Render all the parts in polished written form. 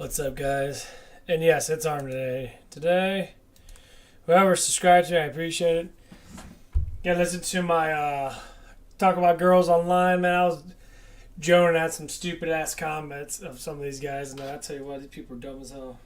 What's up, guys? And yes, it's Arm today. Whoever subscribed to me, I appreciate it. Yeah, listen to my talk about girls online, man. I was joning at some stupid ass comments of some of these guys, and I tell you what, these people are dumb as hell.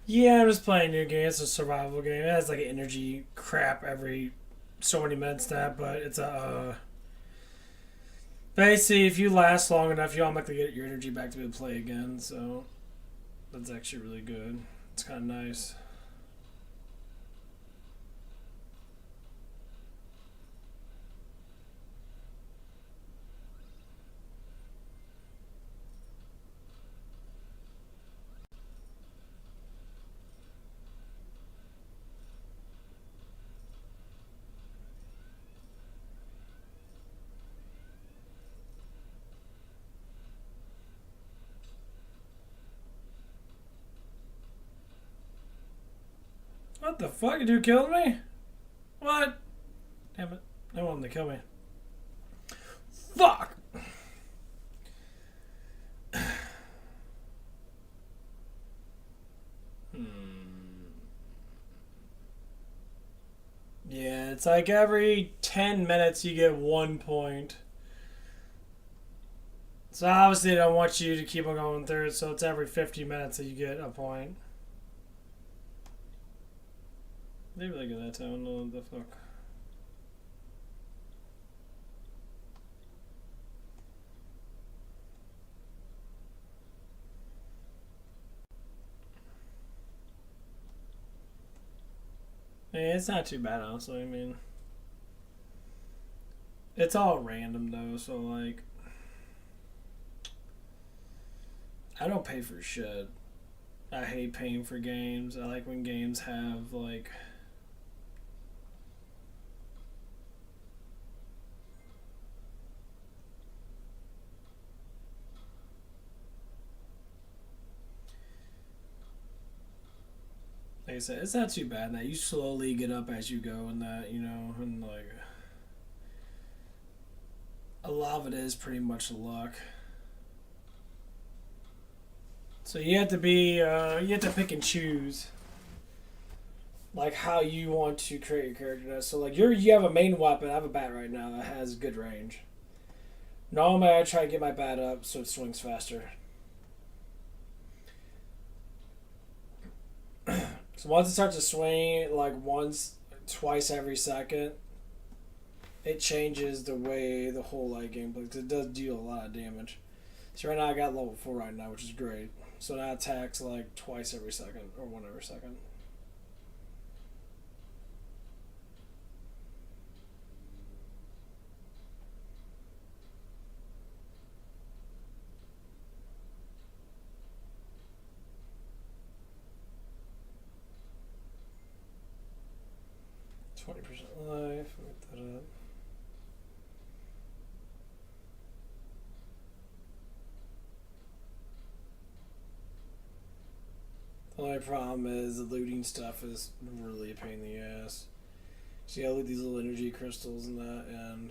Yeah, I'm just playing a new game. It's a survival game. It has like an energy crap every so many minutes now, but it's a basically if you last long enough, you automatically get your energy back to be able to play again. So that's actually really good. It's kind of nice. What the fuck? You dude killed me? What? Damn it. I want him to kill me. Fuck! Yeah, it's like every 10 minutes you get 1 point. So obviously, they don't want you to keep on going through, so it's every 50 minutes that you get a point. They really good at that. I don't know what the fuck. Yeah, it's not too bad, honestly. I mean, it's all random, though, so, like, I don't pay for shit. I hate paying for games. I like when games have, like I said, it's not too bad that you slowly get up as you go, and that, and, like, a lot of it is pretty much luck. So you have to pick and choose like how you want to create your character. So like you have a main weapon. I have a bat right now that has good range. Normally I try to get my bat up so it swings faster. So once it starts to swing like twice every second, it changes the way the whole like game plays. It does deal a lot of damage. So right now I got level 4 right now, which is great. So now it attacks like twice every second or one every second. 20% life. Look that up. The only problem is the looting stuff is really a pain in the ass. So you gotta loot these little energy crystals and that, and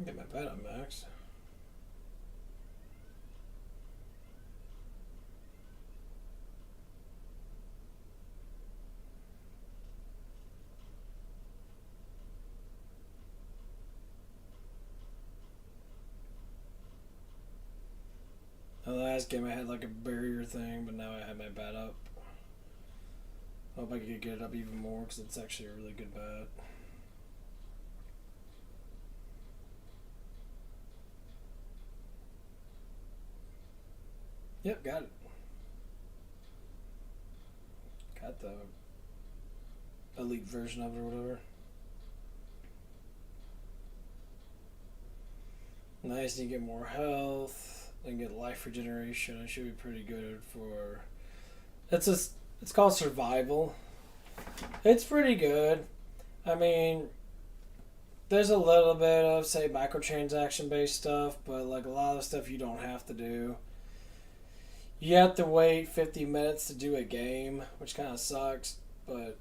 Get my bet on max. The last game I had like a barrier thing, but now I have my bet up. I hope I could get it up even more because it's actually a really good bet. Yep, got it. Got the elite version of it or whatever. Nice, and you get more health and get life regeneration. It should be pretty good for. It's called survival. It's pretty good. I mean, there's a little bit of say microtransaction based stuff, but like a lot of stuff you don't have to do. You have to wait 50 minutes to do a game, which kind of sucks. But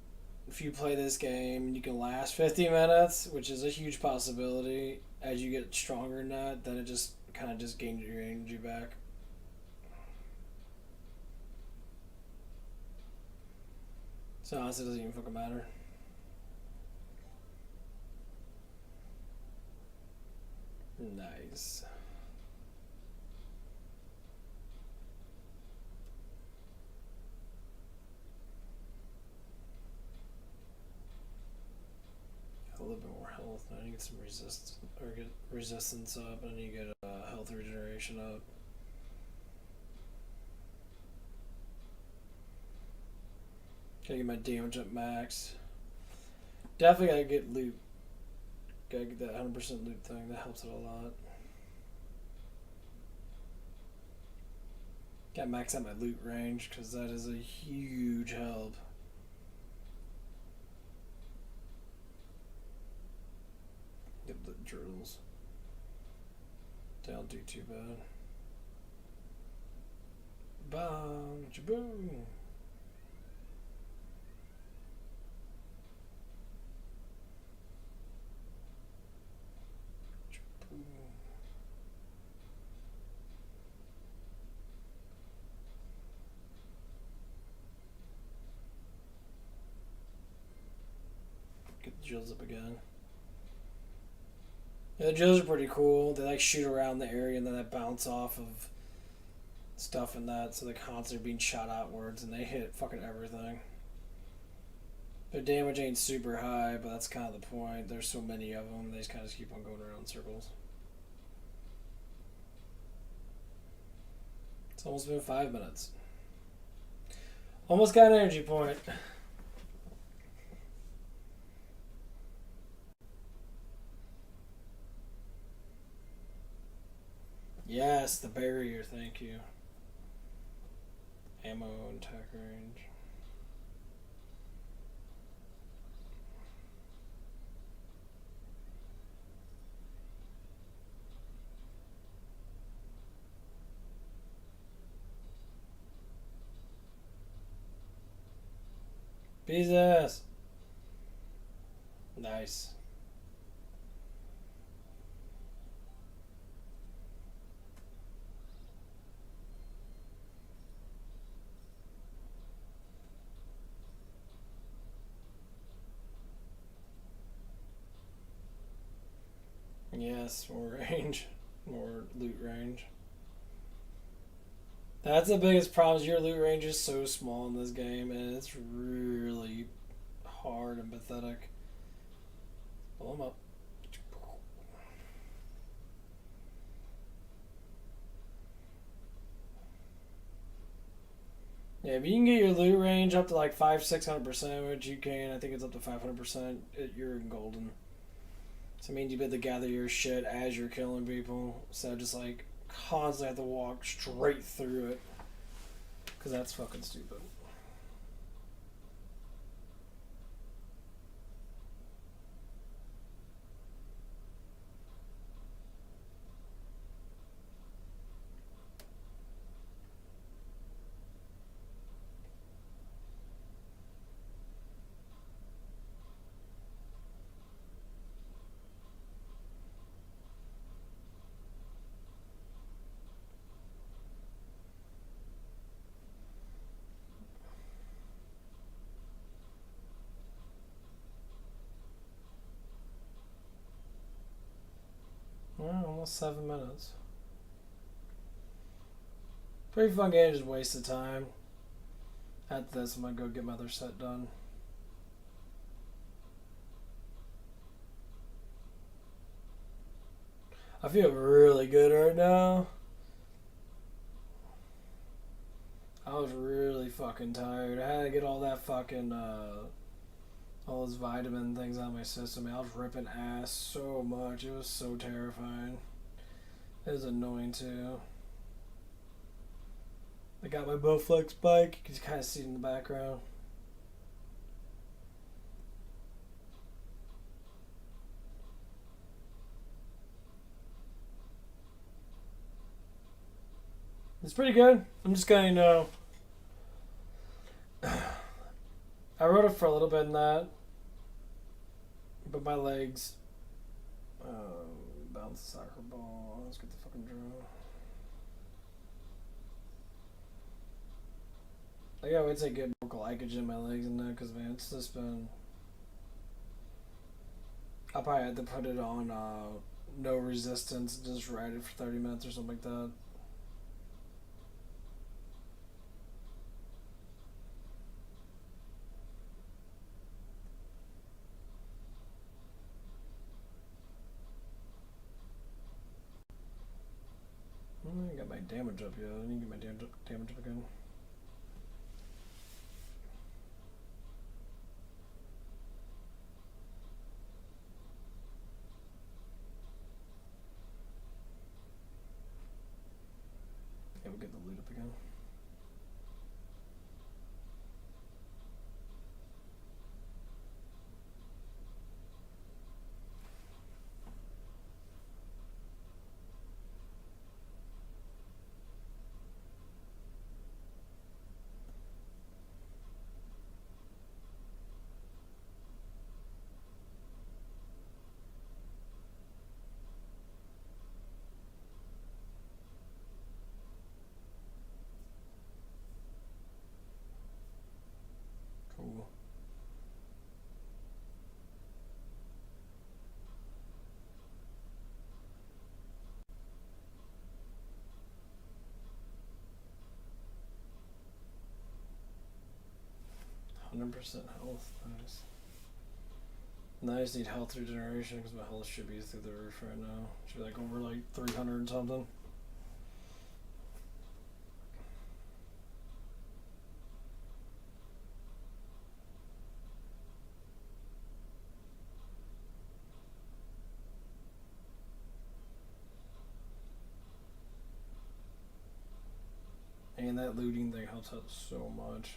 if you play this game, you can last 50 minutes, which is a huge possibility. As you get stronger in that, then it just kind of just gains your energy back. So honestly, it doesn't even fucking matter. Nice. A little bit more health. Now you get some resistance up, and you get health regeneration up. Gotta get my damage up max. Definitely gotta get loot. Gotta get that 100% loot thing. That helps it a lot. Gotta max out my loot range because that is a huge help. Get the drills. They don't do too bad. Bam, jaboom. Get the drills up again. Yeah, the drills are pretty cool. They like shoot around the area and then they bounce off of stuff and that, so they're constantly being shot outwards and they hit fucking everything. Their damage ain't super high, but that's kind of the point. There's so many of them, they just kind of keep on going around in circles. It's almost been 5 minutes. Almost got an energy point. Yes, the barrier, thank you. Ammo and attack range. Jesus! Nice. Yes, more range. More loot range. That's the biggest problem. Is your loot range is so small in this game, and it's really hard and pathetic. Pull them up. Yeah, if you can get your loot range up to like 500-600%, which you can, I think it's up to 500%, you're in golden. So it means you be able to gather your shit as you're killing people, so just like constantly have to walk straight through it, because that's fucking stupid. Well, almost 7 minutes. Pretty fun game, just waste of time. After this, I'm gonna go get my other set done. I feel really good right now. I was really fucking tired. I had to get all that fucking, all those vitamin things out of my system. I was ripping ass so much. It was so terrifying. It was annoying too. I got my Bowflex bike. You can kind of see it in the background. It's pretty good. I'm just gonna, I rode it for a little bit in that, but my legs, bounce the soccer ball. Let's get the fucking drill. I gotta wait till I get more glycogen in my legs and that, because man, it's just been. I'll probably have to put it on no resistance, just ride it for 30 minutes or something like that. I didn't get my damage up yet. I need to get my damage up again. Yeah, we'll get the loot up again. Cool. %, health. Nice. And I just need health regeneration because my health should be through the roof right now. Should be like over like 300 and something. And that looting thing helps out so much.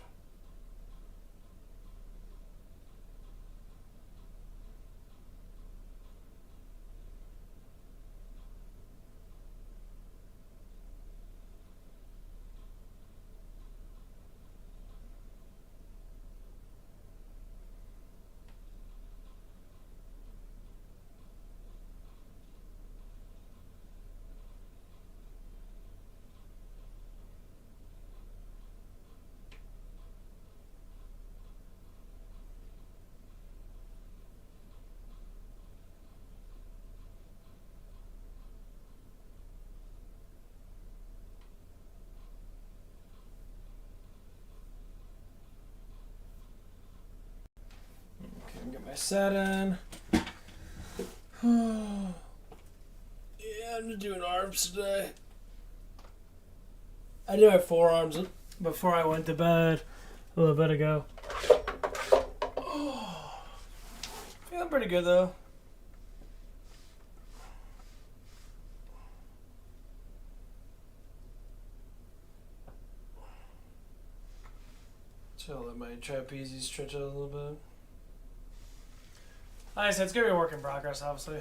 Get my set in. Yeah, I'm just doing arms today. I did my forearms before I went to bed a little bit ago. Feeling pretty good though. So I'll let my trapezius stretch out a little bit. Like I said, it's gonna be a work in progress, obviously.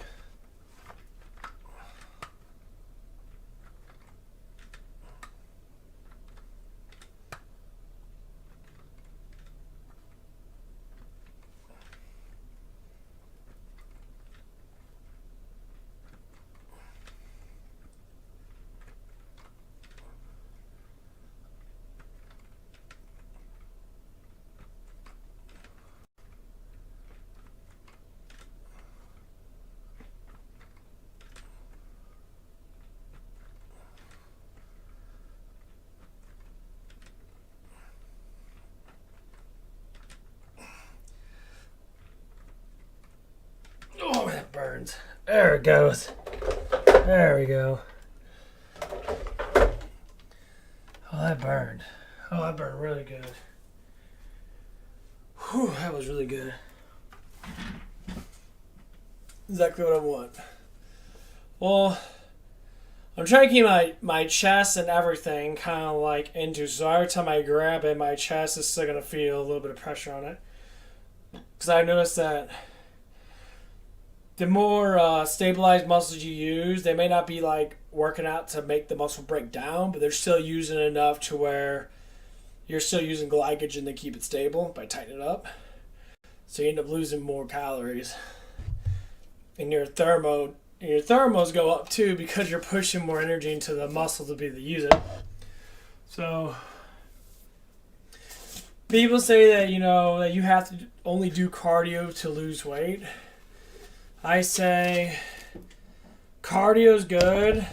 There it goes. There we go. Oh, that burned. Oh, that burned really good. Whew, that was really good. Exactly what I want. Well, I'm trying to keep my chest and everything kind of like into, so every time I grab it, my chest is still going to feel a little bit of pressure on it. Because I noticed that the more stabilized muscles you use, they may not be like working out to make the muscle break down, but they're still using enough to where you're still using glycogen to keep it stable by tightening it up. So you end up losing more calories. And your thermals go up too because you're pushing more energy into the muscle to be able to use it. So people say that, that you have to only do cardio to lose weight. I say cardio's good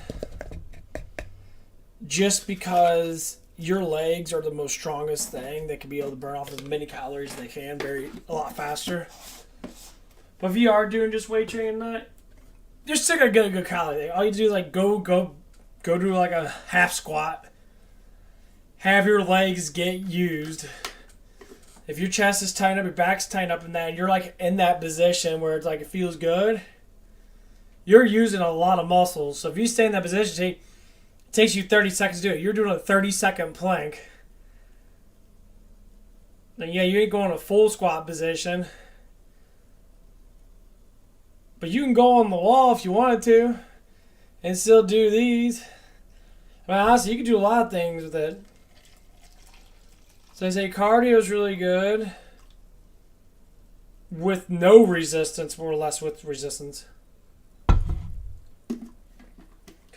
just because your legs are the most strongest thing that can be able to burn off as many calories as they can a lot faster. But if you are doing just weight training, you're still gonna get a good calorie. All you do is like go do like a half squat, have your legs get used. If your chest is tightened up, your back's tightened up, and you're like in that position where it's like it feels good, you're using a lot of muscles. So if you stay in that position, it takes you 30 seconds to do it. You're doing a 30-second plank. And yeah, you ain't going a full squat position. But you can go on the wall if you wanted to and still do these. I mean, honestly, you can do a lot of things with it. So I say cardio is really good with no resistance, more or less with resistance. Because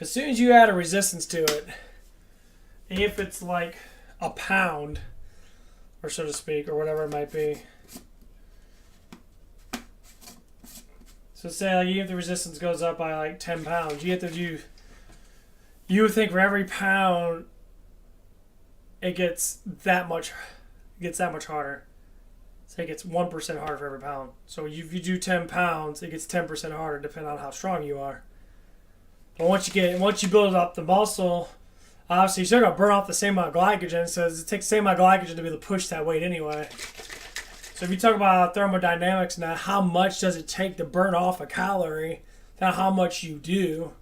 as soon as you add a resistance to it, if it's like a pound, or so to speak, or whatever it might be. So say like even if the resistance goes up by like 10 pounds, you would think for every pound it gets that much harder. Say it gets 1% harder for every pound. So if you do 10 pounds, it gets 10% harder depending on how strong you are. But once you build up the muscle, obviously you're still gonna burn off the same amount of glycogen, so it takes the same amount of glycogen to be able to push that weight anyway. So if you talk about thermodynamics now, how much does it take to burn off a calorie, not how much you do.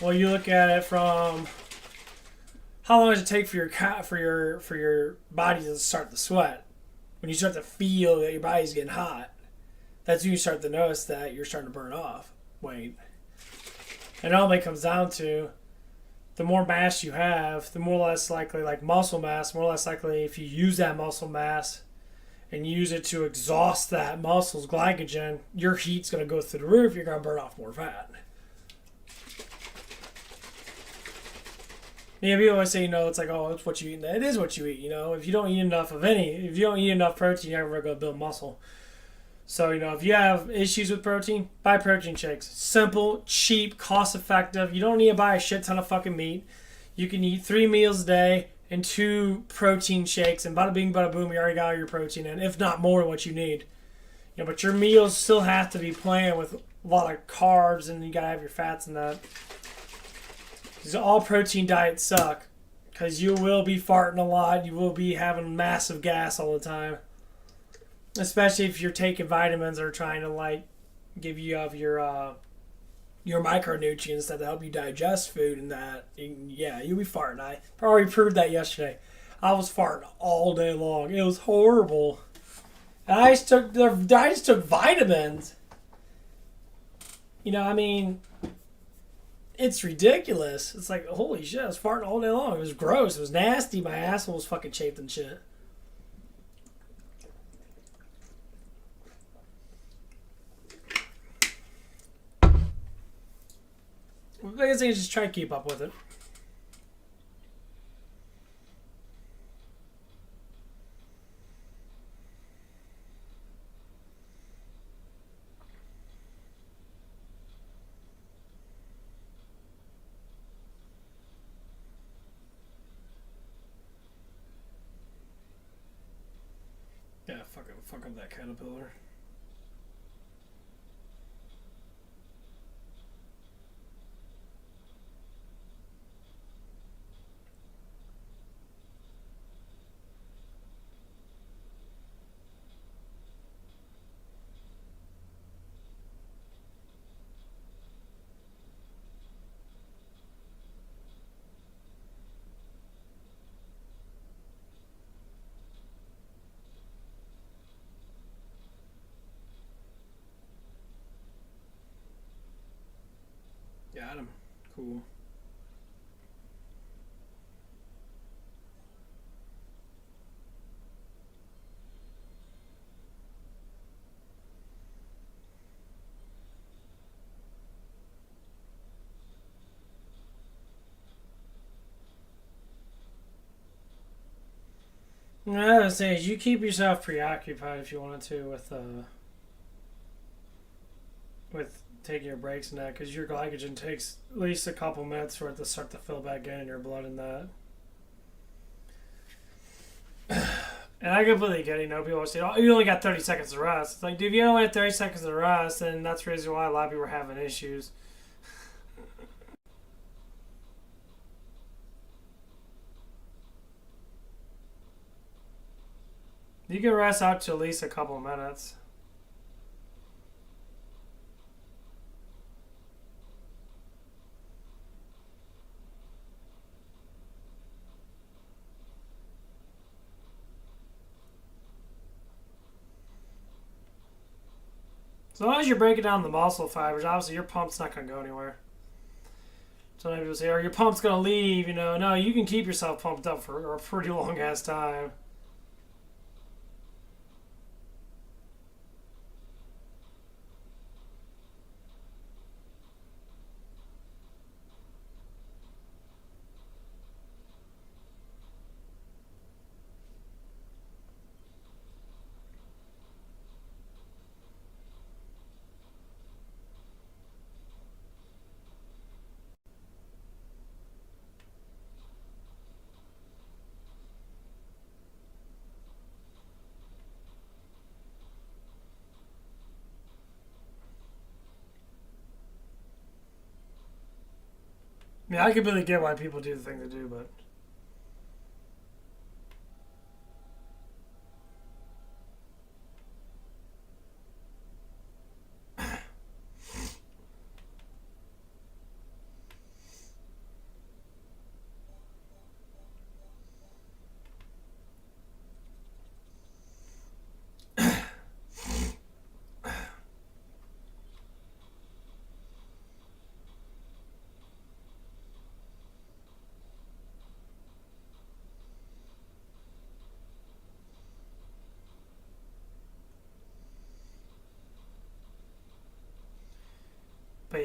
Well, you look at it from how long does it take for your body to start to sweat? When you start to feel that your body's getting hot, that's when you start to notice that you're starting to burn off weight. And it all comes down to the more mass you have, the more or less likely, like muscle mass, more or less likely if you use that muscle mass and use it to exhaust that muscle's glycogen, your heat's going to go through the roof, you're going to burn off more fat. Yeah, people always say, it's like, oh, it's what you eat. It is what you eat, If you don't eat enough if you don't eat enough protein, you're never going to build muscle. So, if you have issues with protein, buy protein shakes. Simple, cheap, cost-effective. You don't need to buy a shit ton of fucking meat. You can eat 3 meals a day and 2 protein shakes, and bada bing, bada boom, you already got all your protein in, if not more what you need. But your meals still have to be planned with a lot of carbs, and you got to have your fats in that. Because all protein diets suck. Because you will be farting a lot. You will be having massive gas all the time. Especially if you're taking vitamins or trying to give you of your micronutrients that help you digest food and that. Yeah, you'll be farting. I probably proved that yesterday. I was farting all day long. It was horrible. And I just took vitamins. It's ridiculous. It's like, holy shit, I was farting all day long. It was gross. It was nasty. My asshole was fucking chafed and shit. The biggest thing is just try to keep up with it. Yeah, fuck up that caterpillar. Got him. Cool. What I would say is you keep yourself preoccupied if you wanted to with taking your breaks and that, because your glycogen takes at least a couple minutes for it to start to fill back in your blood and that. And I completely get it. You know, people always say, "Oh, you only got 30 seconds to rest." It's like, dude, if you only have 30 seconds to rest, then that's the reason why a lot of people are having issues. You can rest out to at least a couple minutes. As long as you're breaking down the muscle fibers, obviously your pump's not going to go anywhere. Sometimes people say, "Oh, your pump's going to leave." You know, no, you can keep yourself pumped up for a pretty long ass time. I mean, I completely get why people do the thing they do, but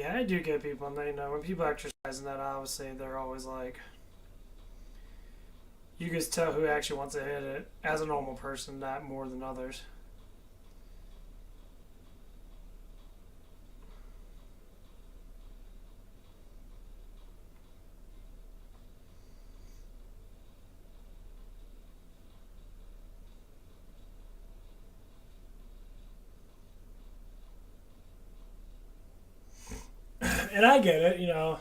yeah, I do get people, and they know when people exercise and that. Obviously, they're always like, you can tell who actually wants to hit it as a normal person, not more than others. And I get it, you know.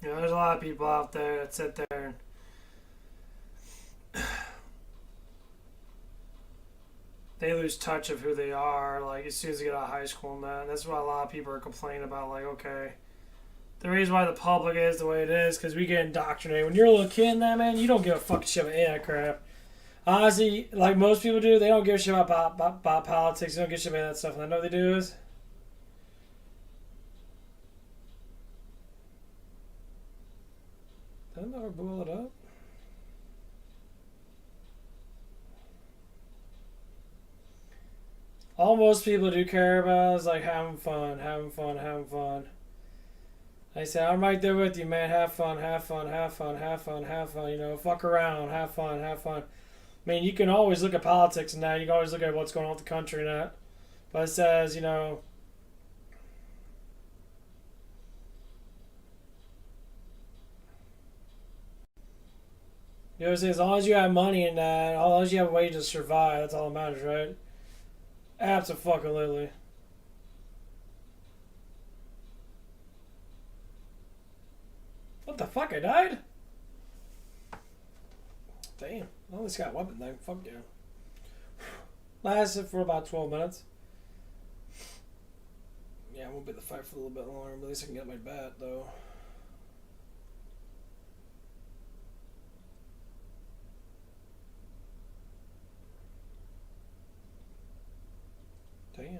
You know, there's a lot of people out there that sit there and they lose touch of who they are. Like as soon as they get out of high school, and that's why a lot of people are complaining about. Like, okay, the reason why the public is the way it is because we get indoctrinated. When you're a little kid, that man, you don't give a fucking shit about any of that crap. Honestly, like most people do, they don't give a shit about politics. They don't give a shit about that stuff. And I know what they do is did I never boil it up? All most people do care about is like having fun, having fun, having fun. I say, I'm right there with you, man. Have fun, have fun, have fun, have fun, have fun. You know, fuck around, have fun, have fun. I mean, you can always look at politics and that. You can always look at what's going on with the country and that. But it says, as long as you have money and that, as long as you have a way to survive, that's all that matters, right? Absolutely. What the fuck? I died? Damn. I at least got a weapon thing. Fuck yeah. Lasted for about 12 minutes. Yeah, I won't be the fight for a little bit longer, but at least I can get my bat, though. Damn.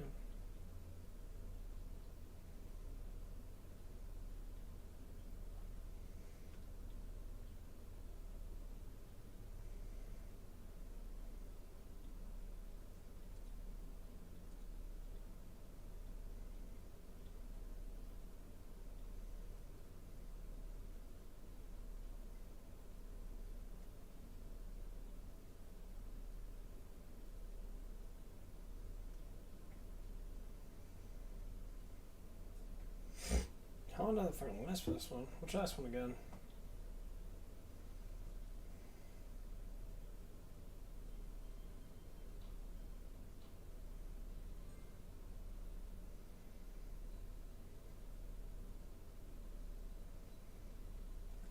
How another fucking last for this one? Which last one again?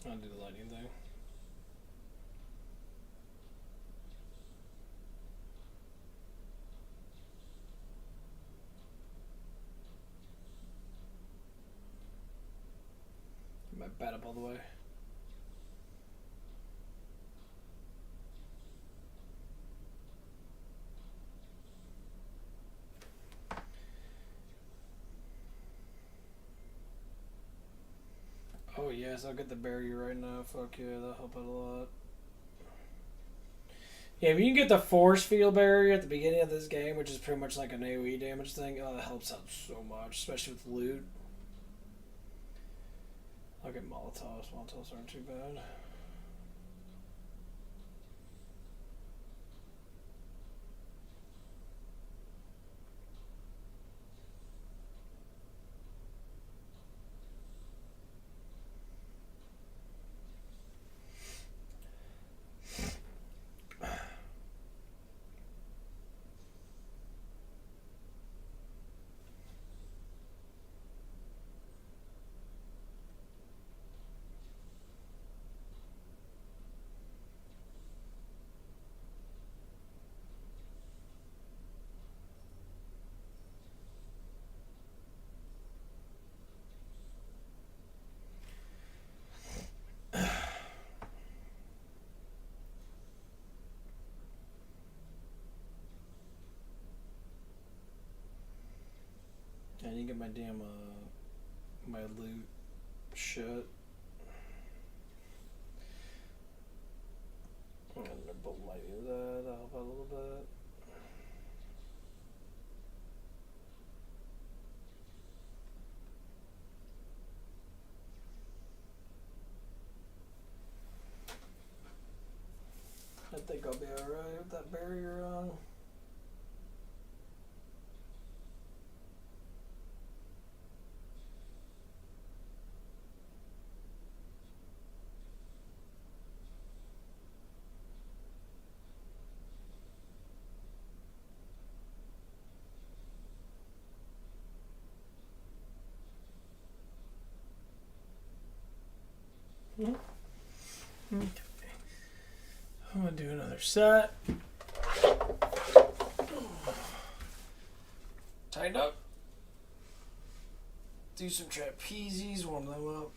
I'll do the lightning thing. Get my bat up all the way. Oh yes, I'll get the barrier right now. Fuck yeah, that'll help out a lot. Yeah, if you can get the force field barrier at the beginning of this game, which is pretty much like an AoE damage thing, oh, that helps out so much, especially with loot. I'll get Molotovs. Molotovs aren't too bad. I need to get my damn my loot shit. I'm gonna bolt might do that. That'll help out a little bit. I think I'll be alright with that barrier on. Okay. I'm gonna do another set. Tighten up. Do some trapezes, warm them up.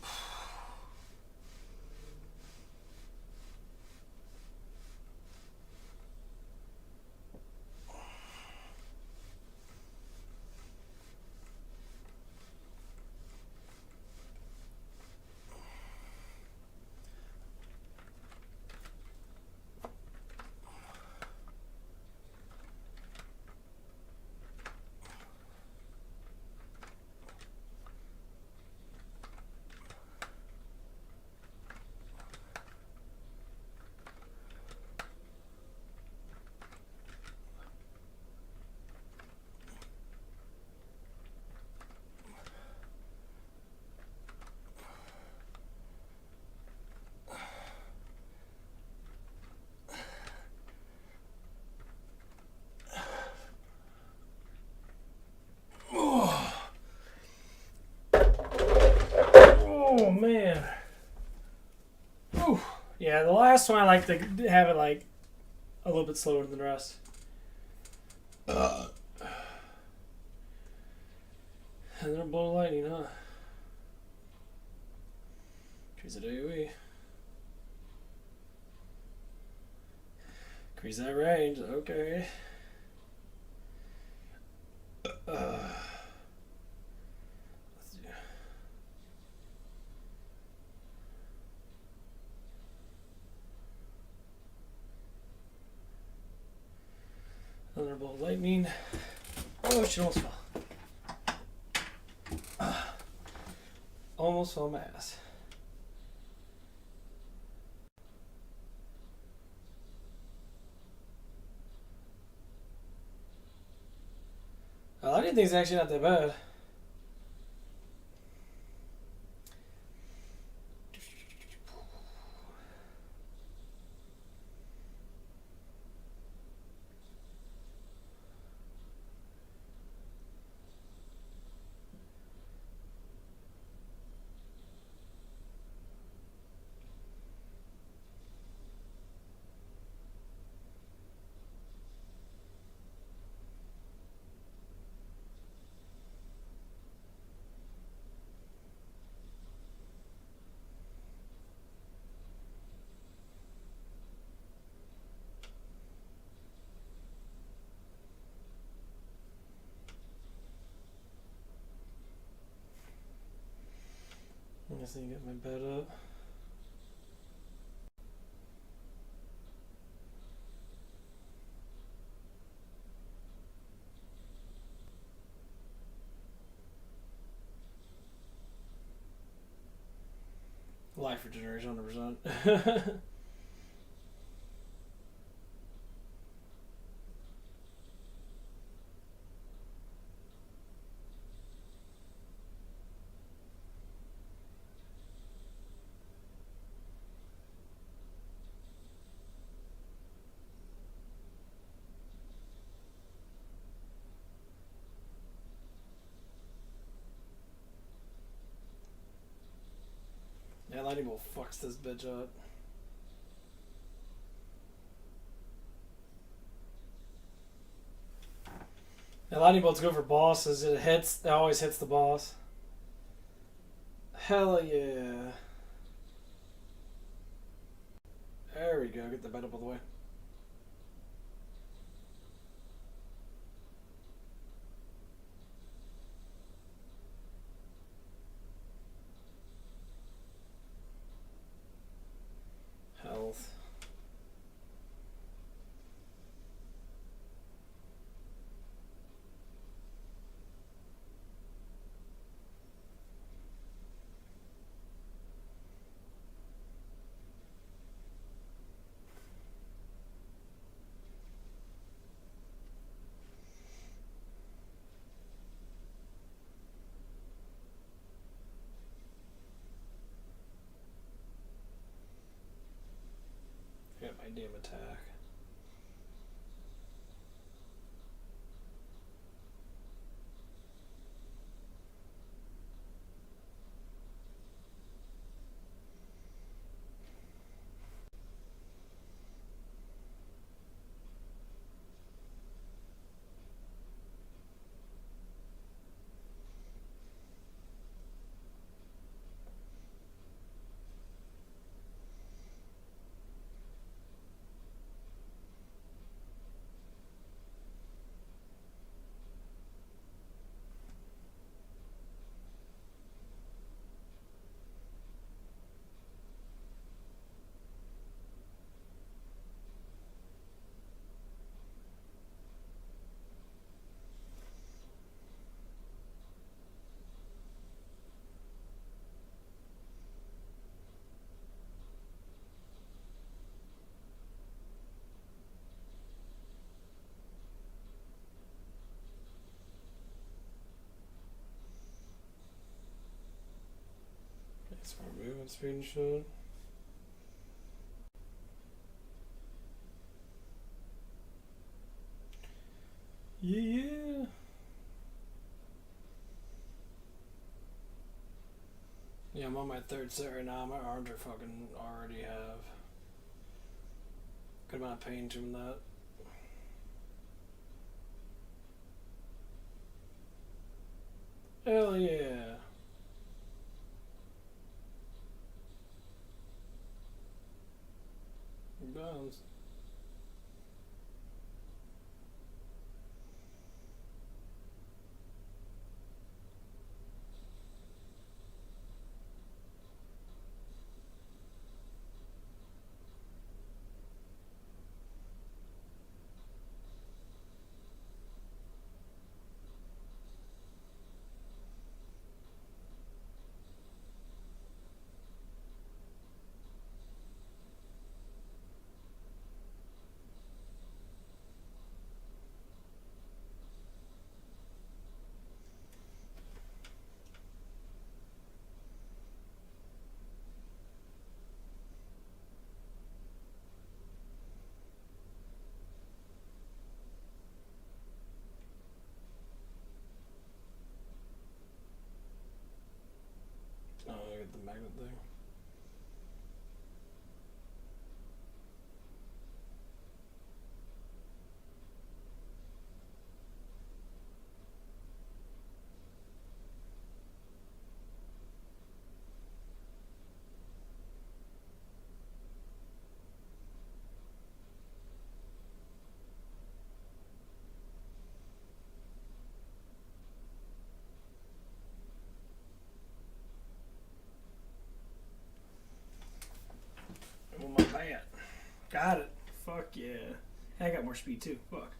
Whew. Yeah, the last one I like to have it like a little bit slower than the rest. Thunderbolt lightning, huh? Increase the AoE. Increase that range. Okay. Let's do. Thunderbolt lightning. Oh, she almost fell. Almost fell my ass. I didn't think it's actually not that bad. I guess I need to get my bed up. Life regeneration, 100%. Yeah, lightning bolt fucks this bitch up. Yeah, lightning bolts go for bosses. It always hits the boss. Hell yeah. There we go. Get the bed up all the way. Health. Get my damn attack. It's more movement speed and shit. Yeah. Yeah, I'm on my third set right now. My arms are fucking already have good amount of pain to them. That. Hell yeah. Bones. Oh, I get the magnet thing. Oh, my bat. Got it. Fuck yeah. I got more speed too. Fuck.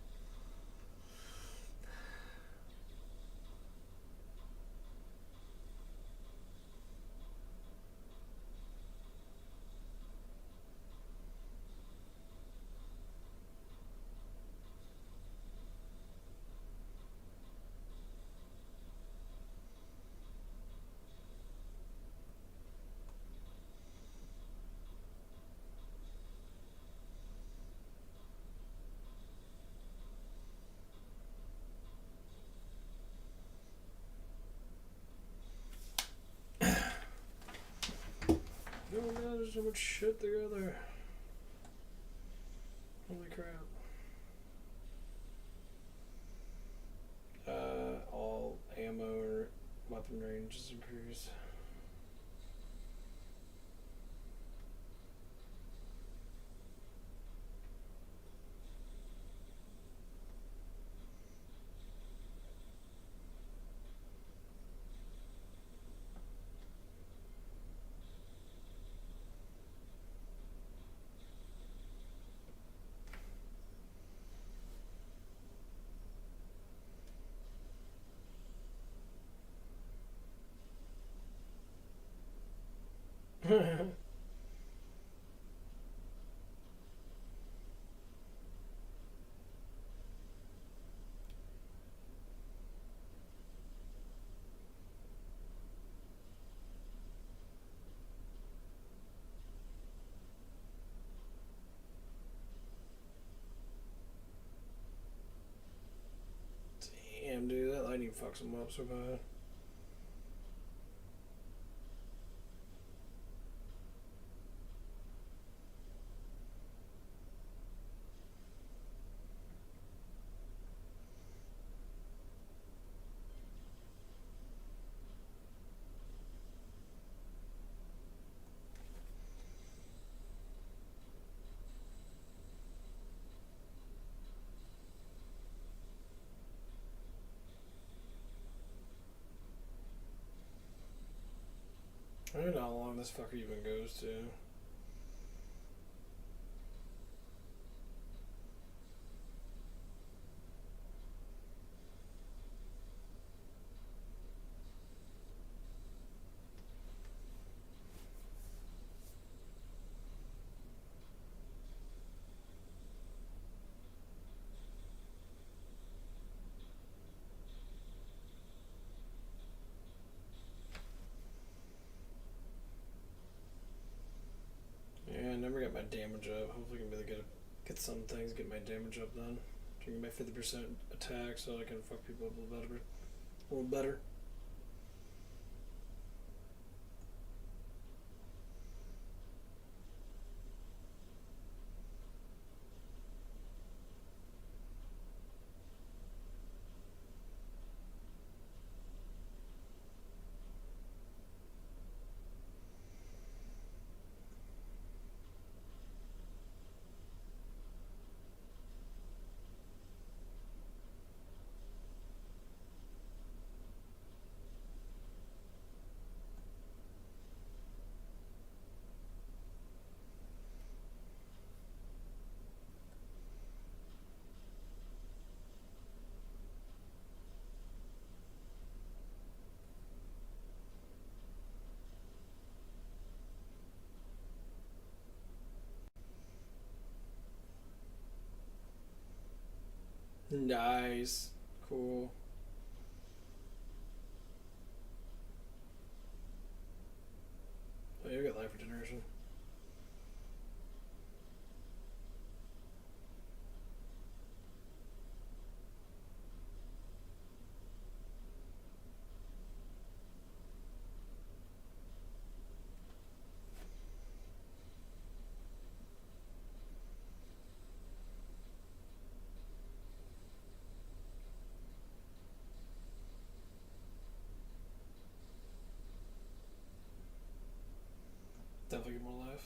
Oh man, there's so much shit together. Holy crap. All ammo or weapon range is increased. Damn, dude, that lightning fucks him up so bad. I don't know how long this fucker even goes to. Yeah, I never get my damage up. Hopefully, I can be able to get some things, get my damage up then. To get my 50% attack so I can fuck people up a little better. Nice. Cool. Oh, you got life regeneration. Definitely get more life.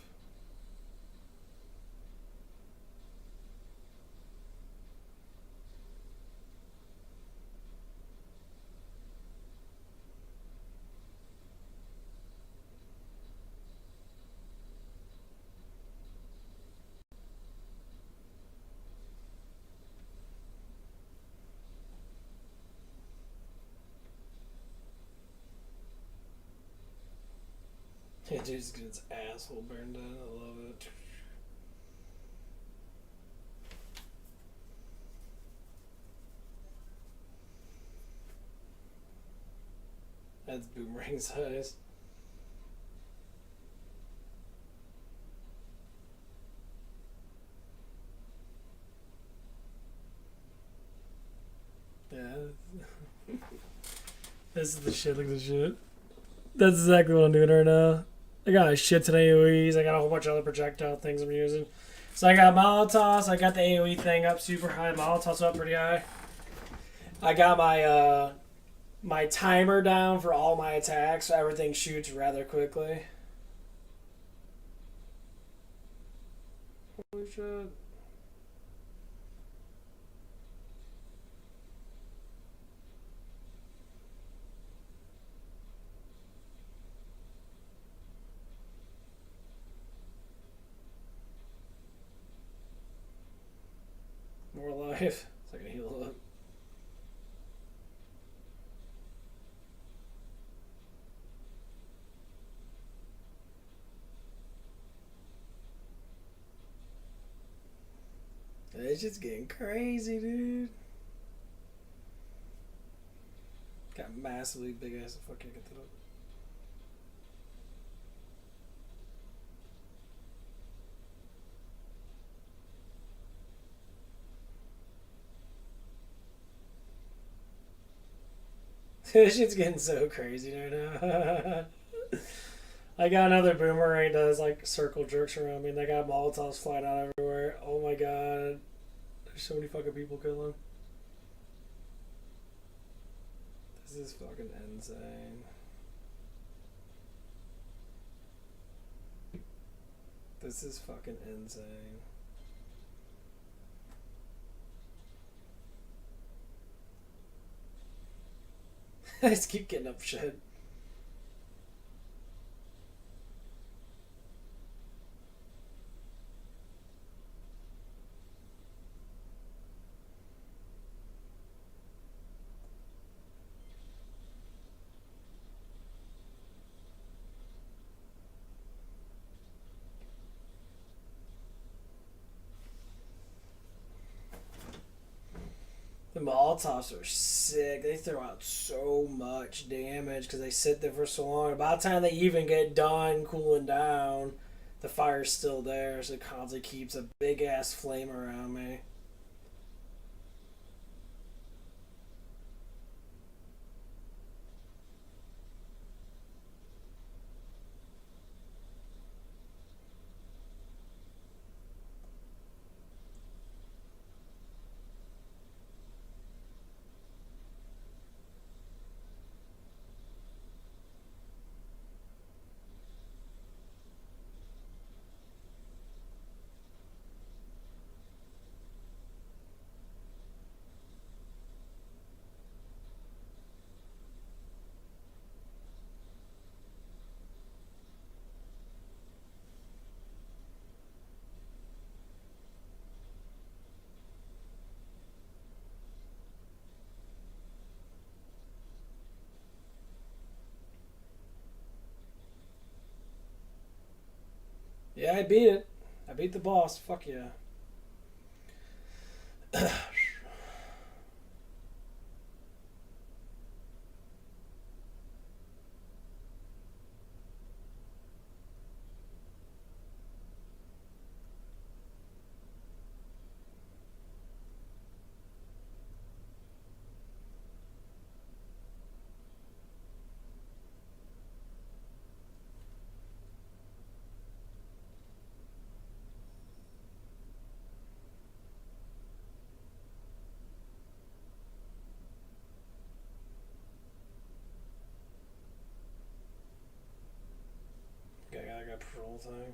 Yeah, dude's getting his asshole burned down. I love it. That's boomerang size. Yeah. This is the shit. Look at the shit. That's exactly what I'm doing right now. I got a shit ton of AoEs. I got a whole bunch of other projectile things I'm using. So I got Molotovs. I got the AoE thing up super high. Molotovs up pretty high. I got my timer down for all my attacks, so everything shoots rather quickly. Holy shit. More life. So I can heal up. It's just getting crazy, dude. Got massively big ass. Fuck, can't get that up. This shit's getting so crazy right now. I got another boomerang that does like circle jerks around me, and I got Molotovs flying out everywhere. Oh my god. There's so many fucking people killing. This is fucking insane. This is fucking insane. I just keep getting up shit. The Molotovs are sick. They throw out so much damage because they sit there for so long. By the time they even get done cooling down, the fire's still there, so it constantly keeps a big ass flame around me. Yeah, I beat it. I beat the boss. Fuck yeah. whole thing.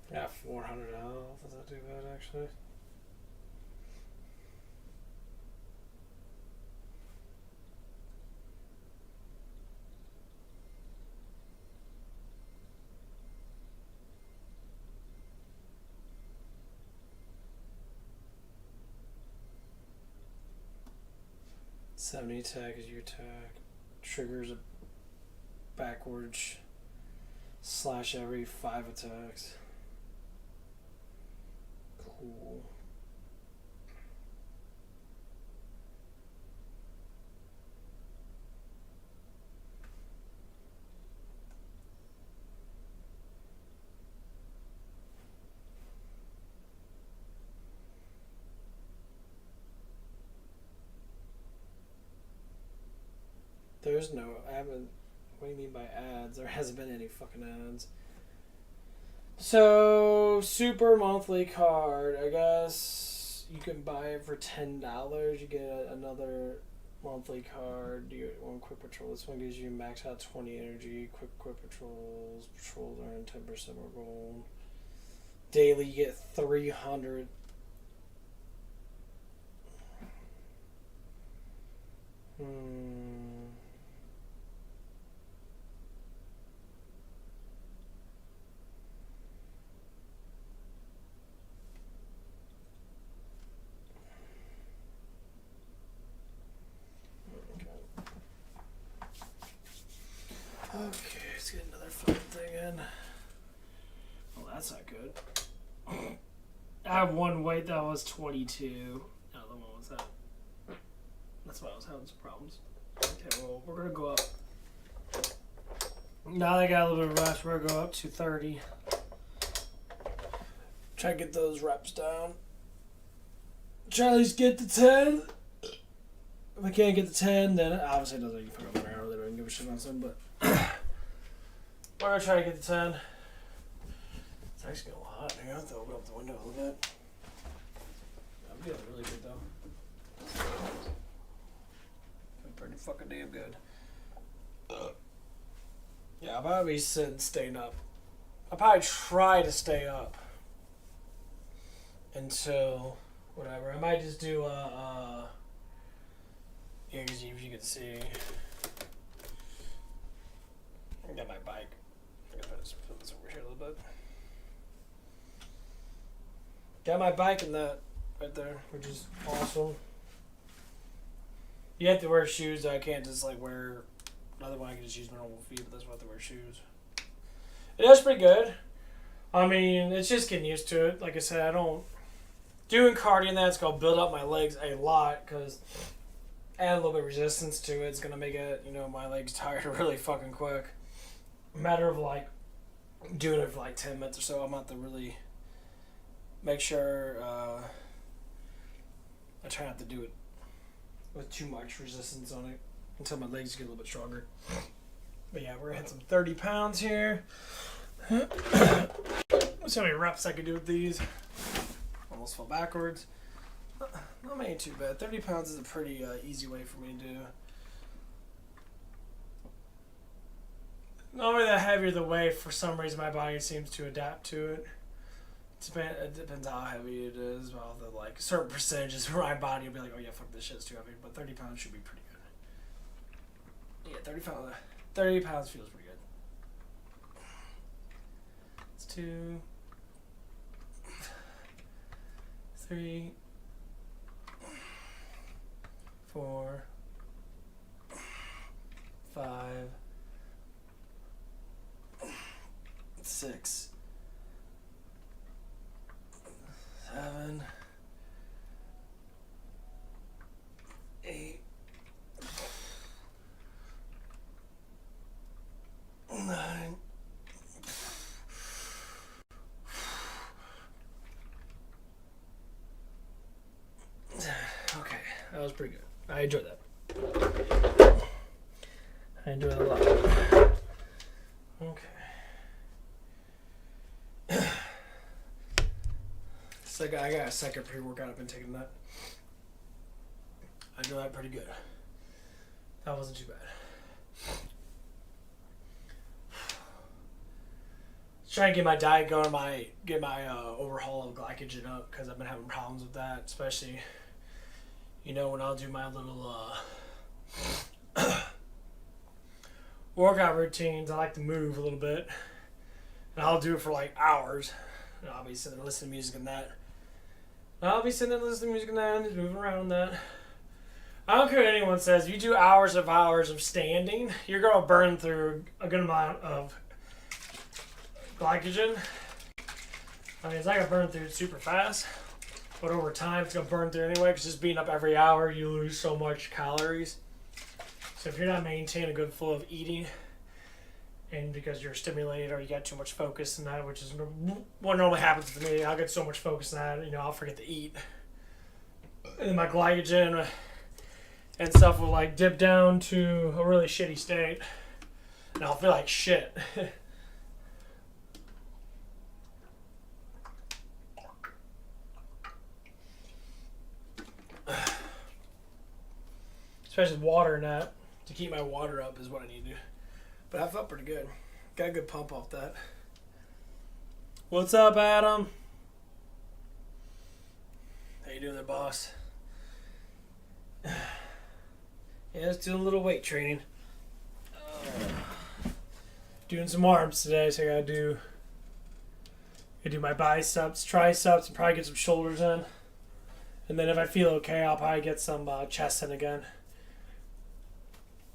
Yeah, 400 off. Is that too bad, actually? $70 attack is your attack. Triggers a backwards slash every 5 attacks. Cool. There's no, I haven't, what do you mean by ads? There hasn't been any fucking ads. So, super monthly card, I guess you can buy it for $10. You get another monthly card. You get one quick patrol. This one gives you max out 20 energy. Quick patrols. Patrols earn 10% more gold. Daily, you get 300. Okay, let's get another fun thing in. Well, that's not good. I have one weight that was 22. The other one was that. That's why I was having some problems. Okay, well, we're going to go up. Now that I got a little bit of rest, we're going to go up to 30. Try to get those reps down. Try to at least get to 10. If I can't get to 10, then obviously it doesn't make you fucking matter. I really don't give a shit about something, but we're going to try to get to 10. It's actually getting a little hot here. I have to open up the window a little bit. I'm feeling really good though. Feeling pretty fucking damn good. Yeah, I'll probably be sitting, staying up. I'll probably try to stay up until whatever. I might just do yeah, because you can see. I got my bike. I'm gonna put this over here a little bit. Got my bike in that right there, which is awesome. You have to wear shoes. I can't just like wear another one. I can just use my normal feet, but that's why I have to wear shoes. It is pretty good. I mean, it's just getting used to it. Like I said, I don't doing cardio and that's gonna build up my legs a lot because add a little bit of resistance to it. It's gonna make it, my legs tired really fucking quick. Matter of like doing it for like 10 minutes or so. I'm about to really make sure I try not to do it with too much resistance on it until my legs get a little bit stronger. But yeah, we're gonna hit some 30 pounds here. Let's see how many reps I can do with these. Almost fell backwards. Not many too bad. 30 pounds is a pretty easy way for me to do. Normally the heavier the weight, for some reason my body seems to adapt to it. It depends how heavy it is. Well, the like certain percentages of my body will be like, oh yeah, fuck this shit's too heavy. But 30 pounds should be pretty good. Yeah, 30 pounds feels pretty good. It's 2, 3, 4, 5, 6, 7, 8, 9. Okay, that was pretty good. I enjoyed that. I enjoyed it a lot. Okay. So I got a second pre-workout. I've been taking that. I enjoyed that pretty good. That wasn't too bad. Trying to get my diet going, get my overhaul of glycogen up, because I've been having problems with that, especially, when I'll do my little workout routines. I like to move a little bit, and I'll do it for like hours. And I'll be sitting there listening to music and that. And just moving around and that. I don't care what anyone says. If you do hours of standing, you're going to burn through a good amount of glycogen. I mean, it's not going to burn through it super fast, but over time it's going to burn through anyway, because just being up every hour, you lose so much calories. So if you're not maintaining a good flow of eating, and because you're stimulated or you got too much focus in that, which is what normally happens to me, I'll get so much focus in that, I'll forget to eat. And then my glycogen and stuff will like dip down to a really shitty state, and I'll feel like shit. Especially water and that. To keep my water up is what I need to do. But I felt pretty good. Got a good pump off that. What's up, Adam? How you doing there, boss? Yeah, just doing a little weight training. Doing some arms today, so I gotta do my biceps, triceps, and probably get some shoulders in. And then if I feel okay, I'll probably get some chest in again.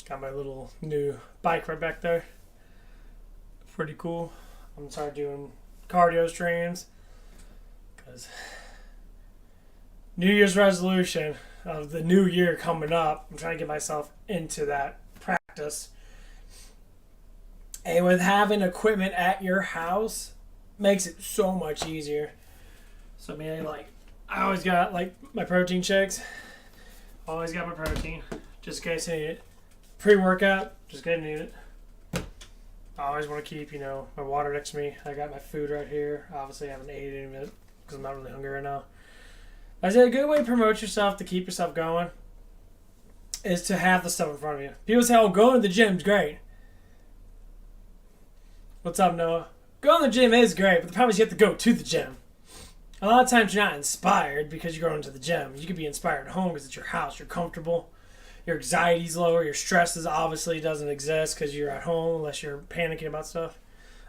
Got my little new bike right back there. Pretty cool. I'm gonna start doing cardio streams, because New Year's resolution of the new year coming up, I'm trying to get myself into that practice. And with having equipment at your house, makes it so much easier. So I always got my protein shakes. Always got my protein, just in case I need it. Pre-workout, just gonna need it. I always want to keep, my water next to me. I got my food right here. Obviously, I haven't ate any of it because I'm not really hungry right now. I said a good way to promote yourself, to keep yourself going, is to have the stuff in front of you. People say, going to the gym's great. What's up, Noah? Going to the gym is great, but the problem is you have to go to the gym. A lot of times you're not inspired because you're going to the gym. You could be inspired at home because it's your house. You're comfortable. Your anxiety's lower. Your stress obviously doesn't exist because you're at home, unless you're panicking about stuff.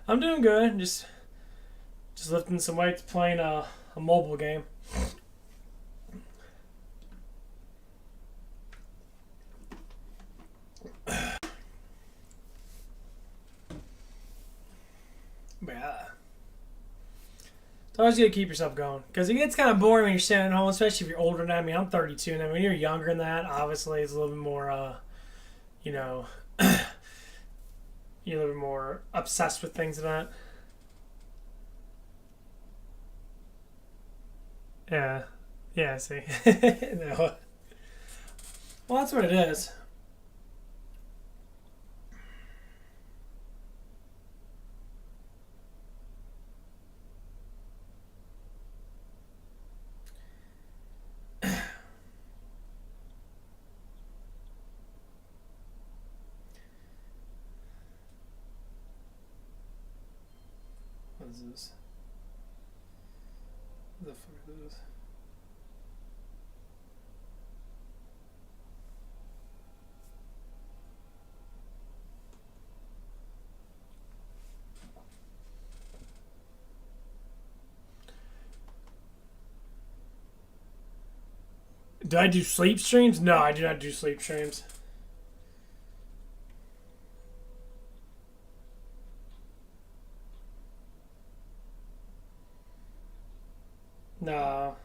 I'm doing good. Just lifting some weights, playing a mobile game. But yeah. It's always good to keep yourself going, because it gets kind of boring when you're sitting at home, especially if you're older than that. I mean, I'm 32 now. When you're younger than that, obviously it's a little bit more, you're a little bit more obsessed with things than that. Yeah, see. No. Well, that's what it is. What is this? What the fuck is this? Do I do sleep streams? No, I do not do sleep streams. No.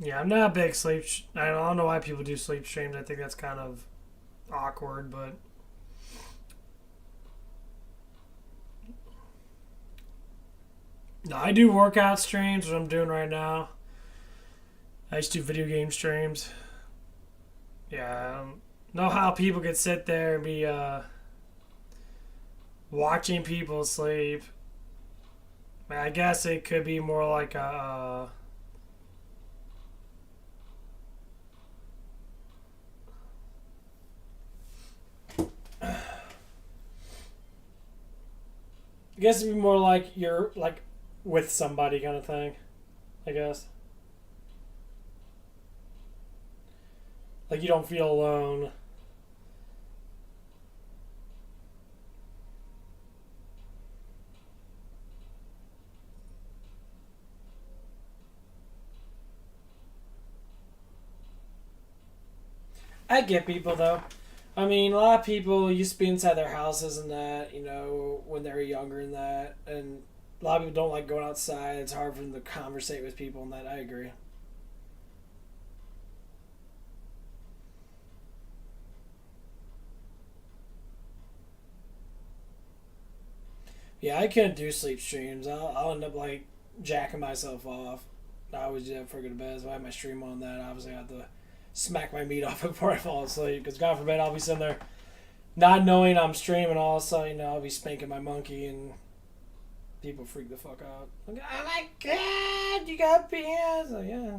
Yeah, I'm not a big sleep. I don't know why people do sleep streams. I think that's kind of awkward, but no, I do workout streams. What I'm doing right now. I used to do video game streams. Yeah, I don't know how people could sit there and be watching people sleep. I guess it could be more like a. I guess it'd be more like you're like with somebody kind of thing. I guess like you don't feel alone. I get people though. I mean, a lot of people used to be inside their houses and that, when they were younger and that, and a lot of people don't like going outside. It's hard for them to conversate with people and that. I agree. Yeah, I couldn't do sleep streams. I'll end up like jacking myself off. I always do that before I go to bed. So I have my stream on that. Obviously, I have to smack my meat off before I fall asleep. Because God forbid I'll be sitting there not knowing I'm streaming. All of a sudden, I'll be spanking my monkey and people freak the fuck out. Like, oh my god, you got pants. Like, yeah.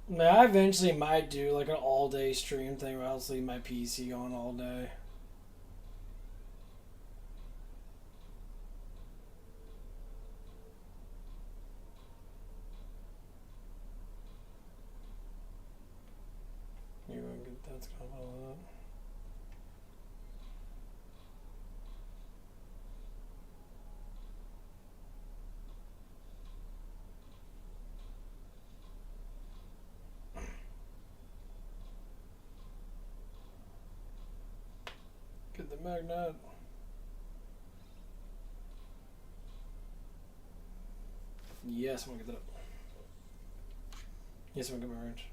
Man, I eventually might do like an all day stream thing where I'll just leave my PC on all day. You want to get that's gonna follow up. Get the magnet. Yes, I'm gonna get that. Yes, I'm gonna get my range.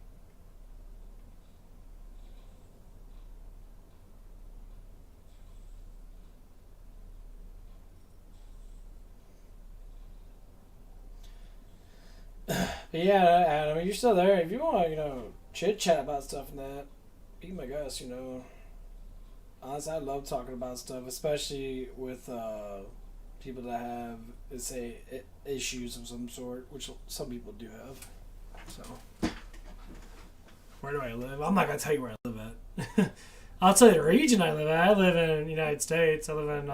But yeah, Adam, you're still there. If you want to, chit chat about stuff and that, be my guest. Honestly, I love talking about stuff, especially with people that have, let's say, issues of some sort, which some people do have. So, where do I live? I'm not gonna tell you where I live at. I'll tell you the region I live at. I live in the United States. I live in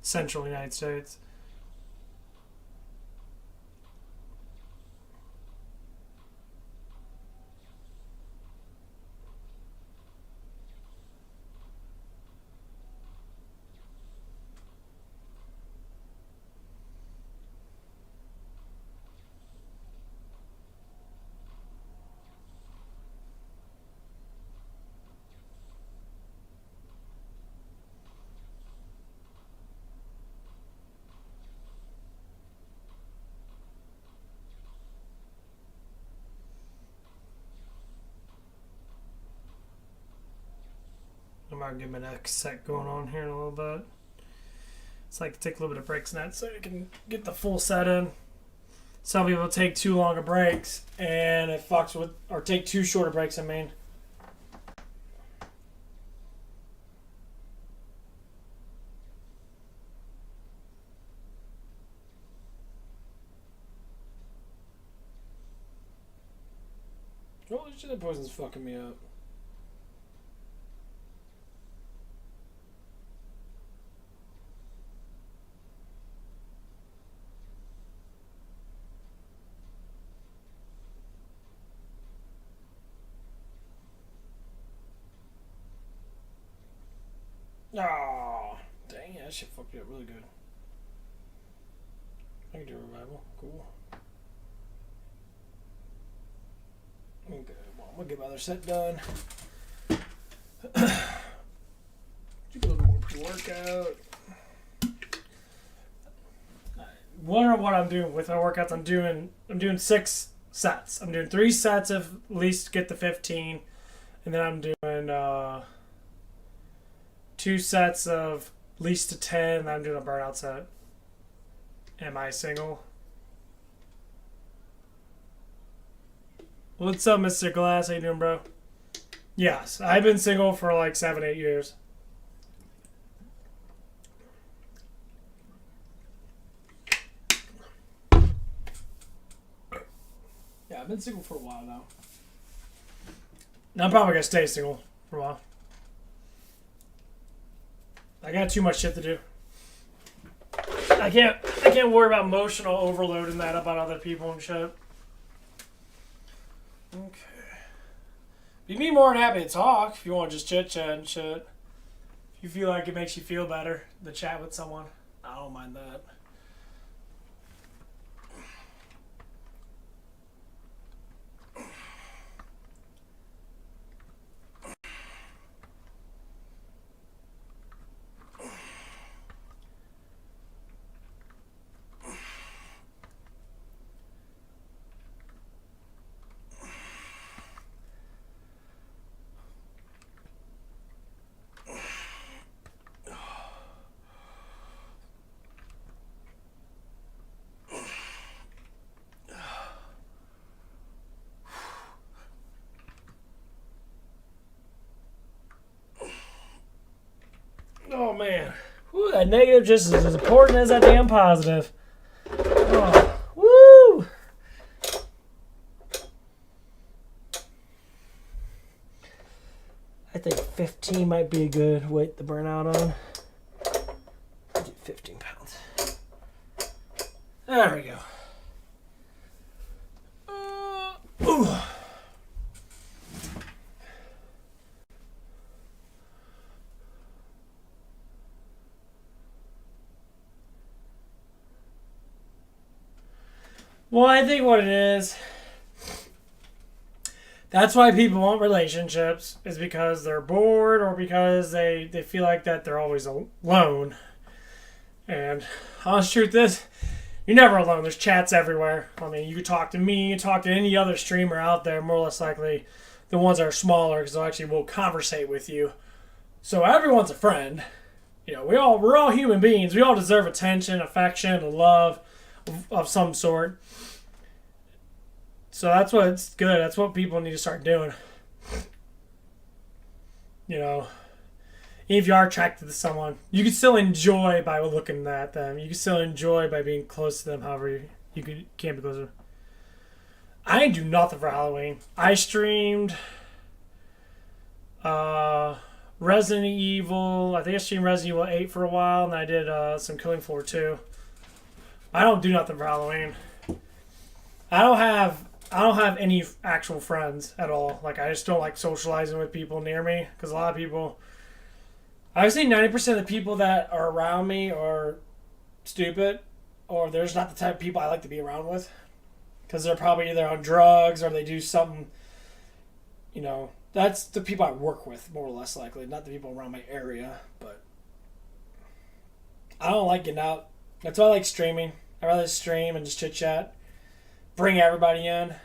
central United States. I'm gonna get my next set going on here in a little bit. It's like take a little bit of breaks in that so you can get the full set in. Some people take too long of breaks and it fucks with, or take too short of breaks, I mean. Holy shit, that poison's fucking me up. Oh, dang it, that shit fucked me up really good. I can do a revival. Cool. Okay, well, I'm gonna get my other set done. Do a little more workout. Wonder what I'm doing with my workouts. I'm doing 6 sets. I'm doing 3 sets of at least get the 15, and then I'm doing 2 sets of least to 10, and I'm doing a burnout set. Am I single? What's up, Mr. Glass? How you doing, bro? Yes, I've been single for like 7, 8 years. Yeah, I've been single for a while now. And I'm probably gonna stay single for a while. I got too much shit to do. I can't worry about emotional overload and that about other people and shit. Okay. You'd be more than happy to talk if you want to just chit chat and shit. If you feel like it makes you feel better to chat with someone, I don't mind that. Oh man, whew, that negative just is as important as that damn positive. Oh, woo! I think 15 might be a good weight to burn out on. 15 pounds. There we go. Ooh. Well, I think what it is, that's why people want relationships, is because they're bored or because they feel like that they're always alone. And honest truth is, you're never alone. There's chats everywhere. I mean, you could talk to me, you talk to any other streamer out there, more or less likely the ones that are smaller, because they'll actually will conversate with you. So everyone's a friend. You know, we're all human beings. We all deserve attention, affection, love of some sort. So that's what's good. That's what people need to start doing. You know, if you are attracted to someone, you can still enjoy by looking at them. You can still enjoy by being close to them. However, can't be close to them. I didn't do nothing for Halloween. I streamed Resident Evil. I think I streamed Resident Evil 8 for a while, and I did some Killing Floor 2. I don't do nothing for Halloween. I don't have any actual friends at all. Like, I just don't like socializing with people near me, because a lot of people, I would say 90% of the people that are around me are stupid, or they're just not the type of people I like to be around with, because they're probably either on drugs or they do something, you know. That's the people I work with, more or less likely, not the people around my area. But I don't like getting out. That's why I like streaming. I'd rather stream and just chit chat, bring everybody in,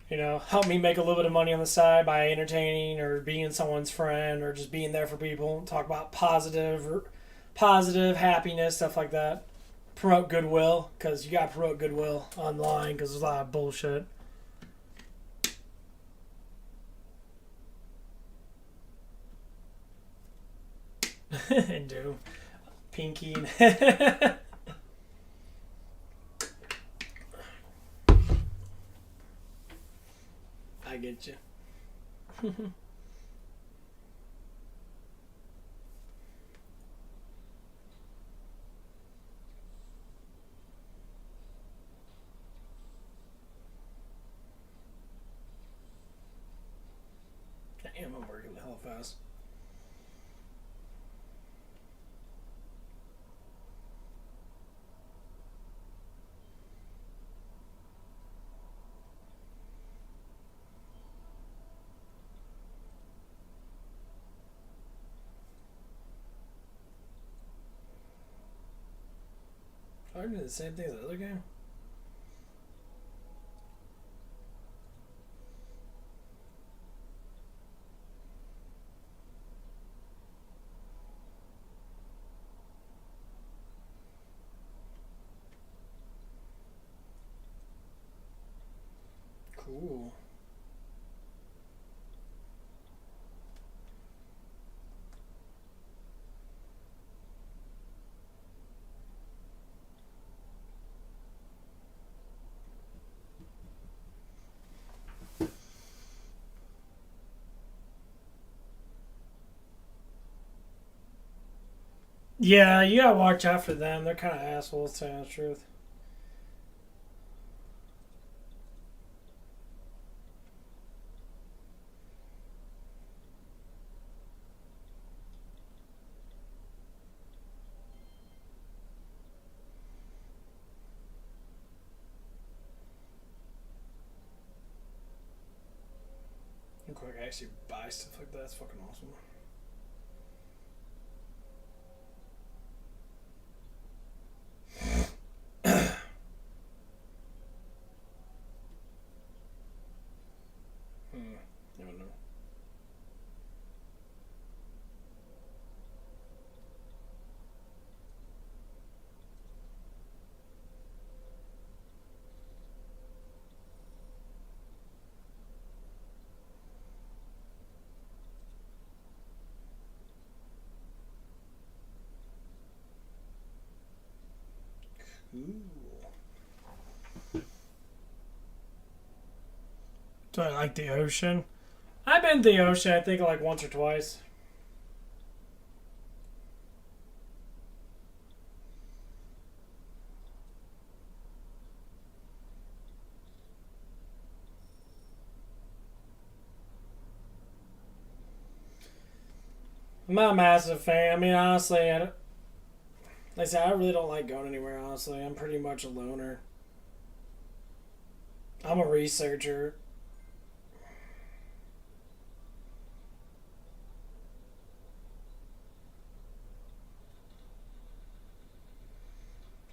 help me make a little bit of money on the side by entertaining or being someone's friend or just being there for people. Talk about positive happiness, stuff like that. Promote goodwill, because you gotta promote goodwill online because there's a lot of bullshit. And do pinky. I get you. Damn, I'm working the hell fast. I did the same thing as the other game. Cool. Yeah, you gotta watch out for them. They're kind of assholes, telling the truth. Look like I actually buy stuff like that. That's fucking awesome. Never know. Ooh. Do I like the ocean? I've been to the ocean, I think, like once or twice. I'm not a massive fan. I mean, honestly, like I said, I really don't like going anywhere, honestly. I'm pretty much a loner. I'm a researcher.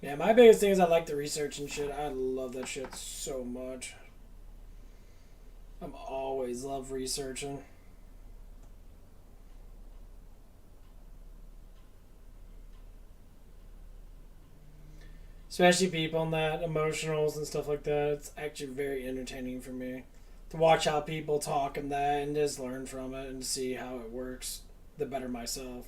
Yeah, my biggest thing is I like the research and shit. I love that shit so much. I'm always love researching. Especially people in that emotionals and stuff like that. It's actually very entertaining for me to watch how people talk and that and just learn from it and see how it works the better myself.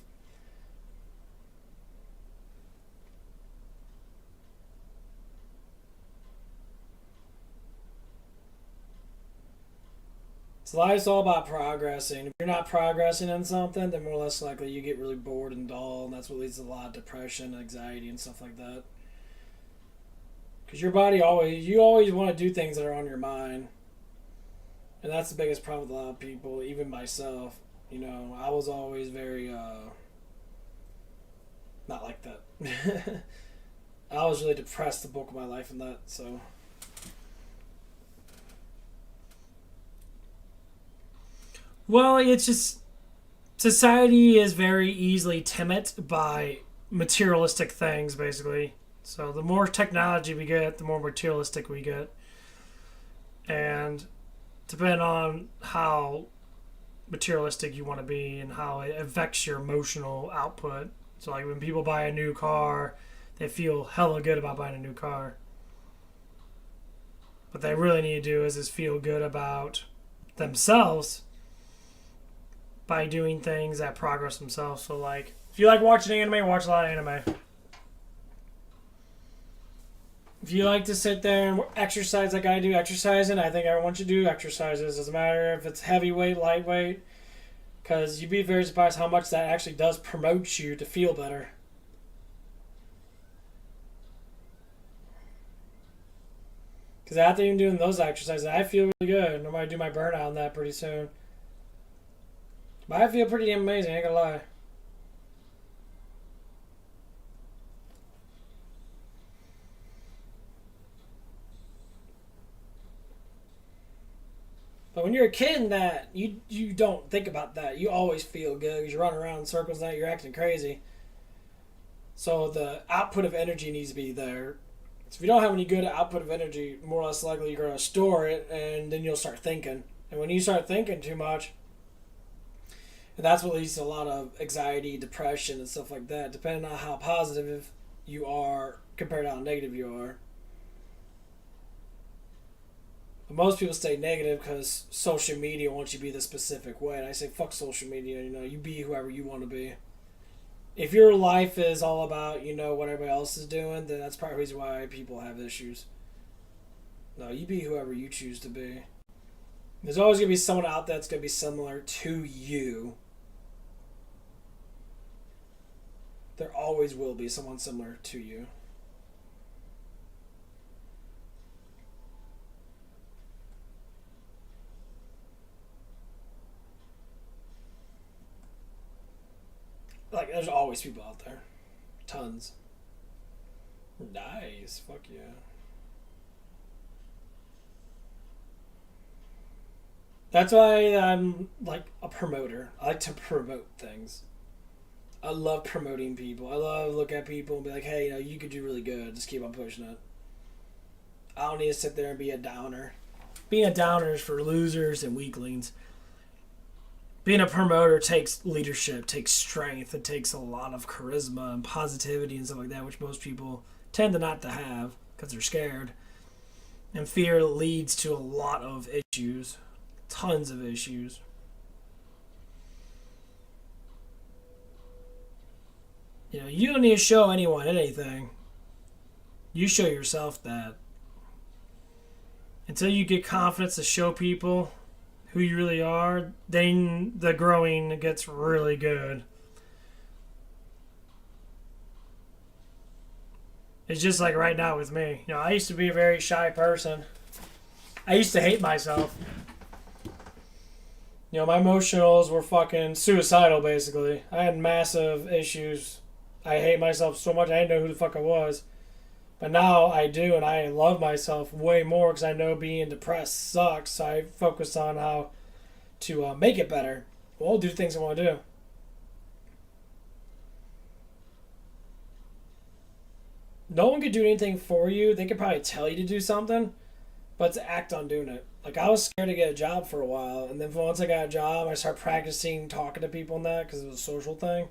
So life's all about progressing. If you're not progressing in something, then more or less likely you get really bored and dull, and that's what leads to a lot of depression, anxiety, and stuff like that. Because your body you always want to do things that are on your mind, and that's the biggest problem with a lot of people, even myself. I was always very not like that. I was really depressed the bulk of my life in that. So, well, it's just society is very easily timid by materialistic things, basically. So the more technology we get, the more materialistic we get, and depending on how materialistic you want to be and how it affects your emotional output. So like when people buy a new car, they feel hella good about buying a new car. What they really need to do is feel good about themselves by doing things that progress themselves. So like if you like watching anime, watch a lot of anime. If you like to sit there and exercise like I do, exercising, I think everyone should do exercises. Doesn't matter if it's heavyweight, lightweight, because you'd be very surprised how much that actually does promote you to feel better. Because after even doing those exercises, I feel really good. I'm going to do my burnout on that pretty soon. But I feel pretty amazing, I ain't gonna lie. But when you're a kid in that, you don't think about that. You always feel good because you're running around in circles and you're acting crazy. So the output of energy needs to be there. So if you don't have any good output of energy, more or less likely you're going to store it and then you'll start thinking. And when you start thinking too much, and that's what leads to a lot of anxiety, depression, and stuff like that, depending on how positive you are compared to how negative you are. Most people stay negative because social media wants you to be this specific way. And I say, fuck social media. You be whoever you want to be. If your life is all about, what everybody else is doing, then that's probably the reason why people have issues. No, you be whoever you choose to be. There's always going to be someone out there that's going to be similar to you. There always will be someone similar to you. Like, there's always people out there. Tons. Nice. Fuck yeah. That's why I'm, like, a promoter. I like to promote things. I love promoting people. I love to look at people and be like, hey, you could do really good. Just keep on pushing it. I don't need to sit there and be a downer. Being a downer is for losers and weaklings. Being a promoter takes leadership, takes strength, it takes a lot of charisma and positivity and stuff like that, which most people tend to not to have because they're scared. And fear leads to a lot of issues, tons of issues. You don't need to show anyone anything. You show yourself that. Until you get confidence to show people who you really are, then the growing gets really good. It's just like right now with me. I used to be a very shy person. I used to hate myself. My emotionals were fucking suicidal, basically. I had massive issues. I hate myself so much I didn't know who the fuck I was. But now I do, and I love myself way more because I know being depressed sucks. So I focus on how to make it better. Well, do things I want to do. No one could do anything for you. They could probably tell you to do something, but to act on doing it. Like, I was scared to get a job for a while, and then once I got a job, I started practicing talking to people and that because it was a social thing.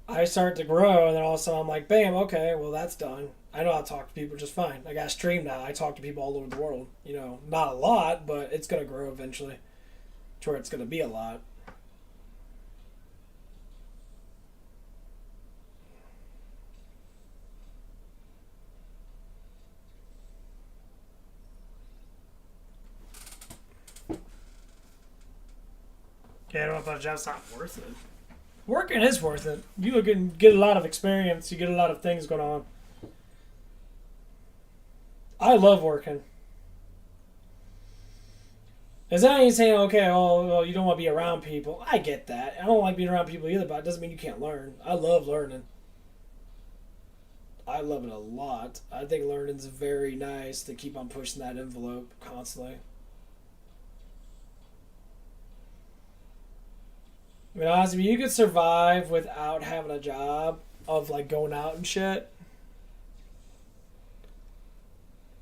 I started to grow, and then all of a sudden I'm like, bam, okay, well, that's done. I know how to talk to people just fine. I got a stream now. I talk to people all over the world. Not a lot, but it's going to grow eventually to where it's going to be a lot. Yeah, I don't know if a job's not worth it. Working is worth it. You can get a lot of experience. You get a lot of things going on. I love working. Is that ain't saying, okay, well, you don't want to be around people. I get that. I don't like being around people either, but it doesn't mean you can't learn. I love learning. I love it a lot. I think learning's very nice to keep on pushing that envelope constantly. I mean, honestly, you could survive without having a job of, like, going out and shit.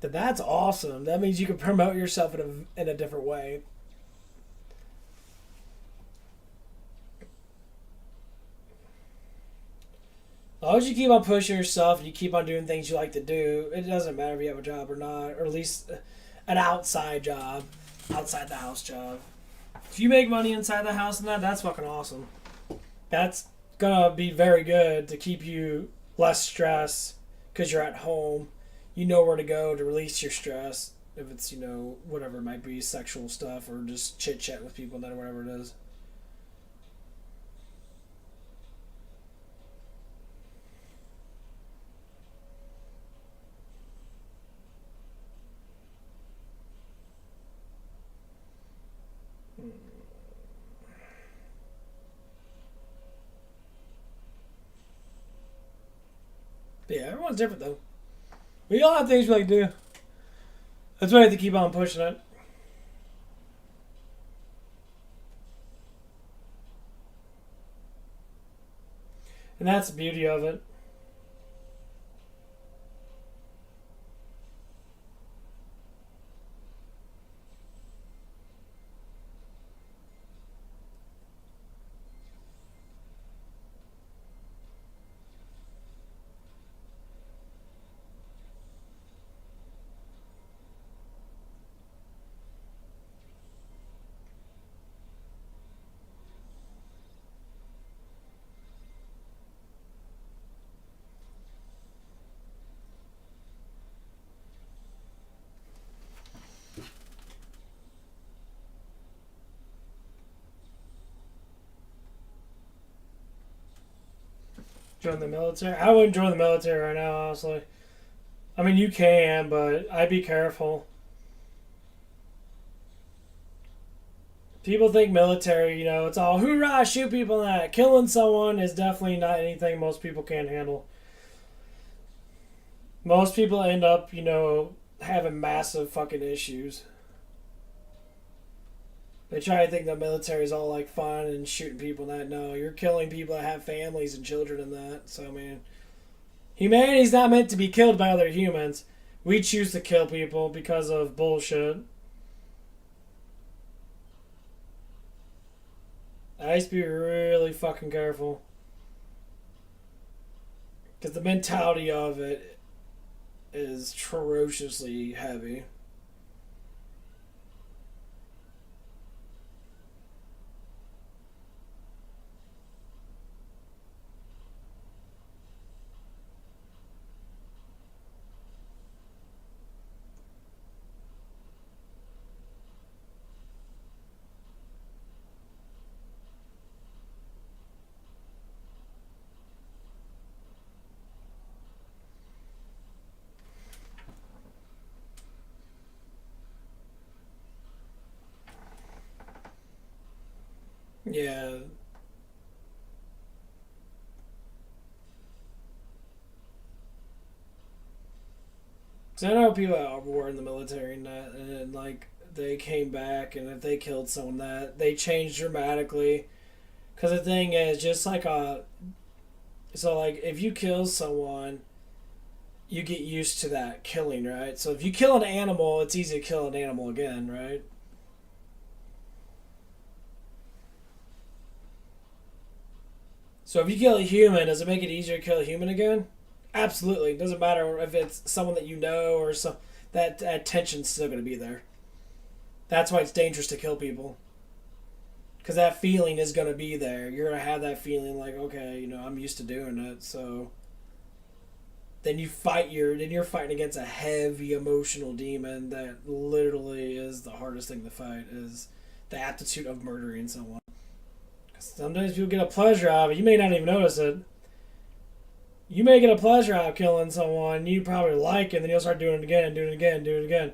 then that's awesome. That means you can promote yourself in a different way. As long as you keep on pushing yourself and you keep on doing things you like to do, it doesn't matter if you have a job or not, or at least an outside job, outside the house job. If you make money inside the house and that's fucking awesome. That's gonna be very good to keep you less stressed because you're at home. You know where to go to release your stress. If it's, whatever it might be, sexual stuff or just chit chat with people, or whatever it is. But yeah, everyone's different though. We all have things we like to do. That's why I have to keep on pushing it. And that's the beauty of it. Join the military. I wouldn't join the military right now, honestly. I mean, you can, but I'd be careful. People think military, it's all hoorah, shoot people and that. Killing someone is definitely not anything most people can handle. Most people end up, having massive fucking issues. They try to think the military is all like fun and shooting people and that. No, you're killing people that have families and children and that. So, I mean, humanity's not meant to be killed by other humans. We choose to kill people because of bullshit. I used to be really fucking careful. Because the mentality of it is ferociously heavy. Yeah. So I know people that were in the military and that, and then, like, they came back, and if they killed someone, that they changed dramatically. Because the thing is, just like so like if you kill someone, you get used to that killing, right? So if you kill an animal, it's easy to kill an animal again, right? So if you kill a human, does it make it easier to kill a human again? Absolutely. It doesn't matter if it's someone that you know or some that tension's still going to be there. That's why it's dangerous to kill people. Because that feeling is going to be there. You're going to have that feeling like, okay, I'm used to doing it. So then you're fighting against a heavy emotional demon that literally is the hardest thing to fight, is the aptitude of murdering someone. Sometimes people get a pleasure out of it. You may not even notice it. You may get a pleasure out of killing someone you probably like, and then you'll start doing it again, doing it again, doing it again.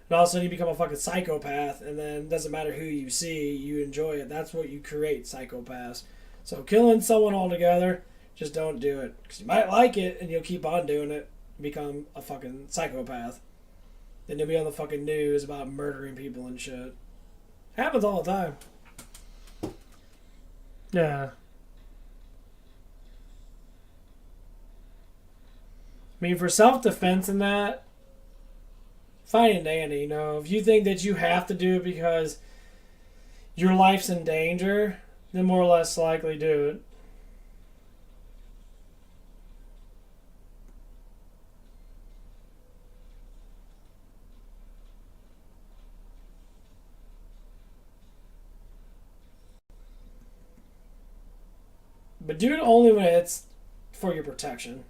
And all of a sudden you become a fucking psychopath, and then it doesn't matter who you see, you enjoy it. That's what you create, psychopaths. So killing someone altogether, just don't do it. Because you might like it, and you'll keep on doing it, become a fucking psychopath. Then you'll be on the fucking news about murdering people and shit. Happens all the time. Yeah. I mean, for self-defense and that, fine and dandy. You know, if you think that you have to do it because your life's in danger, then more or less likely do it. But do it only when it's for your protection.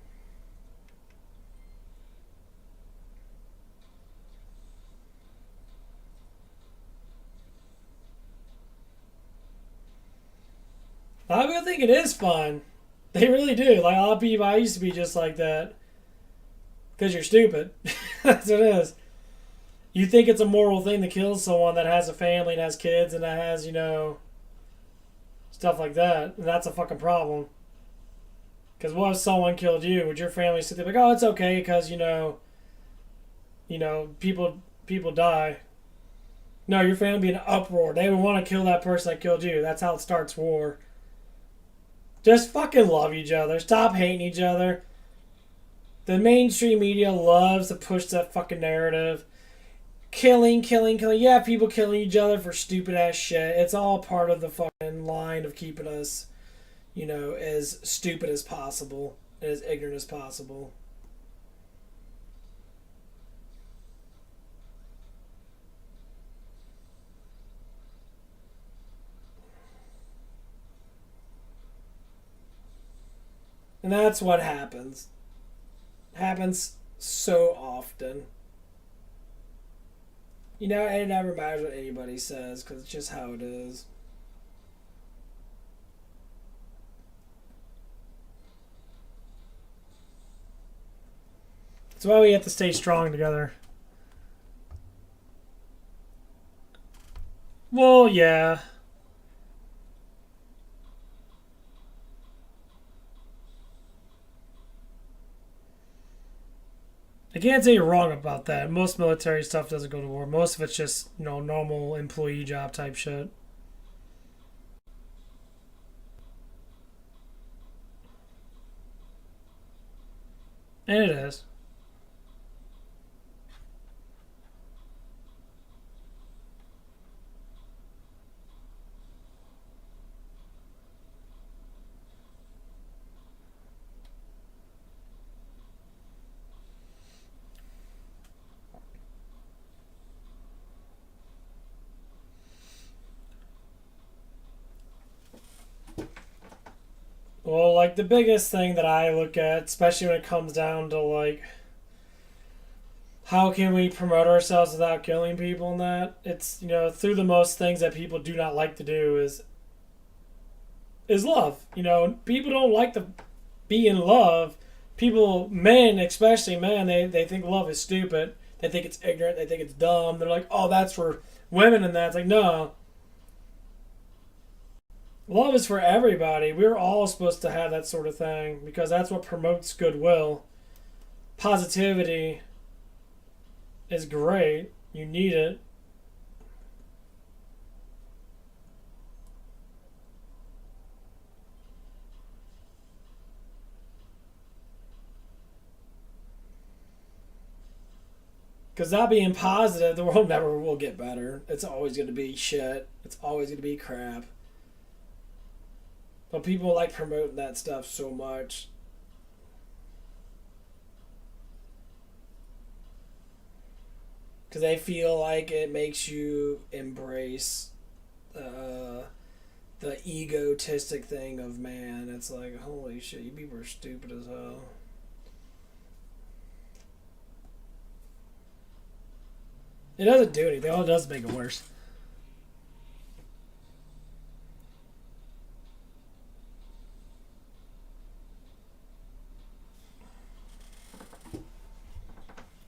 A lot of people think it is fun. They really do. Like a lot of people, I used to be just like that because you're stupid. That's what it is. You think it's a moral thing to kill someone that has a family and has kids and that has, stuff like that. And that's a fucking problem. Because what if someone killed you? Would your family sit there like, oh, it's okay because, people die. No, your family would be in an uproar. They would want to kill that person that killed you. That's how it starts war. Just fucking love each other. Stop hating each other. The mainstream media loves to push that fucking narrative. Killing, killing, killing. Yeah, people killing each other for stupid ass shit. It's all part of the fucking line of keeping us, as stupid as possible, as ignorant as possible. And that's what happens. Happens so often. It never matters what anybody says because it's just how it is. That's why we have to stay strong together. Well, yeah. I can't say you're wrong about that. Most military stuff doesn't go to war. Most of it's just, normal employee job type shit. And it is. Well, like the biggest thing that I look at, especially when it comes down to like how can we promote ourselves without killing people and that, it's through the most things that people do not like to do is love. People don't like to be in love. People, men, especially men, they think love is stupid. They think it's ignorant. They think it's dumb. They're like, oh, that's for women and that. It's like, no. Love is for everybody. We're all supposed to have that sort of thing because that's what promotes goodwill. Positivity is great. You need it. Because not being positive, the world never will get better. It's always going to be shit. It's always going to be crap. But people like promoting that stuff so much. Because they feel like it makes you embrace uh, the egotistic thing of man. It's like, holy shit, you people are stupid as hell. It doesn't do anything. All it does is make it worse.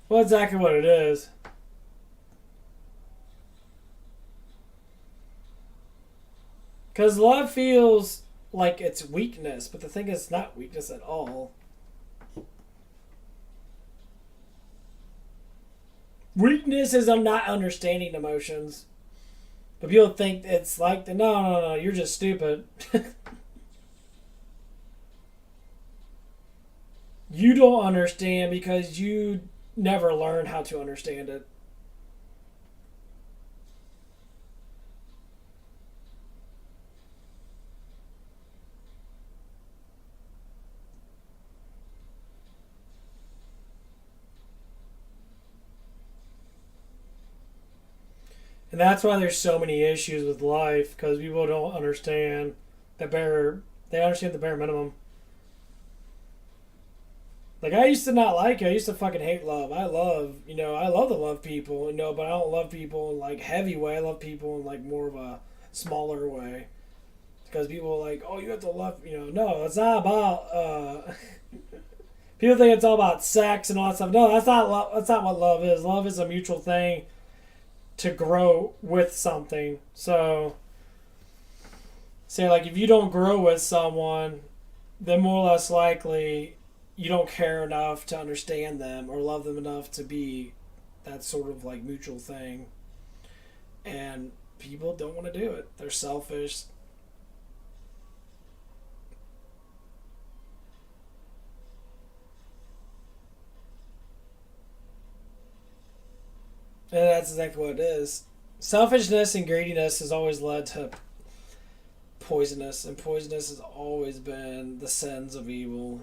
Well, exactly what it is. Because love feels like it's weakness, but the thing is, it's not weakness at all. Weakness is I'm not understanding emotions. But people think it's like, no, no, no, you're just stupid. You don't understand because you never learned how to understand it. And that's why there's so many issues with life, because people don't understand the bare. They understand the bare minimum. Like, I used to not like it. I used to fucking hate love. I love to love people, but I don't love people in like heavy way. I love people in like more of a smaller way. Because people are like, oh, you have to love, no, it's not about, people think it's all about sex and all that stuff. No, that's not love. That's not what love is. Love is a mutual thing to grow with something. So, say, like, if you don't grow with someone, then more or less likely you don't care enough to understand them or love them enough to be that sort of, like, mutual thing. And people don't want to do it. They're selfish. And that's exactly what it is. Selfishness and greediness has always led to poisonous, and poisonous has always been the sins of evil.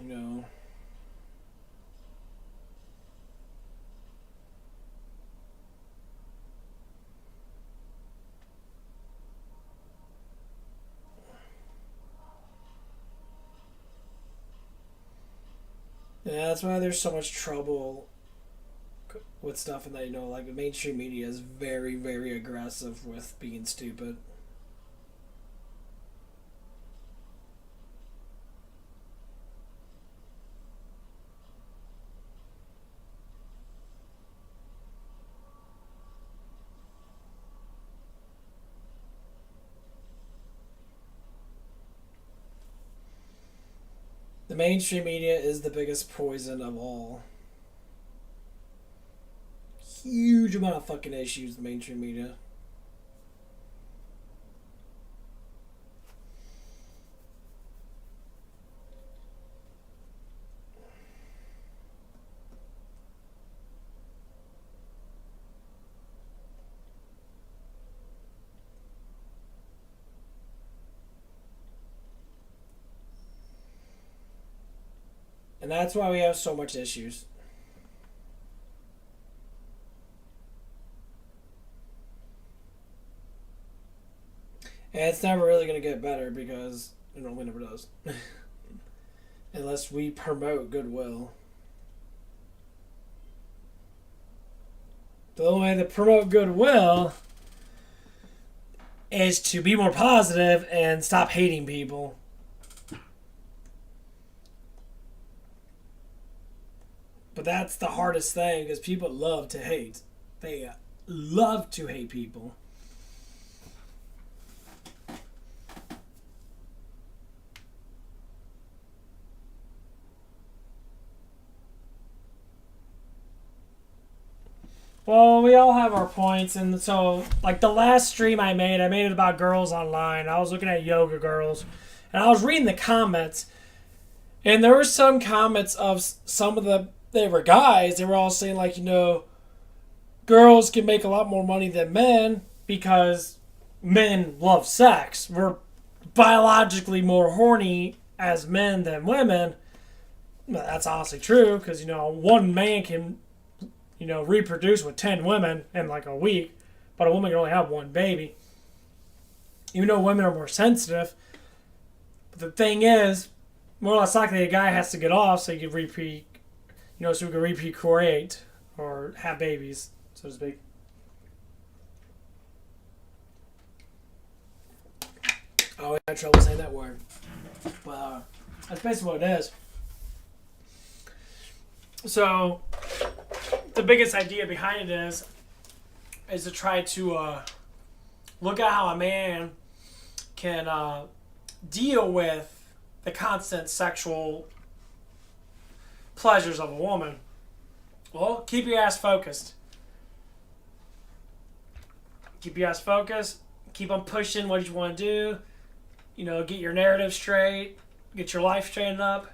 Yeah, that's why there's so much trouble with stuff, and that like the mainstream media is very, very aggressive with being stupid. The mainstream media is the biggest poison of all. Huge amount of fucking issues. The mainstream media. And that's why we have so much issues. And it's never really going to get better because it normally never does. Unless we promote goodwill. The only way to promote goodwill is to be more positive and stop hating people. But that's the hardest thing because people love to hate. They love to hate people. Well, we all have our points, and so like the last stream I made it about girls online. I was looking at yoga girls, and I was reading the comments, and there were some comments of some of they were guys. They were all saying like girls can make a lot more money than men because men love sex. We're biologically more horny as men than women. That's honestly true because one man can reproduce with 10 women in like a week, but a woman can only have one baby. Even though women are more sensitive, but the thing is, more or less likely a guy has to get off so he can so we can reprocreate or have babies, so to speak. Oh, I had trouble saying that word. But that's basically what it is. So, the biggest idea behind it is to try to look at how a man can deal with the constant sexual pleasures of a woman. Well, keep your ass focused. Keep your ass focused. Keep on pushing what you want to do. Get your narrative straight. Get your life straightened up.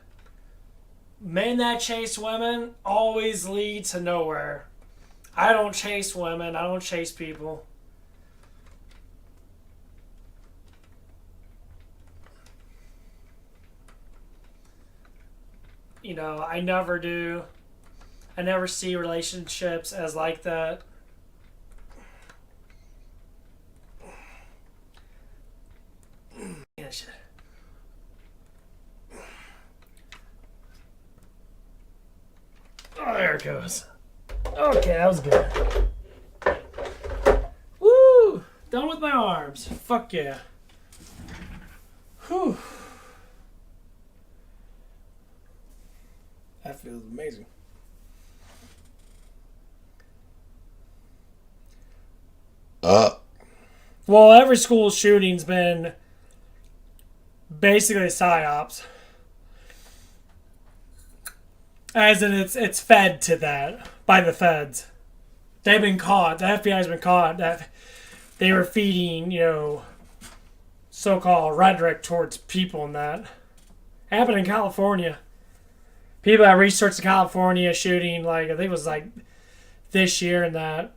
Men that chase women always lead to nowhere. I don't chase women. I don't chase people. I never do. I never see relationships as like that. finish it. Oh, there it goes. Okay, that was good. Woo! Done with my arms. Fuck yeah. Whew. That feels amazing. Well, every school shooting's been basically psyops. As in, it's fed to that by the feds. They've been caught. The FBI's been caught that they were feeding, so-called rhetoric towards people and that. Happened in California. People that researched the California shooting, I think it was this year and that.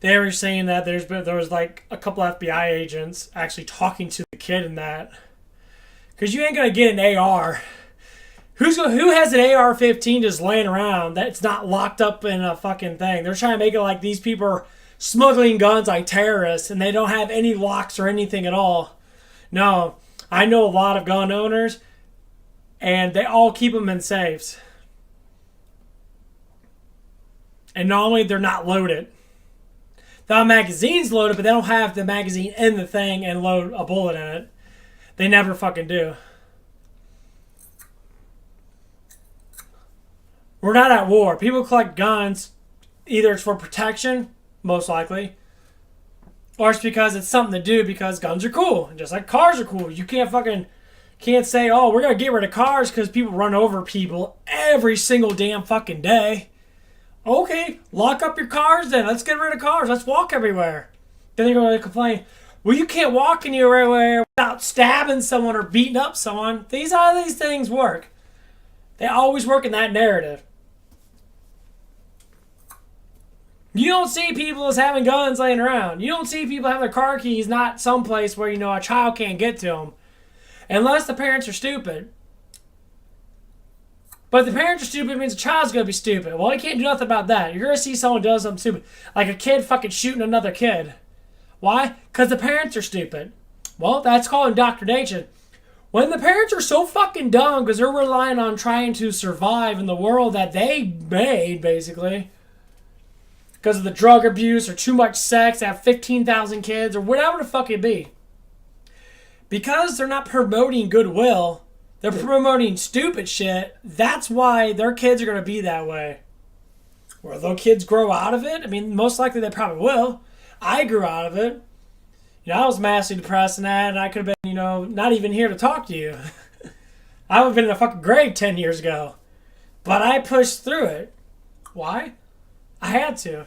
They were saying that there was a couple FBI agents actually talking to the kid in that. Because you ain't going to get an AR. Who has an AR-15 just laying around that's not locked up in a fucking thing? They're trying to make it like these people are smuggling guns like terrorists and they don't have any locks or anything at all. No, I know a lot of gun owners and they all keep them in safes. And normally they're not loaded. The magazine's loaded, but they don't have the magazine in the thing and load a bullet in it. They never fucking do. We're not at war. People collect guns. Either it's for protection, most likely, or it's because it's something to do because guns are cool. Just like cars are cool. You can't say, oh, we're going to get rid of cars because people run over people every single damn fucking day. Okay, lock up your cars then. Let's get rid of cars. Let's walk everywhere. Then they're going to complain, well, you can't walk anywhere without stabbing someone or beating up someone. How these things work. They always work in that narrative. You don't see people as having guns laying around. You don't see people having their car keys not someplace where, a child can't get to them. Unless the parents are stupid. But if the parents are stupid, it means the child's going to be stupid. Well, you can't do nothing about that. You're going to see someone does something stupid. Like a kid fucking shooting another kid. Why? Because the parents are stupid. Well, that's called indoctrination. When the parents are so fucking dumb because they're relying on trying to survive in the world that they made, basically, because of the drug abuse or too much sex, have 15,000 kids, or whatever the fuck it be. Because they're not promoting goodwill, they're promoting stupid shit, that's why their kids are going to be that way. Will those kids grow out of it? I mean, most likely they probably will. I grew out of it. I was massively depressed and that, and I could have been, not even here to talk to you. I would have been in a fucking grave 10 years ago. But I pushed through it. Why? I had to.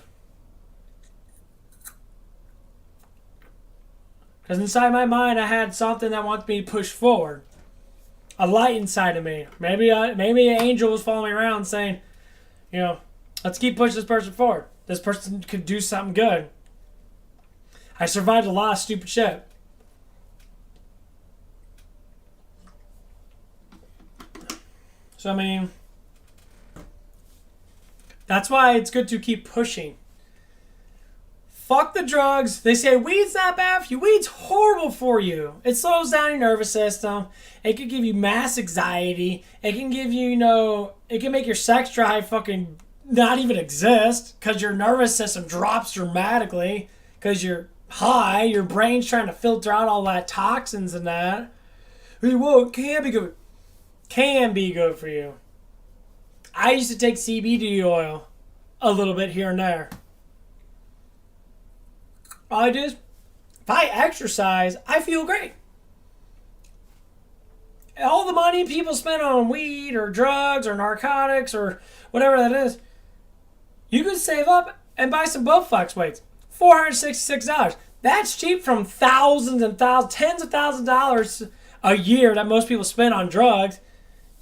Because inside my mind, I had something that wanted me to push forward. A light inside of me. Maybe an angel was following me around saying, let's keep pushing this person forward. This person could do something good. I survived a lot of stupid shit. So, that's why it's good to keep pushing. Fuck the drugs. They say weed's not bad for you. Weed's horrible for you. It slows down your nervous system. It can give you mass anxiety. It can give you, it can make your sex drive fucking not even exist because your nervous system drops dramatically because you're high. Your brain's trying to filter out all that toxins and that. Well, it can be good. Can be good for you. I used to take CBD oil a little bit here and there. All I do is, if I exercise, I feel great. All the money people spend on weed or drugs or narcotics or whatever that is, you could save up and buy some Bowflex weights. $466. That's cheap from thousands and thousands, tens of thousands of dollars a year that most people spend on drugs.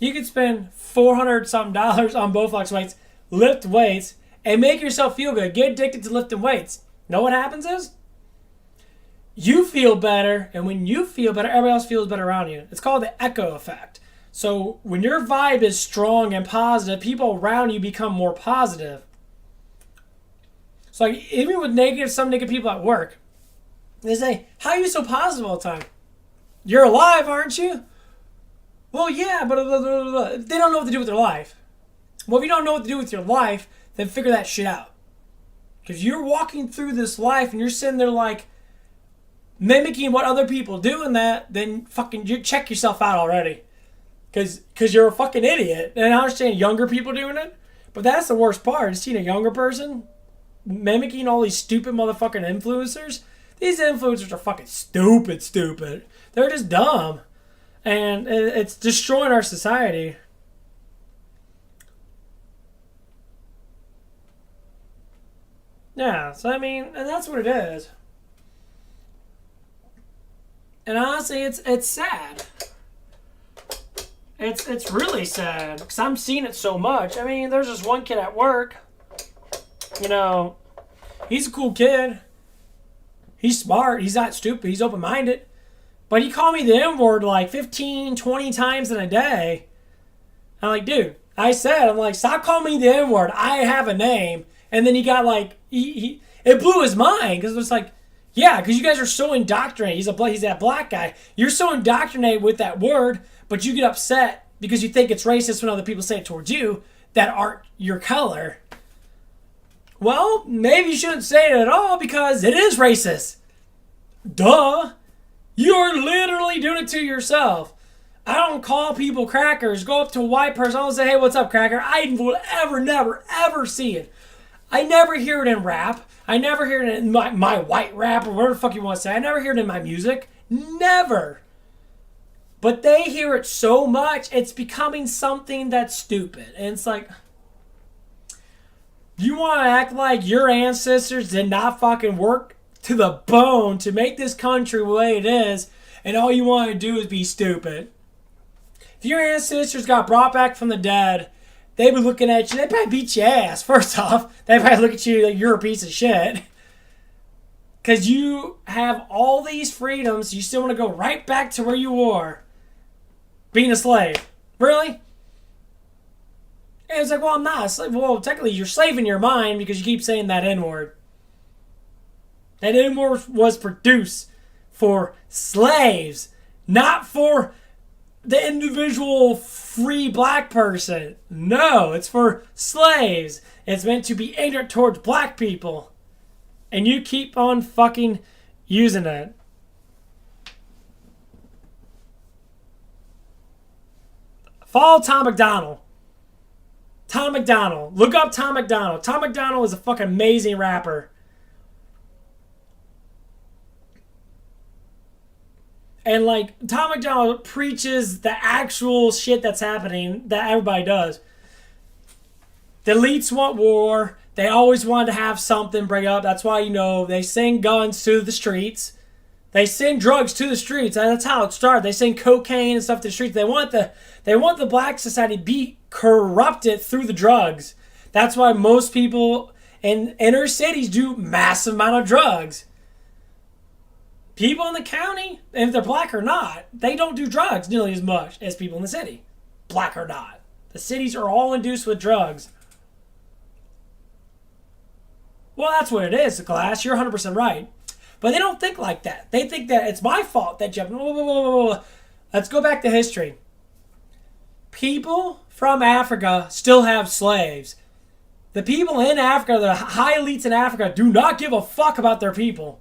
You could spend $400 something on Bowflex weights, lift weights, and make yourself feel good. Get addicted to lifting weights. Know what happens is? You feel better, and when you feel better, everybody else feels better around you. It's called the echo effect. So when your vibe is strong and positive, people around you become more positive. So even with some negative people at work, they say, how are you so positive all the time? You're alive, aren't you? Well, yeah, but they don't know what to do with their life. Well, if you don't know what to do with your life, then figure that shit out. Because you're walking through this life and you're sitting there like mimicking what other people do in that, then fucking you check yourself out already. Because you're a fucking idiot. And I understand younger people doing it, but that's the worst part. Seeing a younger person mimicking all these stupid motherfucking influencers. These influencers are fucking stupid. They're just dumb. And it's destroying our society. Yeah, so I mean, and that's what it is. And honestly, it's sad. It's really sad because I'm seeing it so much. I mean, there's this one kid at work. You know, he's a cool kid. He's smart. He's not stupid. He's open-minded. But he called me the N-word like 15, 20 times in a day. I'm like, dude, I'm like, stop calling me the N-word. I have a name. And then he got like, it blew his mind because it was like, yeah, because you guys are so indoctrinated. He's that black guy. You're so indoctrinated with that word, but you get upset because you think it's racist when other people say it towards you that aren't your color. Well, maybe you shouldn't say it at all because it is racist. Duh. You're literally doing it to yourself. I don't call people crackers. Go up to a white person. I don't say, hey, what's up, cracker? I will never see it. I never hear it in rap. I never hear it in my white rap or whatever the fuck you want to say. I never hear it in my music. Never. But they hear it so much, it's becoming something that's stupid. And it's like, you want to act like your ancestors did not fucking work to the bone to make this country the way it is, and all you want to do is be stupid. If your ancestors got brought back from the dead, they'd be looking at you, they'd probably beat your ass. First off, they'd probably look at you like you're a piece of shit. Because you have all these freedoms, you still want to go right back to where you were. Being a slave. Really? And it's like, well, I'm not a slave. Well, technically, you're slave in your mind because you keep saying that N-word. That N-word was produced for slaves, not for the individual free black person. No, it's for slaves. It's meant to be ignorant towards black people. And you keep on fucking using it. Follow Tom MacDonald. Tom MacDonald. Look up Tom MacDonald. Tom MacDonald is a fucking amazing rapper. And like, Tom MacDonald preaches the actual shit that's happening that everybody does. The elites want war. They always want to have something bring up. That's why, they send guns to the streets. They send drugs to the streets. That's how it started. They send cocaine and stuff to the streets. They want the black society to be corrupted through the drugs. That's why most people in inner cities do massive amount of drugs. People in the county, and if they're black or not, they don't do drugs nearly as much as people in the city. Black or not. The cities are all induced with drugs. Well, that's what it is, Glass. You're 100% right. But they don't think like that. They think that it's my fault that you have... Let's go back to history. People from Africa still have slaves. The people in Africa, the high elites in Africa, do not give a fuck about their people.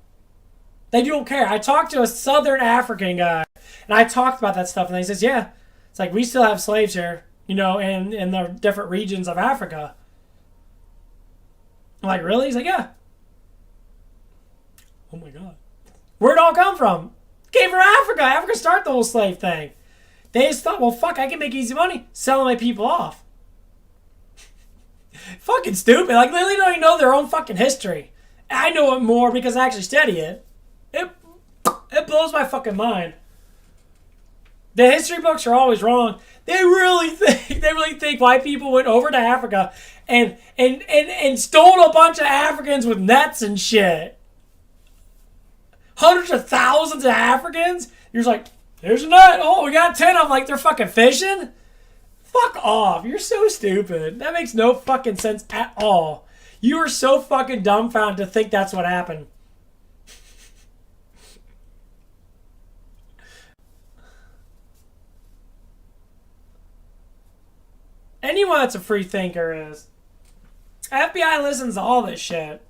They don't care. I talked to a Southern African guy, and I talked about that stuff, and he says, yeah, it's like we still have slaves here, in the different regions of Africa. I'm like, really? He's like, yeah. Oh my God. Where'd it all come from? It came from Africa. Africa started the whole slave thing. They just thought, well, fuck, I can make easy money selling my people off. Fucking stupid. Like, literally don't even know their own fucking history. I know it more because I actually study it. It blows my fucking mind. The history books are always wrong. They really think white people went over to Africa and stole a bunch of Africans with nets and shit. Hundreds of thousands of Africans. You're just like, there's a net. Oh, we got 10 of them. Like they're fucking fishing. Fuck off. You're so stupid. That makes no fucking sense at all. You are so fucking dumbfounded to think that's what happened. anyone that's a free thinker is. FBI listens to all this shit.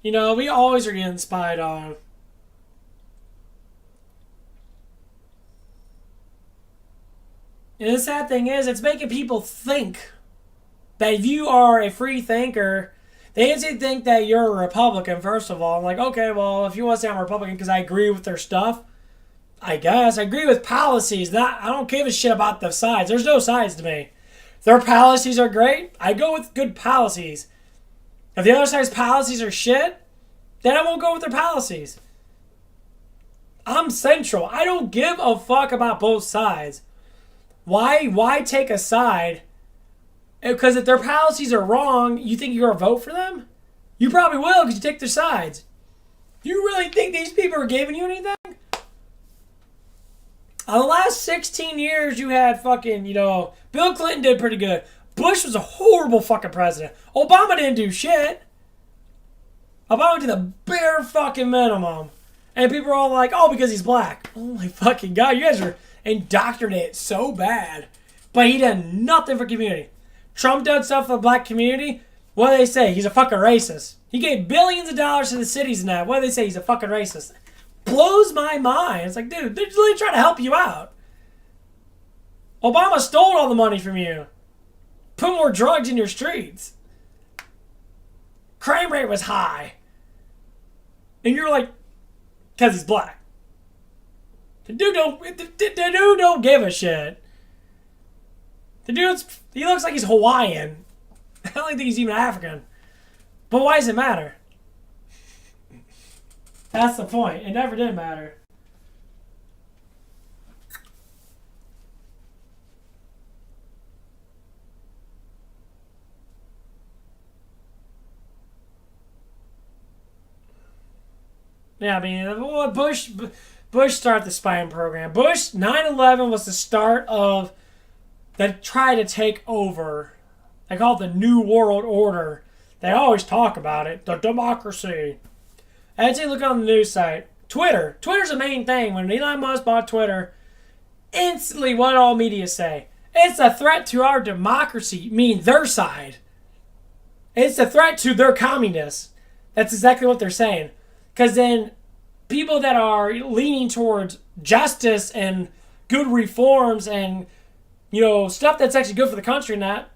You know, we always are getting spied on. And the sad thing is, it's making people think that if you are a free thinker, they instantly think that you're a Republican, first of all. I'm like, okay, well, if you want to say I'm a Republican because I agree with their stuff, I guess. I agree with policies. I don't give a shit about the sides. There's no sides to me. If their policies are great, I go with good policies. If the other side's policies are shit, then I won't go with their policies. I'm central. I don't give a fuck about both sides. Why take a side? Because if their policies are wrong, you think you're going to vote for them? You probably will because you take their sides. You really think these people are giving you anything? The last 16 years, you had fucking, Bill Clinton did pretty good. Bush was a horrible fucking president. Obama didn't do shit. Obama did the bare fucking minimum. And people are all like, oh, because he's black. Oh my fucking God, you guys are indoctrinated so bad. But he did nothing for community. Trump did stuff for the black community. What do they say? He's a fucking racist. He gave billions of dollars to the cities and that. What do they say? He's a fucking racist. Blows my mind. It's like, dude, they're really trying to help you out. Obama stole all the money from you. Put more drugs in your streets. Crime rate was high. And you're like, because he's black. The dude don't give a shit. He looks like he's Hawaiian. I don't think he's even African. But why does it matter? That's the point. It never did matter. Yeah, I mean, Bush started the spying program. 9/11 was the start of they try to take over. They call it the New World Order. They always talk about it. The democracy. I'd say look on the news site. Twitter. Twitter's the main thing. When Elon Musk bought Twitter, instantly what all media say? It's a threat to our democracy, meaning their side. It's a threat to their communists. That's exactly what they're saying. Because then people that are leaning towards justice and good reforms and, stuff that's actually good for the country and that,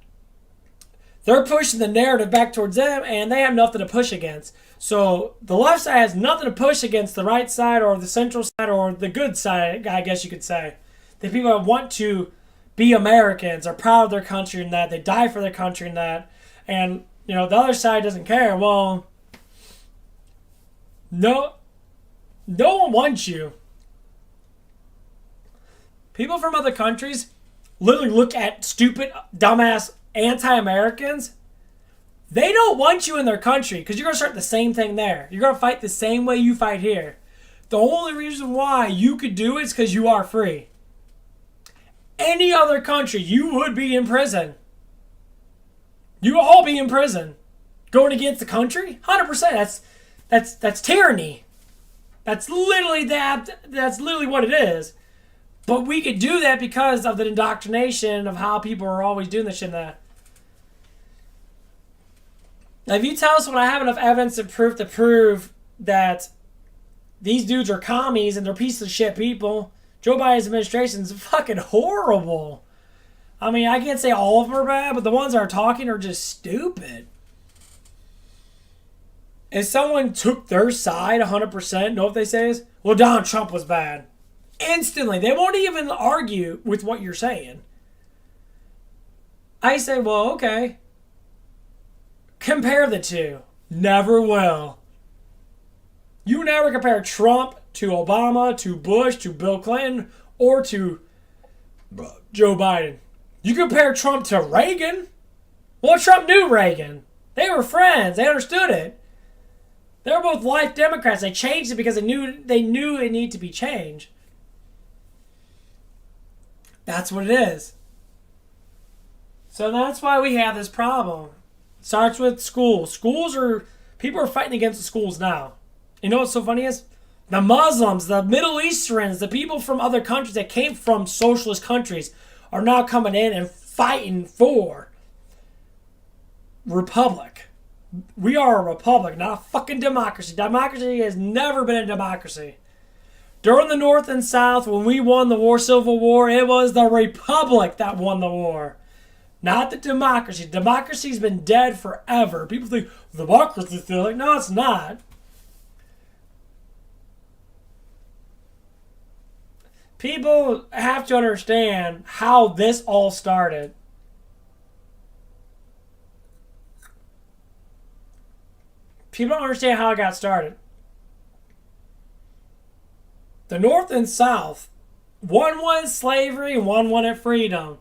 they're pushing the narrative back towards them and they have nothing to push against. So the left side has nothing to push against the right side or the central side or the good side, I guess you could say. The people that want to be Americans, are proud of their country and that, they die for their country and that, and, the other side doesn't care. Well, no one wants you. People from other countries literally look at stupid, dumbass anti-Americans. They don't want you in their country because you're going to start the same thing there. You're going to fight the same way you fight here. The only reason why you could do it is because you are free. Any other country, you would be in prison. You would all be in prison. Going against the country? 100%. That's tyranny. That's literally what it is. But we could do that because of the indoctrination of how people are always doing this shit and that. Now, if you tell us when I have enough evidence and proof to prove that these dudes are commies and they're pieces of shit people, Joe Biden's administration is fucking horrible. I mean, I can't say all of them are bad, but the ones that are talking are just stupid. If someone took their side 100%, know what they say is, well, Donald Trump was bad. Instantly. They won't even argue with what you're saying. I say, well, okay. Compare the two. Never will. You never compare Trump to Obama, to Bush, to Bill Clinton, or to Joe Biden. You compare Trump to Reagan. Well, Trump knew Reagan. They were friends. They understood it. They were both life Democrats. They changed it because they knew it needed to be changed. That's what it is. So that's why we have this problem. Starts with schools. People are fighting against the schools now. You know what's so funny is? The Muslims, the Middle Easterns, the people from other countries that came from socialist countries are now coming in and fighting for republic. We are a republic, not a fucking democracy. Democracy has never been a democracy. During the North and South, when we won the war, Civil War, it was the republic that won the war. Not the democracy. Democracy's been dead forever. People think, democracy's still like, no, it's not. People have to understand how this all started. People don't understand how it got started. The North and South, one wanted slavery and one wanted freedom.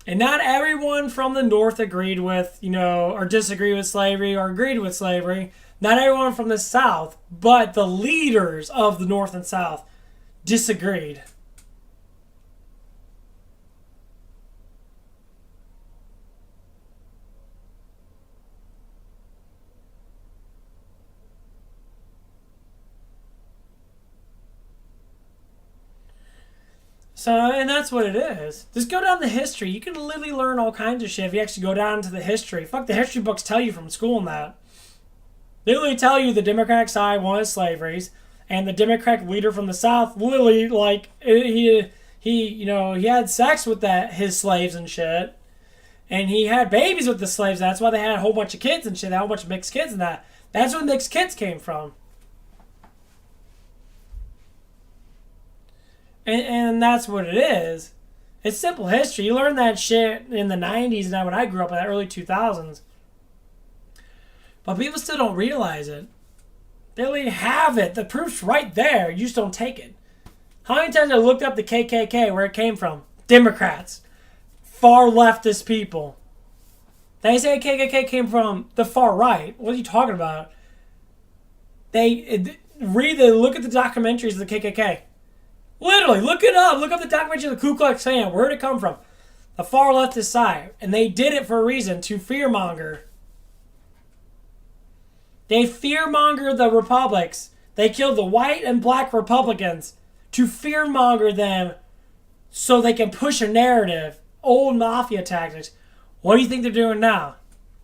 And not everyone from the North agreed with, or disagreed with slavery or agreed with slavery. Not everyone from the South, but the leaders of the North and South disagreed. So, and that's what it is. Just go down the history. You can literally learn all kinds of shit if you actually go down to the history. Fuck, the history books tell you from school and that. They literally tell you the Democratic side wanted slaveries, and the Democratic leader from the South literally, he had sex with his slaves and shit. And he had babies with the slaves. That's why they had a whole bunch of kids and shit. They had a whole bunch of mixed kids and that. That's where mixed kids came from. And that's what it is. It's simple history. You learn that shit in the 90s and when I grew up in the early 2000s. But people still don't realize it. They really have it. The proof's right there. You just don't take it. How many times I looked up the KKK, where it came from? Democrats. Far leftist people. They say KKK came from the far right. What are you talking about? Look at the documentaries of the KKK. Literally, look it up. Look up the documentary of the Ku Klux Klan. Where did it come from? The far leftist side. And they did it for a reason, to fearmonger. They fearmonger the Republics. They killed the white and black Republicans to fearmonger them so they can push a narrative. Old mafia tactics. What do you think they're doing now?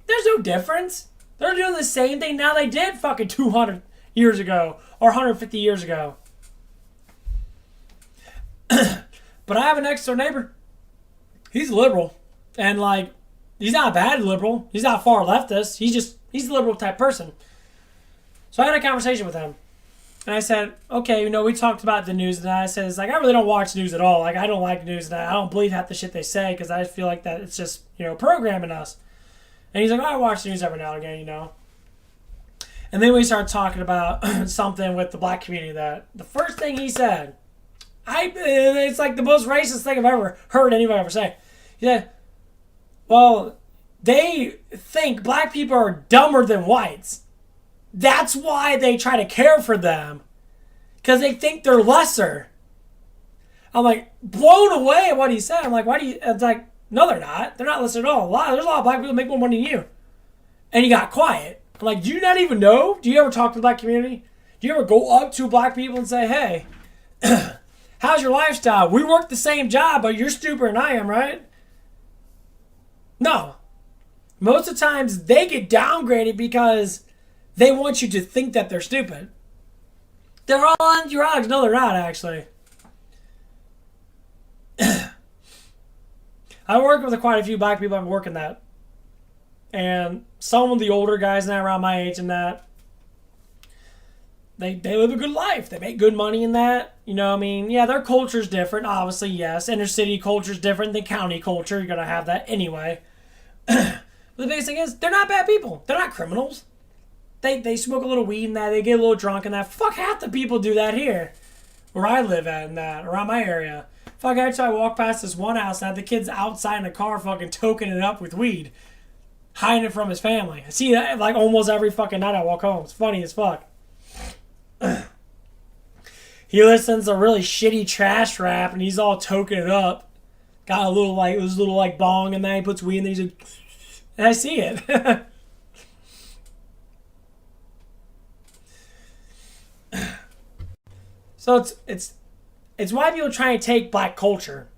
There's no difference. They're doing the same thing now they did fucking 200 years ago or 150 years ago. But I have a next door neighbor. He's liberal. And he's not a bad liberal. He's not far leftist. He's a liberal type person. So I had a conversation with him. And I said, okay, we talked about the news. And I said, I really don't watch news at all. I don't like news. And I don't believe half the shit they say because I feel like that it's just, programming us. And he's like, I watch the news every now and again, And then we started talking about something with the black community that the first thing he said, it's like the most racist thing I've ever heard anybody ever say. He said, well, they think black people are dumber than whites. That's why they try to care for them. Because they think they're lesser. I'm blown away at what he said. I'm it's no, they're not. They're not lesser at all. There's a lot of black people that make more money than you. And he got quiet. I'm do you not even know? Do you ever talk to the black community? Do you ever go up to black people and say, hey, how's your lifestyle? We work the same job, but you're stupider than I am, right? No. Most of the times they get downgraded because they want you to think that they're stupid. They're all on drugs. No, they're not, actually. I work with quite a few black people. I've been working that. And some of the older guys now around my age and that, they live a good life. They make good money in that. Yeah, their culture's different. Obviously, yes. Inner city culture's different than county culture. You're going to have that anyway. But the biggest thing is, they're not bad people. They're not criminals. They smoke a little weed and that. They get a little drunk and that. Fuck, half the people do that here. Where I live at and that. Around my area. Fuck, every time I walk past this one house and I have the kids outside in the car fucking toking it up with weed. Hiding it from his family. I see that almost every fucking night I walk home. It's funny as fuck. He listens to really shitty trash rap and he's all toking it up. Got a little bong in there. He puts weed in there. He's and I see it. So it's why people try to take black culture.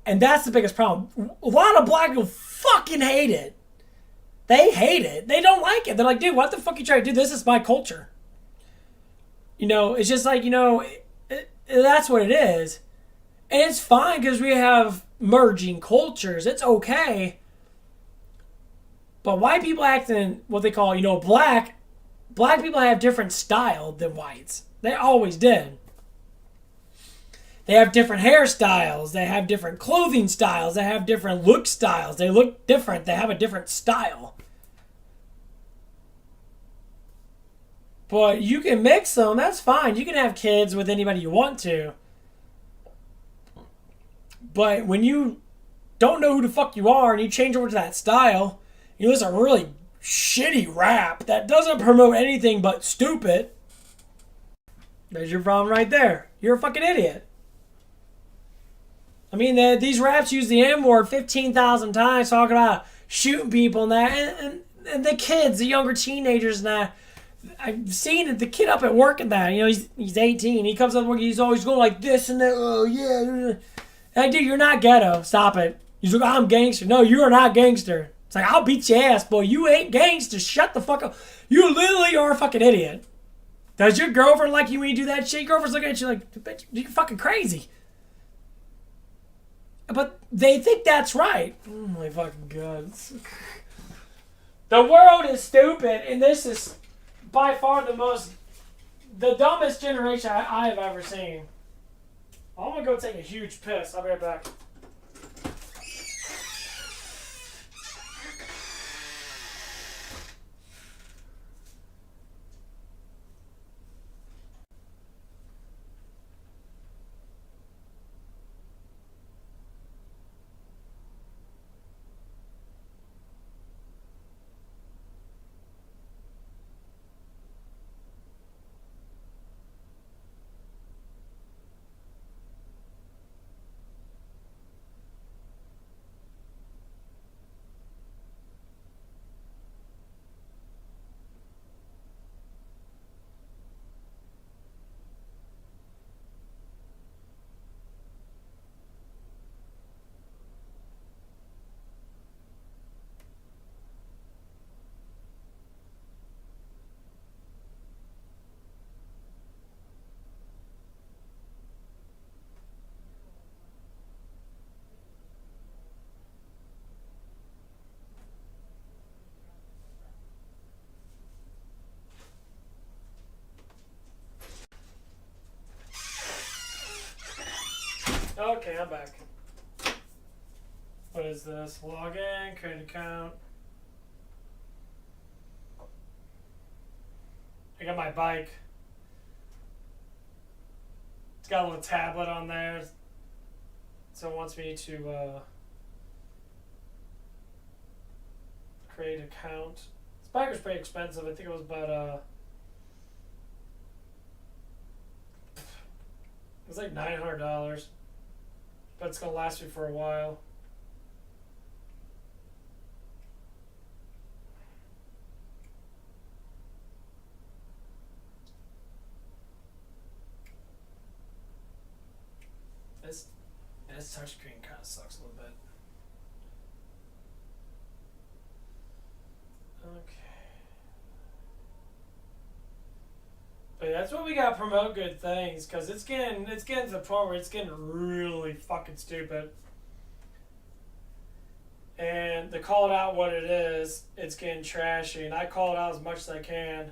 And that's the biggest problem. A lot of black people fucking hate it. They hate it. They don't like it. They're like, dude, what the fuck you trying to do? This is my culture. You know, it's just like, that's what it is. And it's fine because we have merging cultures. It's okay. But white people acting what they call, black people have different style than whites. They always did. They have different hairstyles. They have different clothing styles. They have different look styles. They look different. They have a different style. But you can mix them. That's fine. You can have kids with anybody you want to. But when you don't know who the fuck you are and you change over to that style, you listen to really shitty rap that doesn't promote anything but stupid. There's your problem right there. You're a fucking idiot. I mean, these raps use the N word 15,000 times talking about shooting people and that. And the kids, the younger teenagers and that. I've seen the kid up at work and that. He's 18. He comes up to work. He's always going like this and that. Oh, yeah. Like, dude, you're not ghetto. Stop it. He's like, I'm gangster. No, you are not gangster. It's like, I'll beat your ass, boy. You ain't gangster. Shut the fuck up. You literally are a fucking idiot. Does your girlfriend like you when you do that shit? Your girlfriend's looking at you like, bitch, you're fucking crazy. But they think that's right. Oh my fucking god. The world is stupid, and this is by far the dumbest generation I have ever seen. I'm gonna go take a huge piss. I'll be right back. Okay, I'm back. What is this? Log in, create account. I got my bike. It's got a little tablet on there. So it wants me to create an account. This bike was pretty expensive. I think it was about it was like $900. But it's gonna last me for a while. This touchscreen kind of sucks a little bit. Okay. But yeah, that's what we gotta promote good things, because it's getting to the point where it's getting really fucking stupid. And to call it out what it is, it's getting trashy, and I call it out as much as I can.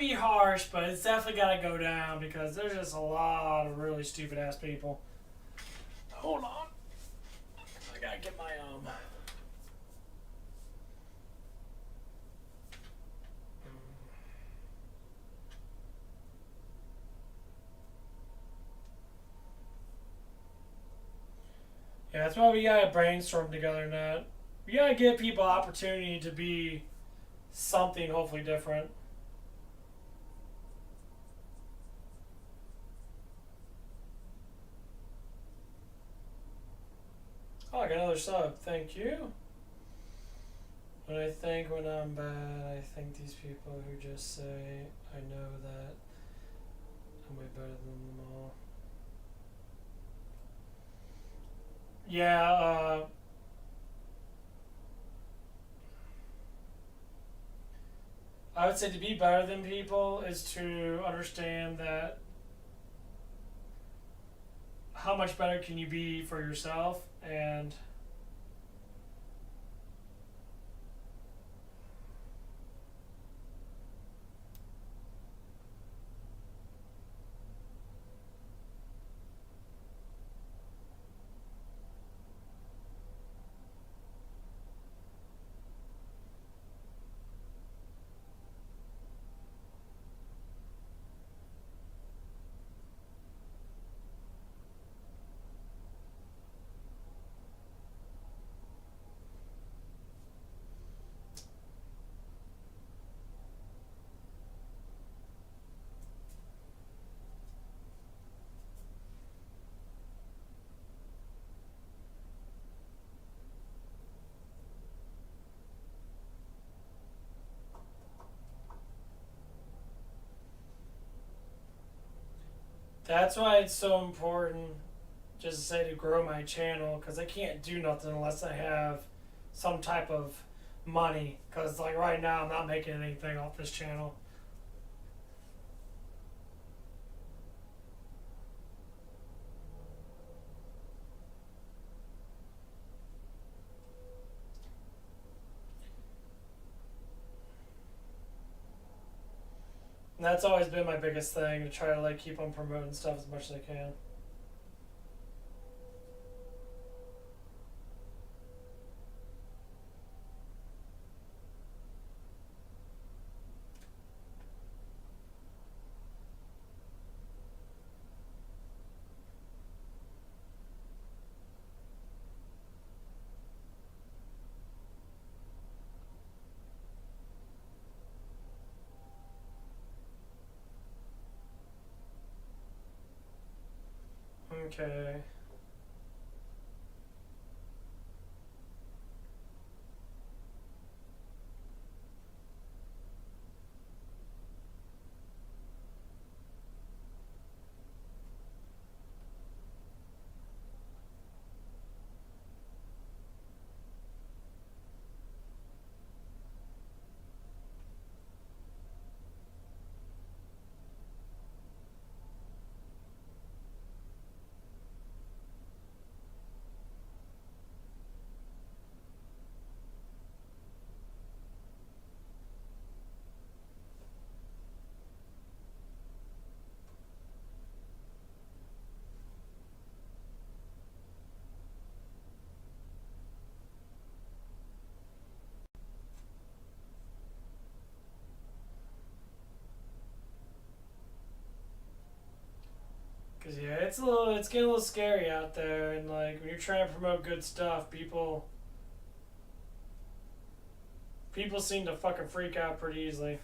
be harsh, but it's definitely got to go down because there's just a lot of really stupid ass people. Hold on. I gotta get my Yeah, that's why we gotta brainstorm together, Nat. We gotta give people opportunity to be something hopefully different. Oh, I got another sub. Thank you. When I think when I'm bad, I think these people who just say, I know that I'm way better than them all. Yeah, I would say to be better than people is to understand that how much better can you be for yourself, and that's why it's so important just to say to grow my channel, because I can't do nothing unless I have some type of money, because like right now I'm not making anything off this channel. And that's always been my biggest thing, to try to like keep on promoting stuff as much as I can. Okay. Cause yeah, it's getting a little scary out there, and like when you're trying to promote good stuff, people seem to fucking freak out pretty easily.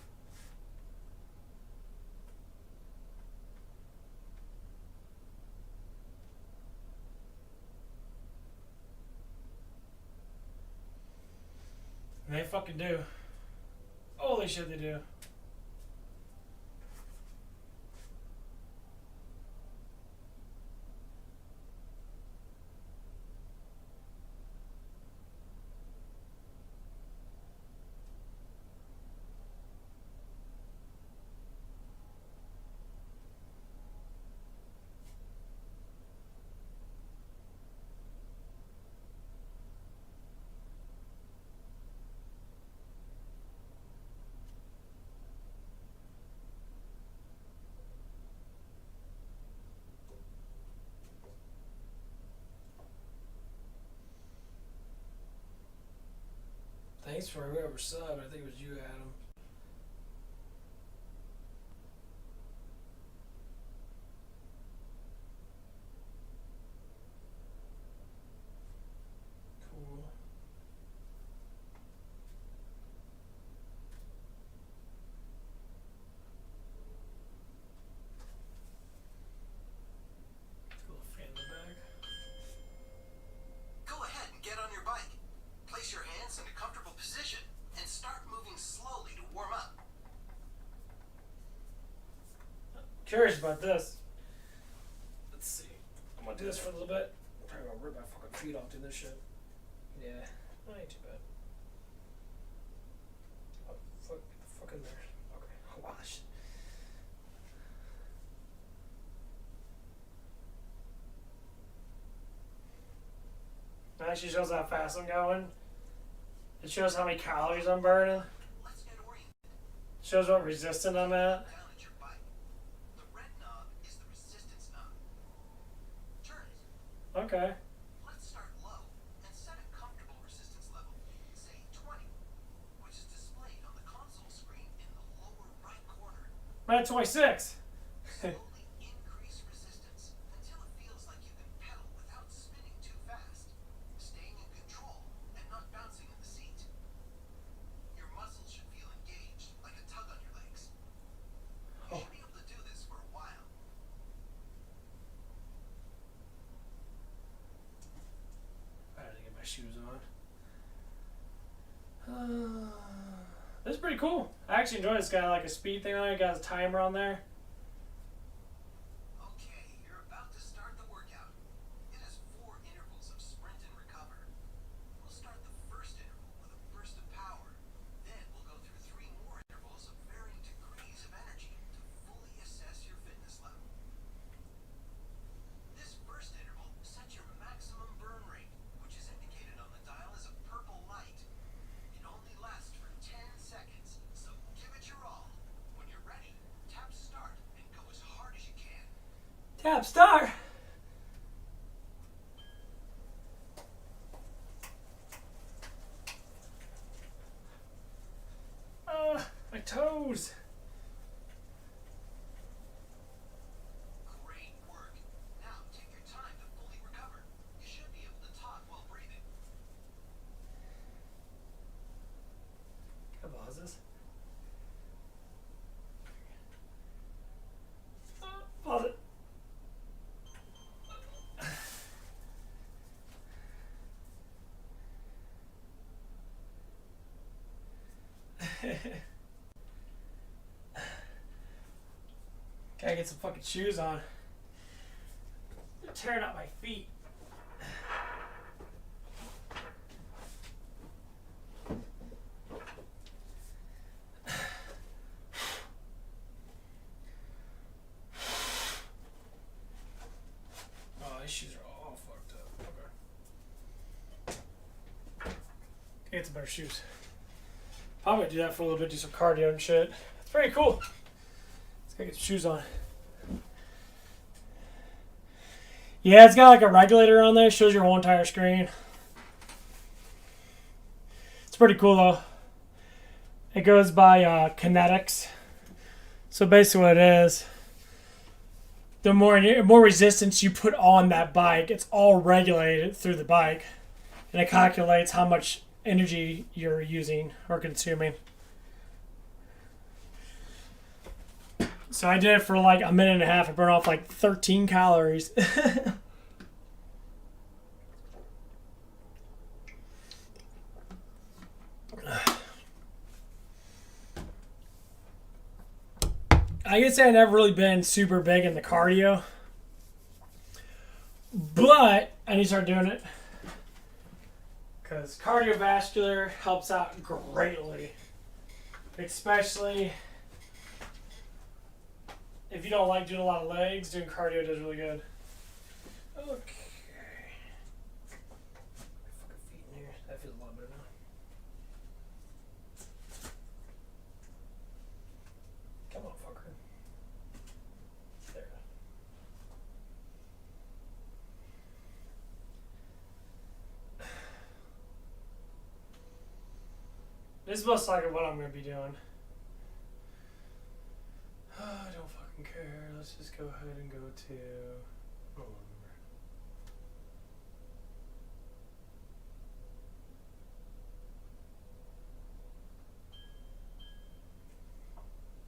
And they fucking do. Holy shit, they do. Thanks for whoever subbed. I think it was you, Adam. Cool. Little fan in the back. Go ahead and get on your bike. Place your hands in a comfortable position and start moving slowly to warm up. Curious about this. Let's see. I'm gonna do this for a little bit. I'm probably gonna rip my fucking feet off doing this shit. Yeah, that ain't too bad. Oh, fuck, get the fuck in there. Okay, oh, wow, shit. It actually shows how fast I'm going. It shows how many calories I'm burning. Let's get oriented. It shows what resistance I'm at. Down at your bike. The red knob is the resistance knob. Turn it. Okay. Let's start low and set a comfortable resistance level, say 20, which is displayed on the console screen in the lower right corner. I'm at 26. Slowly increase resistance until it feels like you can pedal without spinning too fast, staying in control and not bouncing in the seat. Your muscles should feel engaged, like a tug on your legs. You should be able to do this for a while. I had to get my shoes on. This is pretty cool. I actually enjoy this guy, like a speed thing on it. Got a timer on there. Okay, you're about to start the workout. It has 4 intervals of sprint and recover. We'll start the first interval with a burst of power. Then we'll go through 3 more intervals of varying degrees of energy to fully assess your fitness level. This first interval sets your maximum burn rate, which is indicated on the dial as a purple light. It only lasts for 10 seconds, so give it your all. When you're ready, tap start and go as hard as you can. Tap start. My toes. Great work. Now take your time to fully recover. You should be able to talk while breathing. Can I pause this? Pause it. Gotta get some fucking shoes on. They're tearing out my feet. Oh, these shoes are all fucked up. Okay. Get some better shoes. Probably do that for a little bit, do some cardio and shit. It's pretty cool. Let's go get some shoes on. Yeah, it's got like a regulator on there. It shows your whole entire screen. It's pretty cool though. It goes by kinetics. So basically what it is, the more resistance you put on that bike, it's all regulated through the bike. And it calculates how much energy you're using or consuming. So I did it for like a minute and a half. I burned off like 13 calories. I can say I've never really been super big in the cardio, but I need to start doing it because cardiovascular helps out greatly, especially if you don't like doing a lot of legs. Doing cardio does really good. Okay. Fucking feet in here. That feels a lot better now. Come on, fucker. There. This is most likely what I'm going to be doing. I don't fucking care. Let's just go ahead and go to... Oh,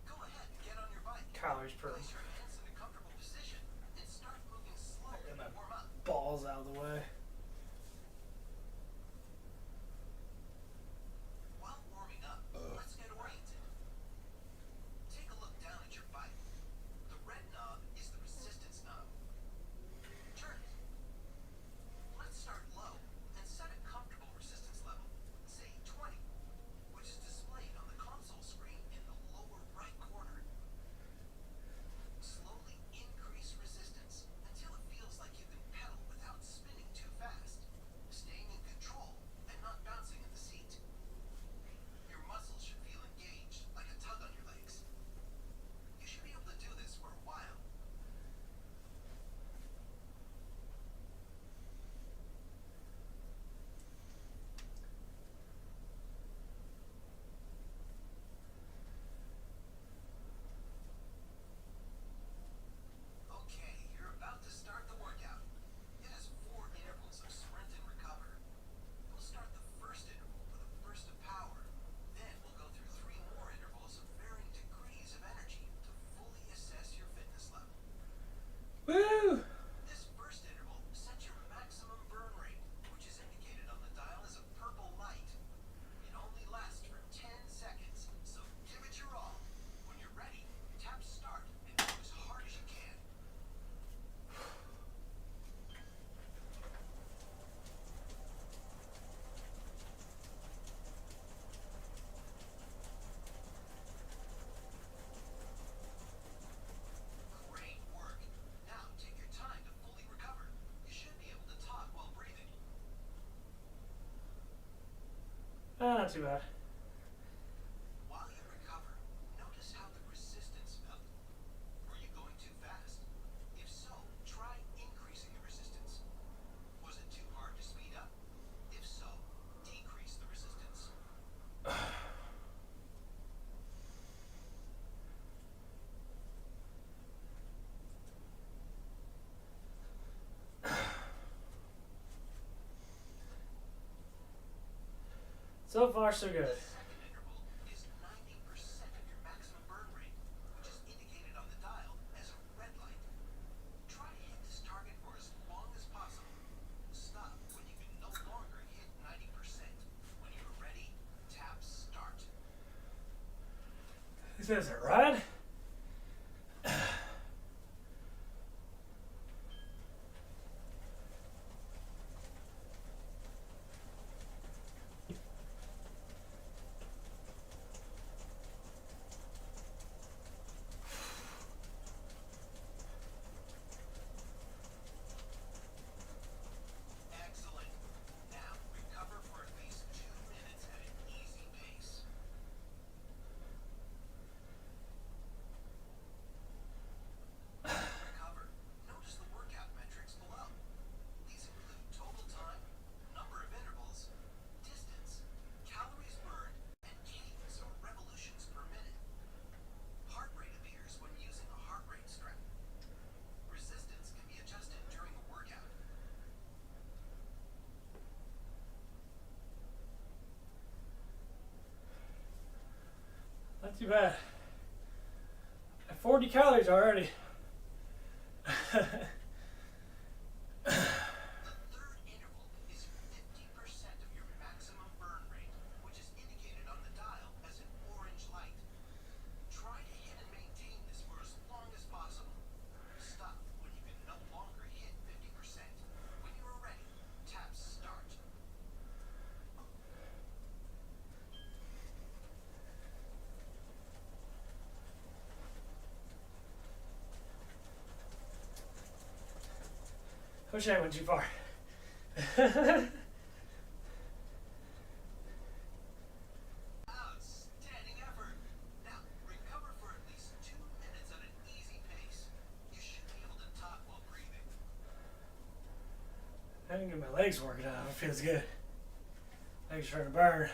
Go ahead and get on your bike. calories per... Place your hands in a comfortable position and start moving slowly Get to my warm up. balls out of the way. While warming up, let's get oriented. Take a look down at your bike. The red knob is the resistance knob. Turn it. Let's start low and set a comfortable resistance level, say 20, which is displayed on the console screen in the lower right corner. Slowly increase resistance until it feels like you can pedal without spinning too fast, staying in control and not bouncing in the seat. Your muscles should feel engaged, like a tug on your legs. You should be able to do this for a while. Okay, you're about to start the workout. It has 4 intervals of sprint and recover. We'll start the first interval with a burst of power. Then we'll go through 3 more intervals of varying degrees of energy to fully assess your fitness level. Woo! This first interval sets your maximum burn rate, which is indicated on the dial as a purple light. It only lasts for 10 seconds, so give it your all. When you're ready, tap start and go as hard as you can. Great work. Now take your time to fully recover. You should be able to talk while breathing. Not too bad. While you recover, notice how the resistance felt. Were you going too fast? If so, try increasing the resistance. Was it too hard to speed up? If so, decrease the resistance. So far, so good. The second interval is 90% of your maximum burn rate, which is indicated on the dial as a red light. Try to hit this target for as long as possible. Stop when you can no longer hit 90%. When you're ready, tap start. This is it, right? Excellent. Now recover for at least 2 minutes at an easy pace. Recover. Notice the workout metrics below. These include total time, number of intervals, distance, calories burned, and cadence or revolutions per minute. Heart rate appears when using a heart rate strap. Resistance can be adjusted during a workout. Not too bad. At 40 calories already. The third interval is 50% of your maximum burn rate, which is indicated on the dial as an orange light. Try to hit and maintain this for as long as possible. Stop when you can no longer hit 50%. When you are ready, tap start. I wish I went too far. Outstanding effort. Now, recover for at least 2 minutes at an easy pace. You should be able to talk while breathing. I can get my legs working out. It feels good. Legs trying to burn.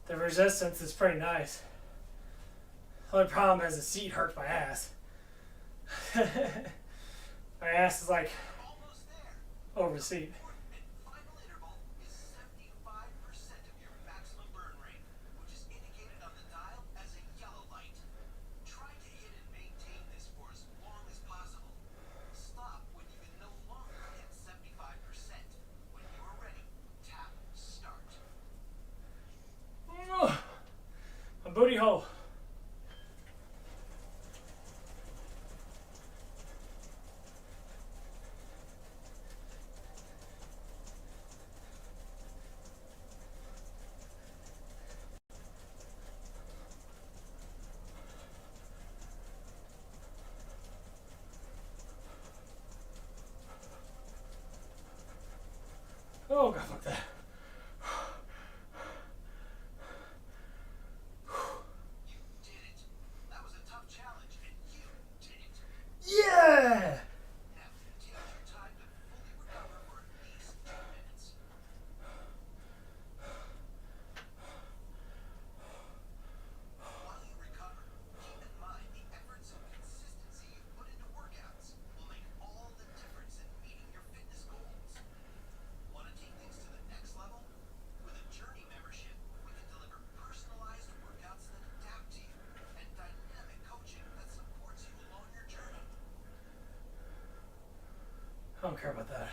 The resistance is pretty nice. Only problem is the seat hurts my ass. My ass is like Almost there. over the seat. Important and final interval is 75% of your maximum burn rate, which is indicated on the dial as a yellow light. Try to hit and maintain this for as long as possible. Stop when you can no longer hit 75%. When you are ready, tap start. My booty hole. Oh god, fuck that. You did it. That was a tough challenge, and you did it. Yeah! Now, take your time to fully recover for at least 2 minutes. While you recover, keep in mind the efforts and consistency you put into workouts will make all the difference in meeting your fitness goals. Want to take things to the next level? With a Journey membership, we can deliver personalized workouts that adapt to you and dynamic coaching that supports you along your journey. I don't care about that.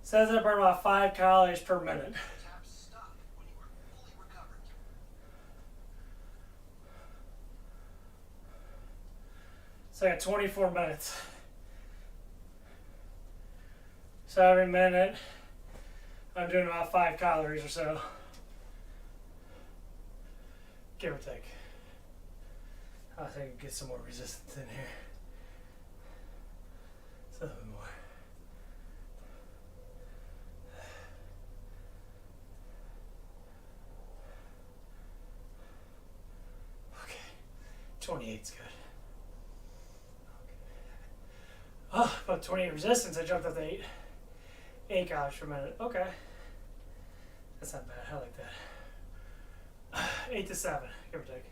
Says I burn about 5 calories per minute. Tap stop when you are fully recovered. So I got 24 minutes. So every minute I'm doing about 5 calories or so. Give or take. I think I can get some more resistance in here. Just a little bit more. Okay. 28's good. Oh, about 28 resistance. I jumped up to 8 calories per minute. Okay. That's not bad. I like that. 8 to 7, give or take.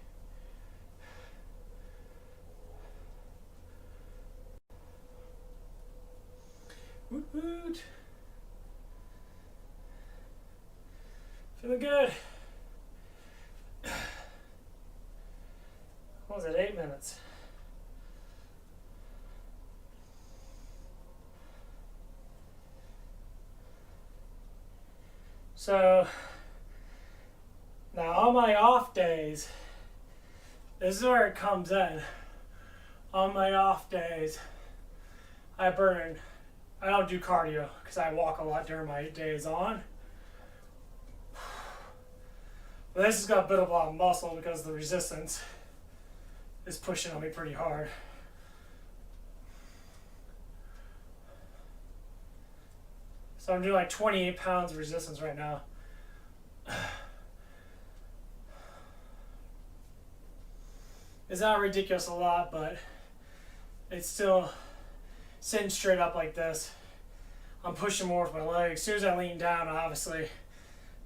Woot woot. Feeling good. What was it? 8 minutes. So now on my off days, this is where it comes in. On my off days, I don't do cardio because I walk a lot during my days on. But this has got to build up a lot of muscle because the resistance is pushing on me pretty hard. So I'm doing like 28 pounds of resistance right now. It's not ridiculous a lot, but it's still sitting straight up like this. I'm pushing more with my legs. As soon as I lean down, obviously,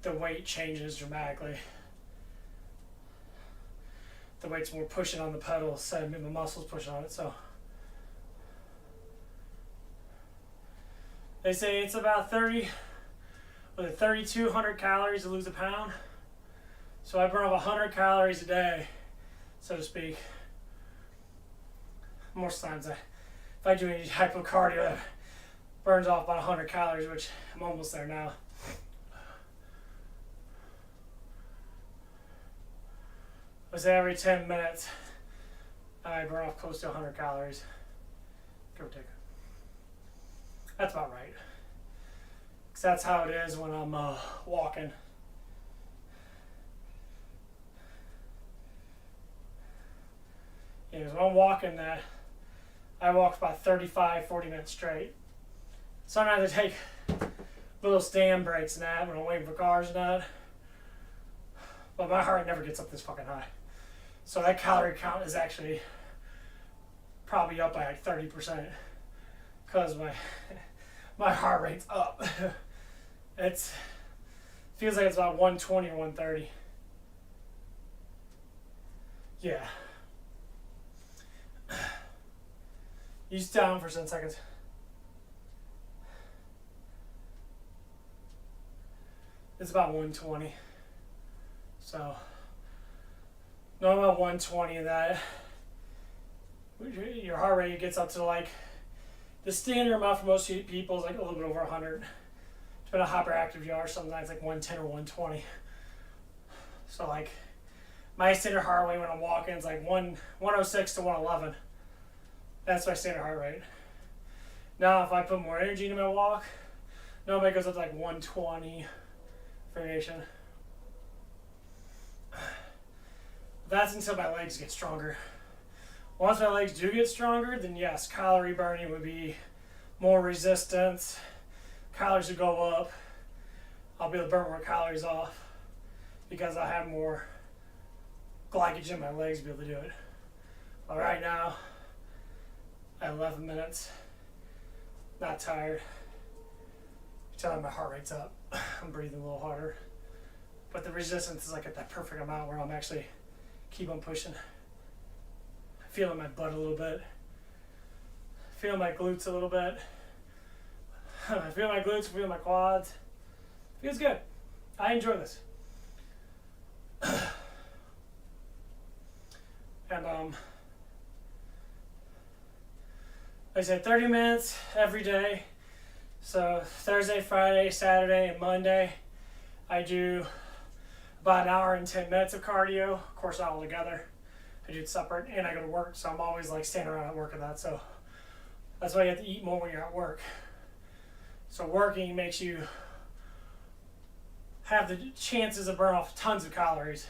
the weight changes dramatically. The weight's more pushing on the pedal instead of my muscles pushing on it. So they say it's about 3,200 calories to lose a pound. So I burn off 100 calories a day, so to speak. Most times, if I do any type of cardio, it burns off about 100 calories, which I'm almost there now. I say every 10 minutes, I burn off close to 100 calories, give or take. That's about right. Because that's how it is when I'm walking. When I'm walking that, I walk about 35, 40 minutes straight. Sometimes I take little stand breaks and that when I'm waiting for cars and that. But my heart never gets up this fucking high. So that calorie count is actually probably up by like 30% because my heart rate's up. It's feels like it's about 120 or 130. Yeah. You sit down for 10 seconds. It's about 120. So, no, about 120 of that. Your heart rate gets up to like, the standard amount for most people is like a little bit over 100. Depending on how hyperactive you are, sometimes like 110 or 120. So like, my standard heart rate when I'm walking is like 106 to 111. That's my standard heart rate. Now, if I put more energy into my walk, normally it goes up to like 120 variation. That's until my legs get stronger. Once my legs do get stronger, then yes, calorie burning would be more resistance. Calories would go up. I'll be able to burn more calories off because I have more glycogen in my legs to be able to do it. But right now, at 11 minutes, not tired. You tell me my heart rate's up. I'm breathing a little harder. But the resistance is like at that perfect amount where I'm actually keep on pushing. Feeling my butt a little bit. Feeling my glutes a little bit. I feel my glutes, feel my quads. Feels good. I enjoy this. And like I said, 30 minutes every day. So Thursday, Friday, Saturday, and Monday, I do about an hour and 10 minutes of cardio. Of course, not all together. I do it separate, and I go to work, so I'm always like standing around at work and that. So that's why you have to eat more when you're at work. So working makes you have the chances of burn off tons of calories.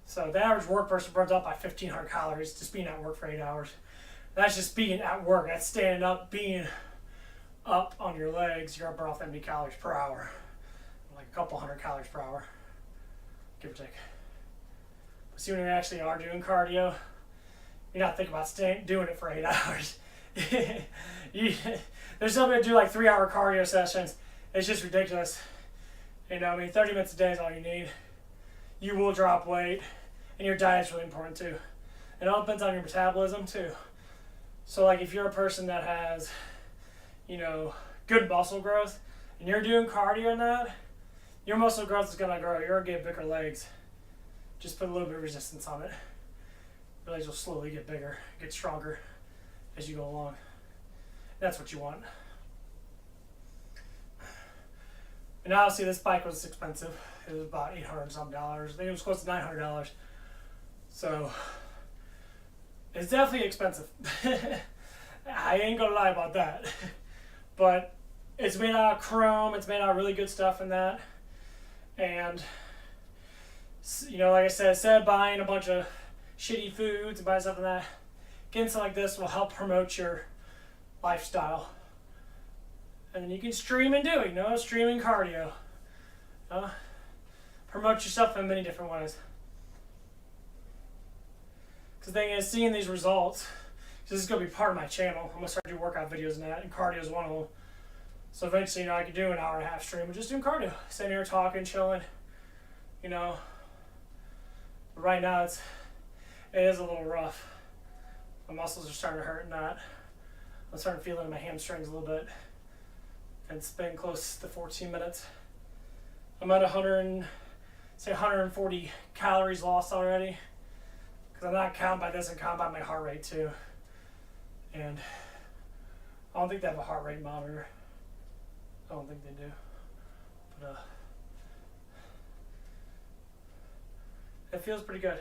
So the average work person burns up by 1,500 calories just being at work for 8 hours. That's just being at work. That's standing up, being up on your legs. You're gonna burn off that many calories per hour, like a couple hundred calories per hour, give or take. But see, when you actually are doing cardio, you're not thinking about doing it for 8 hours. There's some people that do like 3-hour cardio sessions. It's just ridiculous. You know, I mean, 30 minutes a day is all you need. You will drop weight, and your diet's really important too. It all depends on your metabolism too. So like if you're a person that has, you know, good muscle growth, and you're doing cardio and that, your muscle growth is gonna grow. You're gonna get bigger legs. Just put a little bit of resistance on it. Your legs will slowly get bigger, get stronger as you go along. That's what you want. And obviously this bike was expensive. It was about $800 some dollars. I think it was close to $900. So it's definitely expensive. I ain't gonna lie about that. But it's made out of chrome. It's made out of really good stuff in that. And you know, like I said, instead of buying a bunch of shitty foods and buying stuff like that, getting something like this will help promote your lifestyle. And then you can stream and do it, you know, streaming cardio. Promote yourself in many different ways. Because the thing is, seeing these results, this is going to be part of my channel. I'm going to start doing workout videos and that, and cardio is one of them. So eventually, you know, I could do an hour and a half stream of just doing cardio. Sitting here talking, chilling, you know. But right now, it is a little rough. My muscles are starting to hurt and that. I'm starting to feel it in my hamstrings a little bit. And it's been close to 14 minutes. I'm at 140 calories lost already. Because I'm not counting by this, I'm counting by my heart rate too. And I don't think they have a heart rate monitor. I don't think they do. But it feels pretty good.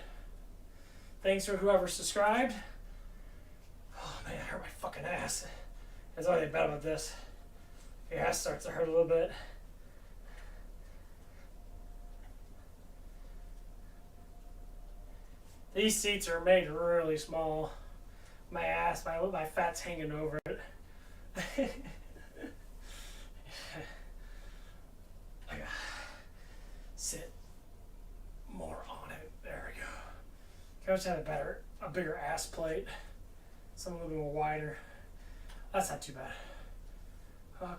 Thanks for whoever subscribed. Oh man, I hurt my fucking ass. That's all they bad about this. Your ass starts to hurt a little bit. These seats are made really small. My ass, my fat's hanging over it. I gotta sit more on it. There we go. I wish I had a bigger ass plate. Some a little bit more wider. That's not too bad. Okay.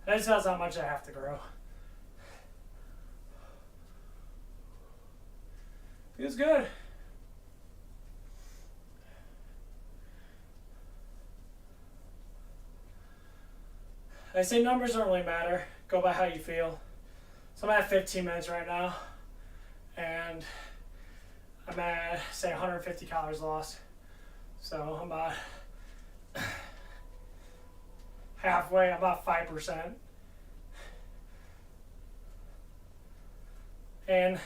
That tells how much I have to grow. Feels good. I say numbers don't really matter. Go by how you feel. So I'm at 15 minutes right now. And I'm at, say, 150 calories lost. So I'm about halfway, about 5%. And it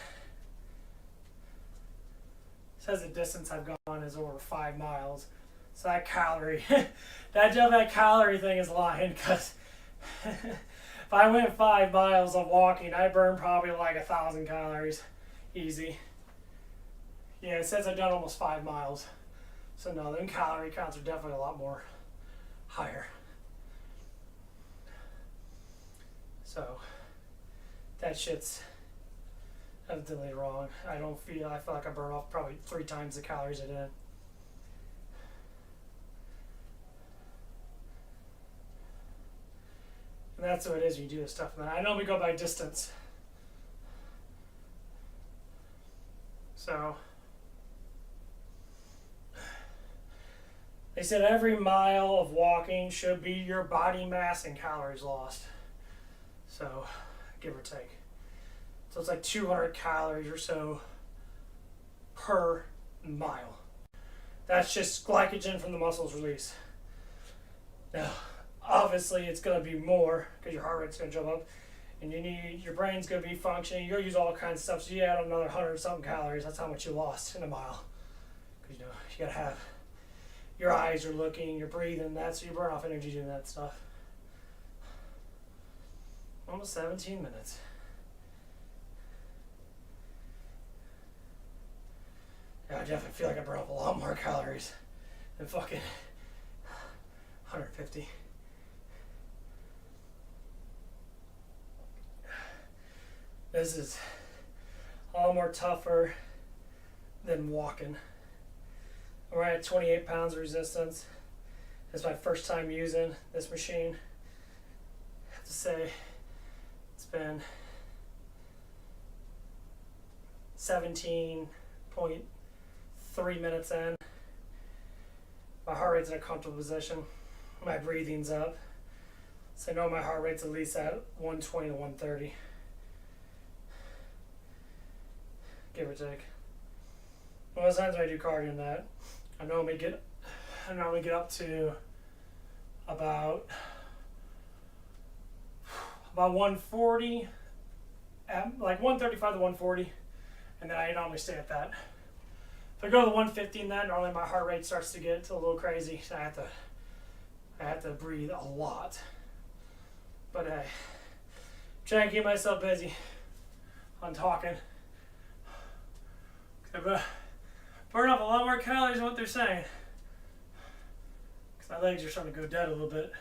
says the distance I've gone is over 5 miles. So that calorie, that calorie thing is lying, because if I went 5 miles of walking, I burned probably like 1,000 calories. Easy. Yeah, it says I've done almost 5 miles. So no, them calorie counts are definitely a lot more higher. So that shit's evidently wrong. I feel like I burn off probably 3 times the calories I did. And that's what it is when you do this stuff. And I know we go by distance. So they said every mile of walking should be your body mass and calories lost. So, give or take. So it's like 200 calories or so per mile. That's just glycogen from the muscles release. Now, obviously it's going to be more because your heart rate's going to jump up, and your brain's going to be functioning. You're going to use all kinds of stuff. So you add another 100 something calories. That's how much you lost in a mile. Because you got to have your eyes are looking, you're breathing. So you burn off energy doing that stuff. Almost 17 minutes. Yeah, I definitely feel like I burn up a lot more calories than fucking 150. This is all more tougher than walking. We're at 28 pounds of resistance. It's my first time using this machine. I have to say, it's been 17.3 minutes in. My heart rate's in a comfortable position. My breathing's up. So I know my heart rate's at least at 120 to 130. Give or take. Most times when I do cardio in that, I normally get up to about 140, like 135 to 140, and then I normally stay at that. If I go to the 150 in that, normally my heart rate starts to get a little crazy, so I have to breathe a lot. But I try and keep myself busy on talking. I burn up a lot more calories than what they're saying. Because my legs are starting to go dead a little bit.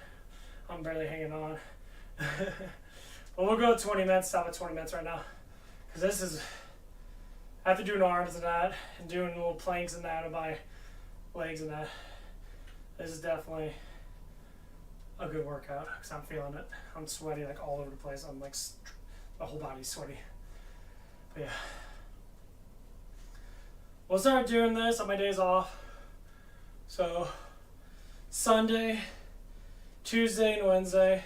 I'm barely hanging on. But we'll go 20 minutes, stop at 20 minutes right now. Because this is, after doing arms and that, and doing little planks and that on my legs and that, this is definitely a good workout. Because I'm feeling it. I'm sweaty like all over the place. I'm like, the whole body's sweaty. But yeah. We'll start doing this on my days off. So, Sunday, Tuesday, and Wednesday.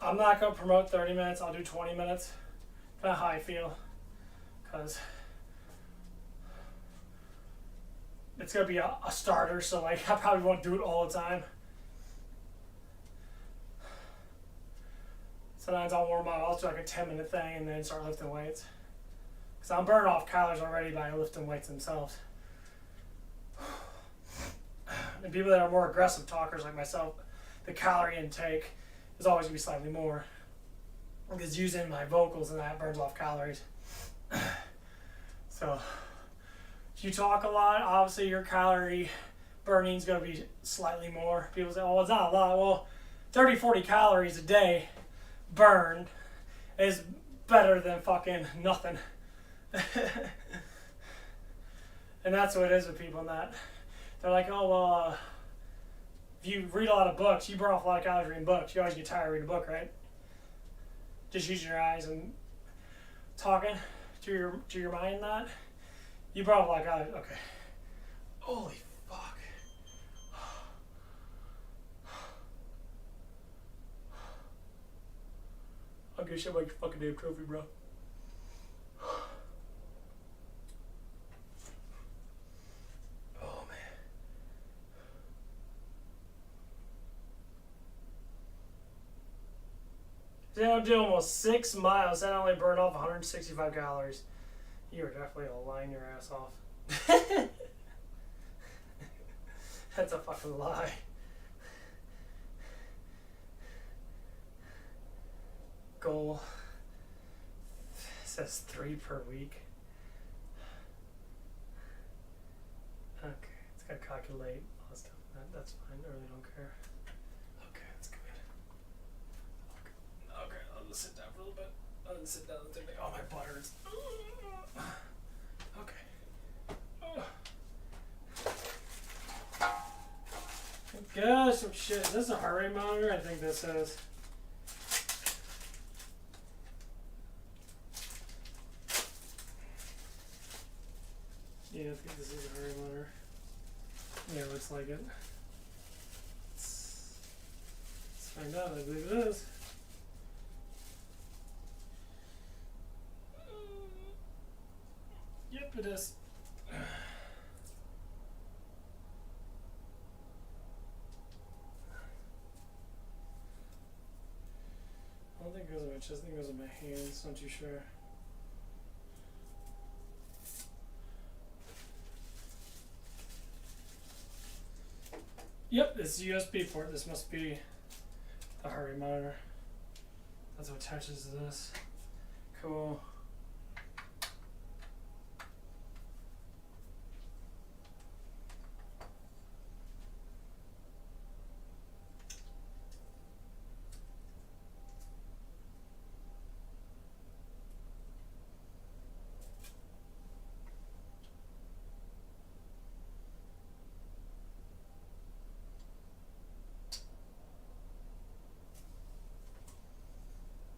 I'm not going to promote 30 minutes. I'll do 20 minutes. Kind of how I feel. Because it's going to be a starter. So, like, I probably won't do it all the time. Sometimes I'll warm up. I'll do like a 10-minute thing and then start lifting weights. Because I'm burning off calories already by lifting weights themselves. And people that are more aggressive talkers like myself, the calorie intake is always going to be slightly more. Because using my vocals and that burns off calories. So, if you talk a lot, obviously your calorie burning is going to be slightly more. People say, oh, it's not a lot. Well, 30, 40 calories a day burned is better than fucking nothing. And that's what it is with people in that. They're like, oh, well, if you read a lot of books, you burn off a lot of calories reading books. You always get tired of reading a book, right? Just using your eyes and talking to your mind, not. You burn off a lot of calories. Okay. Holy fuck. I'll get shit like your fucking damn trophy, bro. Oh, man. See, I did almost 6 miles. That only burned off 165 calories. You were definitely lying your ass off. That's a fucking lie. Goal says 3 per week. Okay, it's got to calculate all that stuff. That's fine. I really don't care. Okay, that's good. Okay, I'll just sit down for a little bit. I'll just sit down and think, oh, my bladder is. Okay. Gosh, some shit. Is this a heart rate monitor? I think this is. Yeah, I think this is a heart rate monitor. Yeah, it looks like it. Let's find out. I believe it is. Yep, it is. I don't think it goes in my chest. I think it goes in my hands. Not too sure. Yep, it's a USB port. This must be the heart rate monitor. That's what attaches to this. Cool.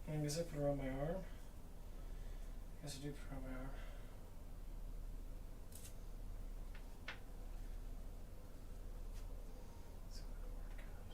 I guess I put it around my arm. I guess I do put it around my arm. So it'll work out.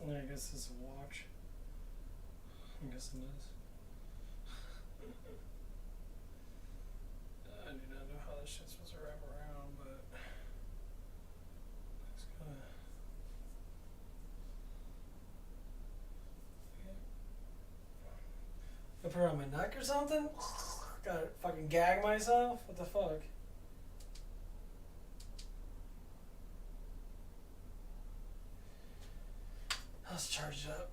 I guess it's a watch. I guess it is. I do not know how this shit's supposed to wrap around, but it's gonna. I put it on my neck or something? Gotta fucking gag myself? What the fuck? Let's charge it up.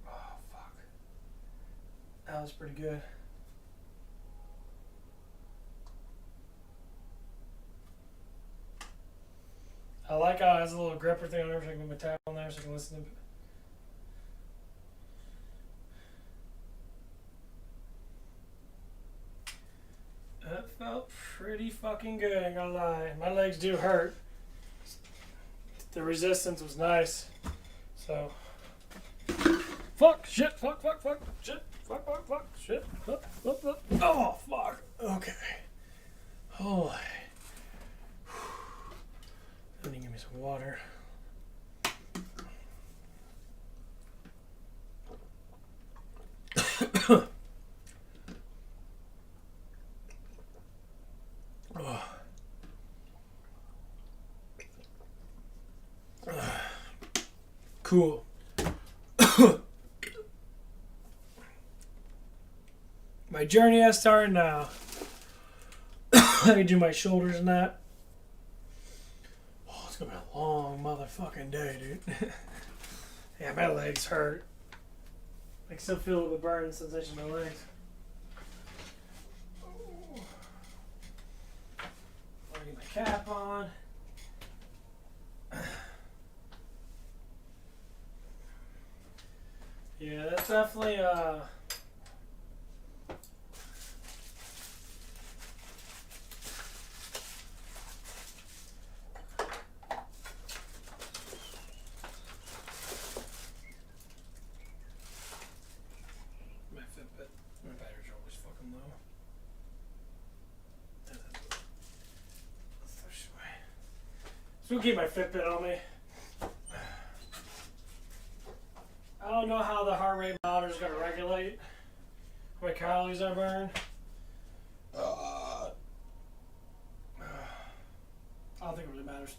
Oh, fuck. That was pretty good. I like how it has a little gripper thing on there so I can put my tab on there so I can listen to it. That felt pretty fucking good, ain't gonna lie. My legs do hurt. the resistance was nice. So, fuck, shit, fuck, shit, fuck, shit, fuck. Oh, fuck. Okay. Holy. I need to give me some water. Cool. My journey has started now. I can do my shoulders and that. Oh, it's gonna be a long motherfucking day, dude. Yeah, my legs hurt. I can still feel the burning sensation in my legs. I'll get my cap on. Yeah, that's definitely my Fitbit. My batteries are always fucking low. So we'll keep my Fitbit on me. I don't know how the heart rate monitor is going to regulate how many calories I burn. I don't think it really matters.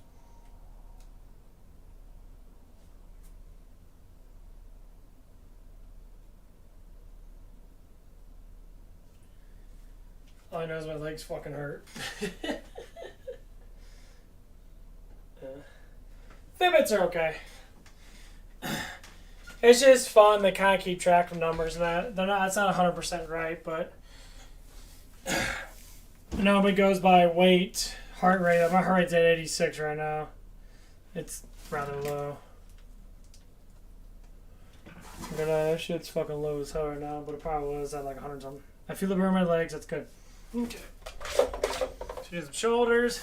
All I know is my legs fucking hurt. Fitbits are okay. It's just fun. They kind of keep track of numbers and that. They're not. It's not 100% right, but nobody goes by weight, heart rate. My heart rate's at 86 right now. It's rather low. That shit's fucking low as hell right now, but it probably was at like 100 something. I feel the burn in my legs. That's good. Okay. So do some shoulders.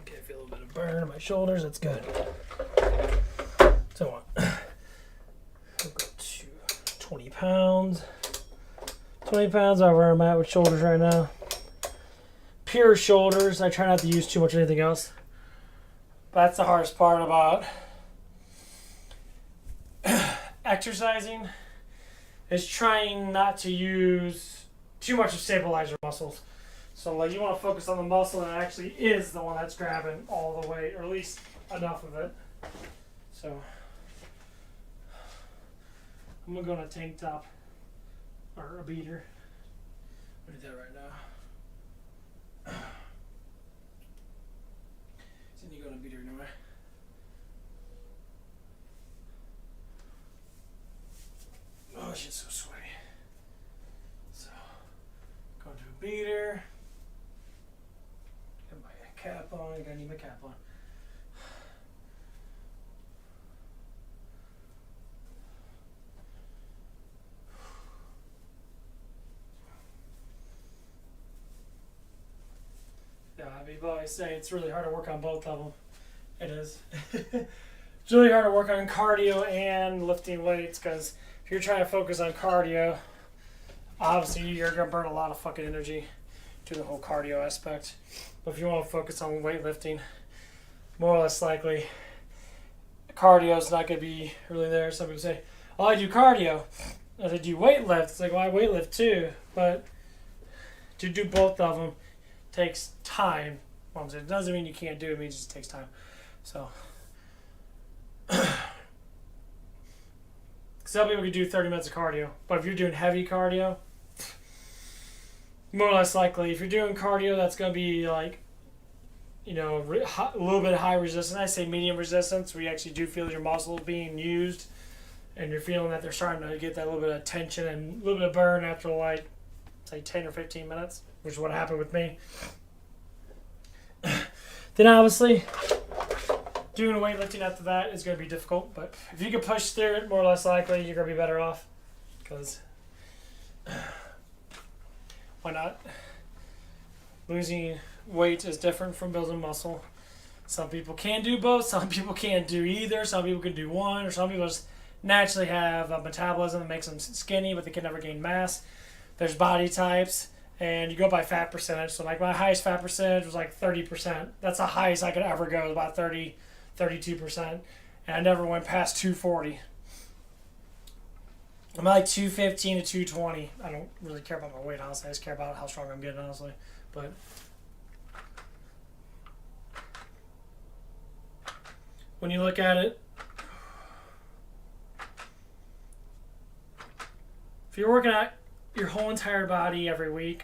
Okay, I feel a little bit of burn on my shoulders. That's good. So we'll go to 20 pounds. 20 pounds are where I'm at with shoulders right now. Pure shoulders. I try not to use too much of anything else. But that's the hardest part about exercising, is trying not to use too much of stabilizer muscles. So like you want to focus on the muscle that actually is the one that's grabbing all the weight, or at least enough of it. So I'm gonna go in a tank top or a beater. I'm gonna do that right now. So you go in a beater anyway. Oh, shit's so sweaty. So go to a beater. Get my cap on. I gotta need my cap on. Yeah, people always say it's really hard to work on both of them. It is. It's really hard to work on cardio and lifting weights, because if you're trying to focus on cardio, obviously you're going to burn a lot of fucking energy to the whole cardio aspect. But if you want to focus on weightlifting, more or less likely, cardio is not going to be really there. Some people say, oh, I do cardio. I said, do you weightlift? It's like, well, I weightlift too. But to do both of them takes time. Well, it doesn't mean you can't do it. It means it just takes time. So, some people can do 30 minutes of cardio. But if you're doing heavy cardio, more or less likely, if you're doing cardio that's going to be like, a little bit high resistance. I say medium resistance, where you actually do feel your muscles being used, and you're feeling that they're starting to get that little bit of tension and a little bit of burn after like, say, 10 or 15 minutes, which is what happened with me. Then obviously, doing weightlifting after that is going to be difficult, but if you can push through it, more or less likely you're going to be better off, because why not? Losing weight is different from building muscle. Some people can do both, some people can't do either, some people can do one, or some people just naturally have a metabolism that makes them skinny, but they can never gain mass. There's body types, and you go by fat percentage. So like my highest fat percentage was like 30%. That's the highest I could ever go, about 30, 32%. And I never went past 240. I'm like 215 to 220. I don't really care about my weight, honestly. I just care about how strong I'm getting, honestly. But when you look at it, if you're working out your whole entire body every week,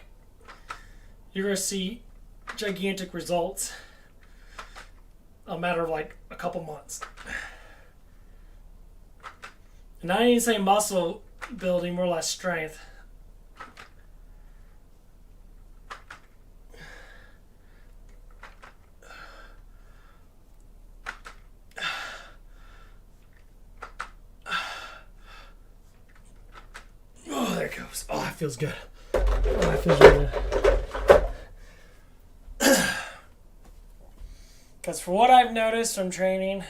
you're going to see gigantic results in a matter of like a couple months. And I didn't say muscle building, more or less strength. Oh, there it goes. Oh, that feels good. Oh, that feels really good. Because for what I've noticed from training,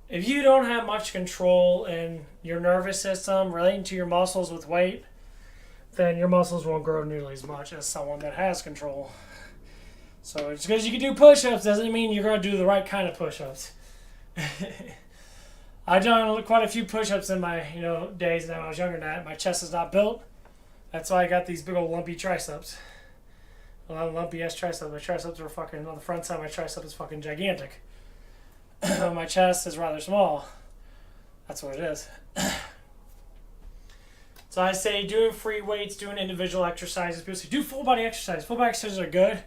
if you don't have much control in your nervous system relating to your muscles with weight, then your muscles won't grow nearly as much as someone that has control. So just because you can do push-ups doesn't mean you're going to do the right kind of push-ups. I've done quite a few push-ups in my days when I was younger than that. My chest is not built. That's why I got these big old lumpy triceps. Well, lumpy ass triceps. My triceps are fucking, on the front side, my tricep is fucking gigantic. My chest is rather small. That's what it is. So I say doing free weights, doing individual exercises. People say do full body exercises. Full body exercises are good.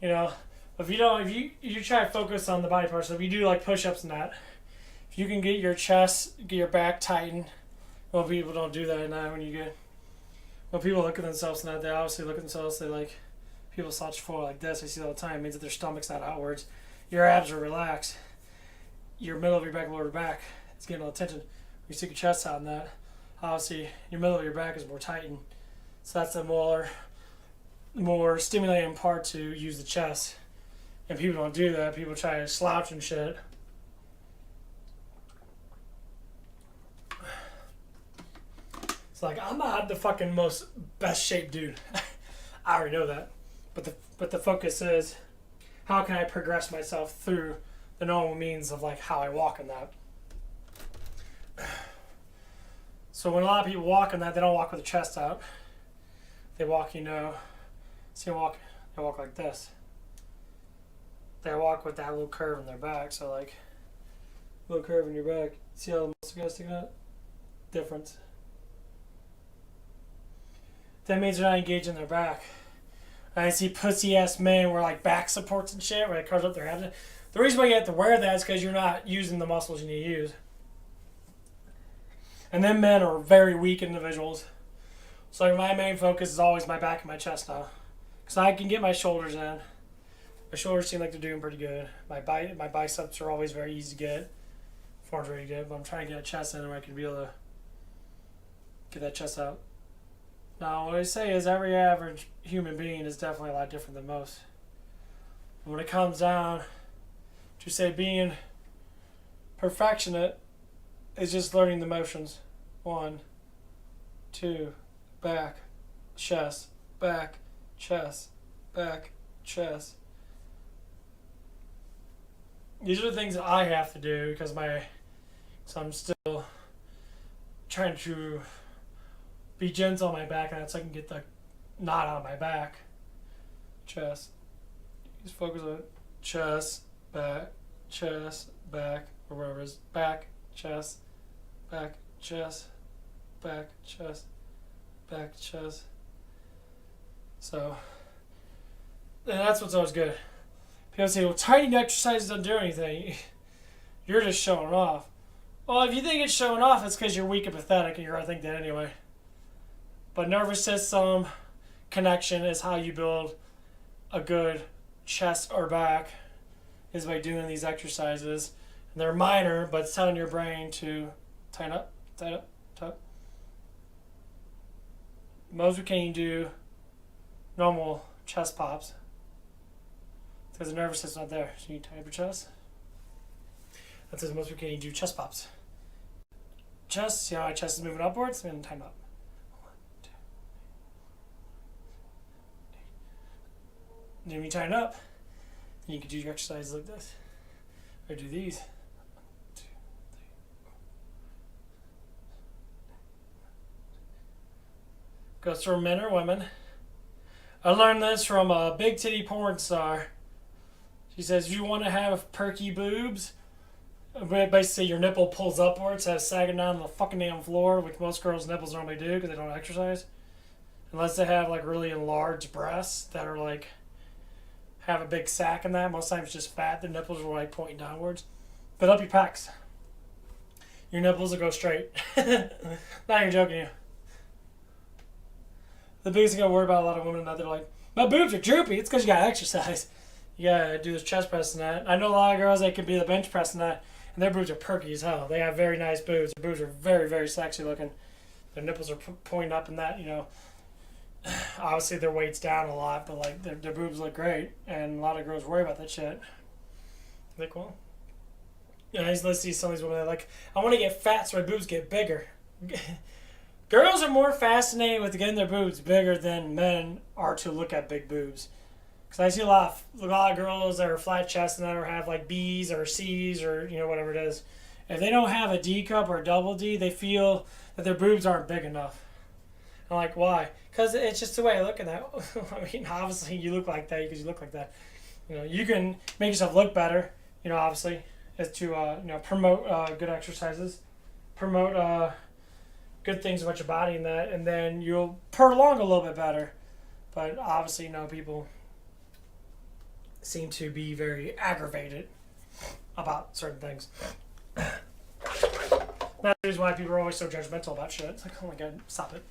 If you try to focus on the body parts, so if you do like push-ups and that, if you can get your chest, get your back tightened. Well, people don't do that now. When people look at themselves and that, they obviously look at themselves. They like people slouch forward like this. I see it all the time. It means that their stomach's not outwards. Your abs are relaxed. Your middle of your back, lower back, it's getting all the tension. When you stick your chest out in that, obviously your middle of your back is more tightened. So that's a more stimulating part to use the chest. And people don't do that. People try to slouch and shit. It's like, I'm not the fucking most best shaped dude. I already know that. But the focus is, how can I progress myself through the normal means of like how I walk in that. So when a lot of people walk in that, they don't walk with the chest out. They walk, see them walk, they walk like this. They walk with that little curve in their back. So like, little curve in your back. See how the muscle guys sticking out? Difference. That means they're not engaging their back. I see pussy ass men wear like back supports and shit where they curve up their abdomen. The reason why you have to wear that is because you're not using the muscles you need to use. And then men are very weak individuals. So my main focus is always my back and my chest now. Because I can get my shoulders in. My shoulders seem like they're doing pretty good. My biceps are always very easy to get. Forearms very good. But I'm trying to get a chest in where I can be able to get that chest out. Now, what I say is every average human being is definitely a lot different than most. And when it comes down to, say, being perfectionate, is just learning the motions. 1, 2, back, chest, back, chest, back, chest. These are the things that I have to do because so I'm still trying to be gentle on my back, and so I can get the knot on my back. Chest. Just focus on chest, back, chest, back, or whatever it is. Back, chest, back, chest, back, chest, back, chest. So, and that's what's always good. People say, well, tiny exercises don't do anything. You're just showing off. Well, if you think it's showing off, it's because you're weak and pathetic, and you're going to think that anyway. But nervous system connection is how you build a good chest or back, is by doing these exercises. And they're minor, but it's telling your brain to tighten up, tighten up, tighten up. Most can you do normal chest pops because the nervous system's not there. So you tighten up your chest. That's as most can you do chest pops. Chest, see how my chest is moving upwards? And tighten up. 1, 2. Then when you tighten up, then you can do your exercises like this. Or do these. 1, 2, 3, 4. Goes for men or women. I learned this from a big titty porn star. She says, if you want to have perky boobs, basically your nipple pulls upwards, has sagging down on the fucking damn floor, which most girls' nipples normally do because they don't exercise. Unless they have like really enlarged breasts that are like, have a big sack in that. Most times it's just fat. The nipples are like pointing downwards. But up your pecs. Your nipples will go straight. Not even joking you. The biggest thing I worry about a lot of women that they're like, my boobs are droopy. It's because you gotta exercise. You gotta do this chest press and that. I know a lot of girls that can be the bench press and that, and their boobs are perky as hell. They have very nice boobs. Their boobs are very, very sexy looking. Their nipples are pointing up and that, you know. Obviously their weight's down a lot, but like their boobs look great, and a lot of girls worry about that shit. Like, well, you know, I used to see some of these women that are like, I want to get fat so my boobs get bigger. Girls are more fascinated with getting their boobs bigger than men are to look at big boobs. Because I see a lot of girls that are flat chested and that have like B's or C's or, you know, whatever it is. If they don't have a D cup or a double D, they feel that their boobs aren't big enough. I'm like, why? Because it's just the way I look at that. I mean, obviously you look like that because you look like that. You know, you can make yourself look better, you know, obviously, is to, you know, promote good exercises, promote good things about your body and then you'll prolong a little bit better. But obviously, you know, people seem to be very aggravated about certain things. That's the reason why people are always so judgmental about shit. It's like, oh my god, stop it.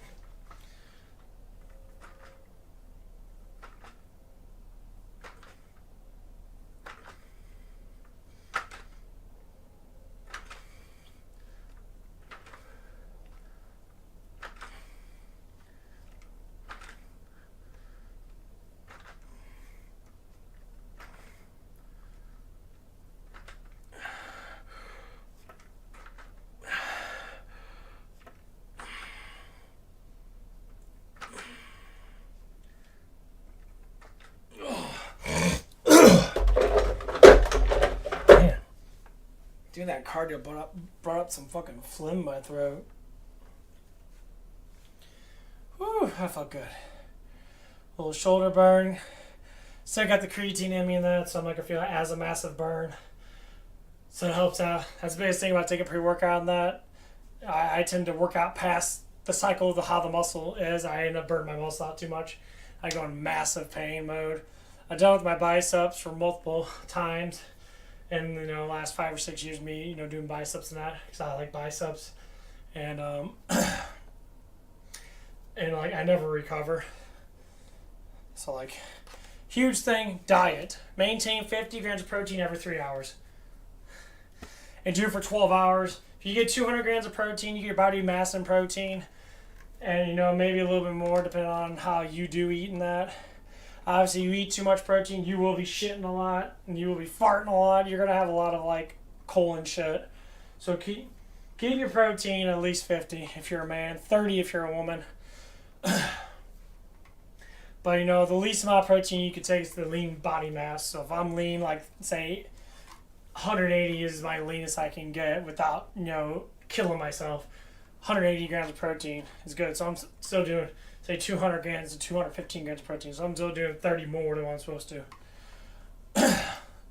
Doing that cardio brought up some fucking phlegm in my throat. Whew, that felt good. A little shoulder burn. Still got the creatine in me and that, so I'm not gonna feel as a massive burn. So it helps out. That's the biggest thing about taking pre-workout and that. I tend to work out past the cycle of how the muscle is. I end up burning my muscle out too much. I go in massive pain mode. I've done with my biceps for multiple times. And, you know, last 5 or 6 years, me, you know, doing biceps and that, because I like biceps. And, and, like, I never recover. So, like, huge thing, diet. Maintain 50 grams of protein every 3 hours. And do it for 12 hours. If you get 200 grams of protein, you get your body mass and protein. And, you know, maybe a little bit more, depending on how you do eat and that. Obviously, you eat too much protein, you will be shitting a lot, and you will be farting a lot. You're going to have a lot of, like, colon shit. So keep your protein at least 50 if you're a man, 30 if you're a woman. But, you know, the least amount of protein you could take is the lean body mass. So if I'm lean, like, say, 180 is my leanest I can get without, you know, killing myself. 180 grams of protein is good. So I'm still doing, say, 200 grams to 215 grams of protein. So I'm still doing 30 more than what I'm supposed to.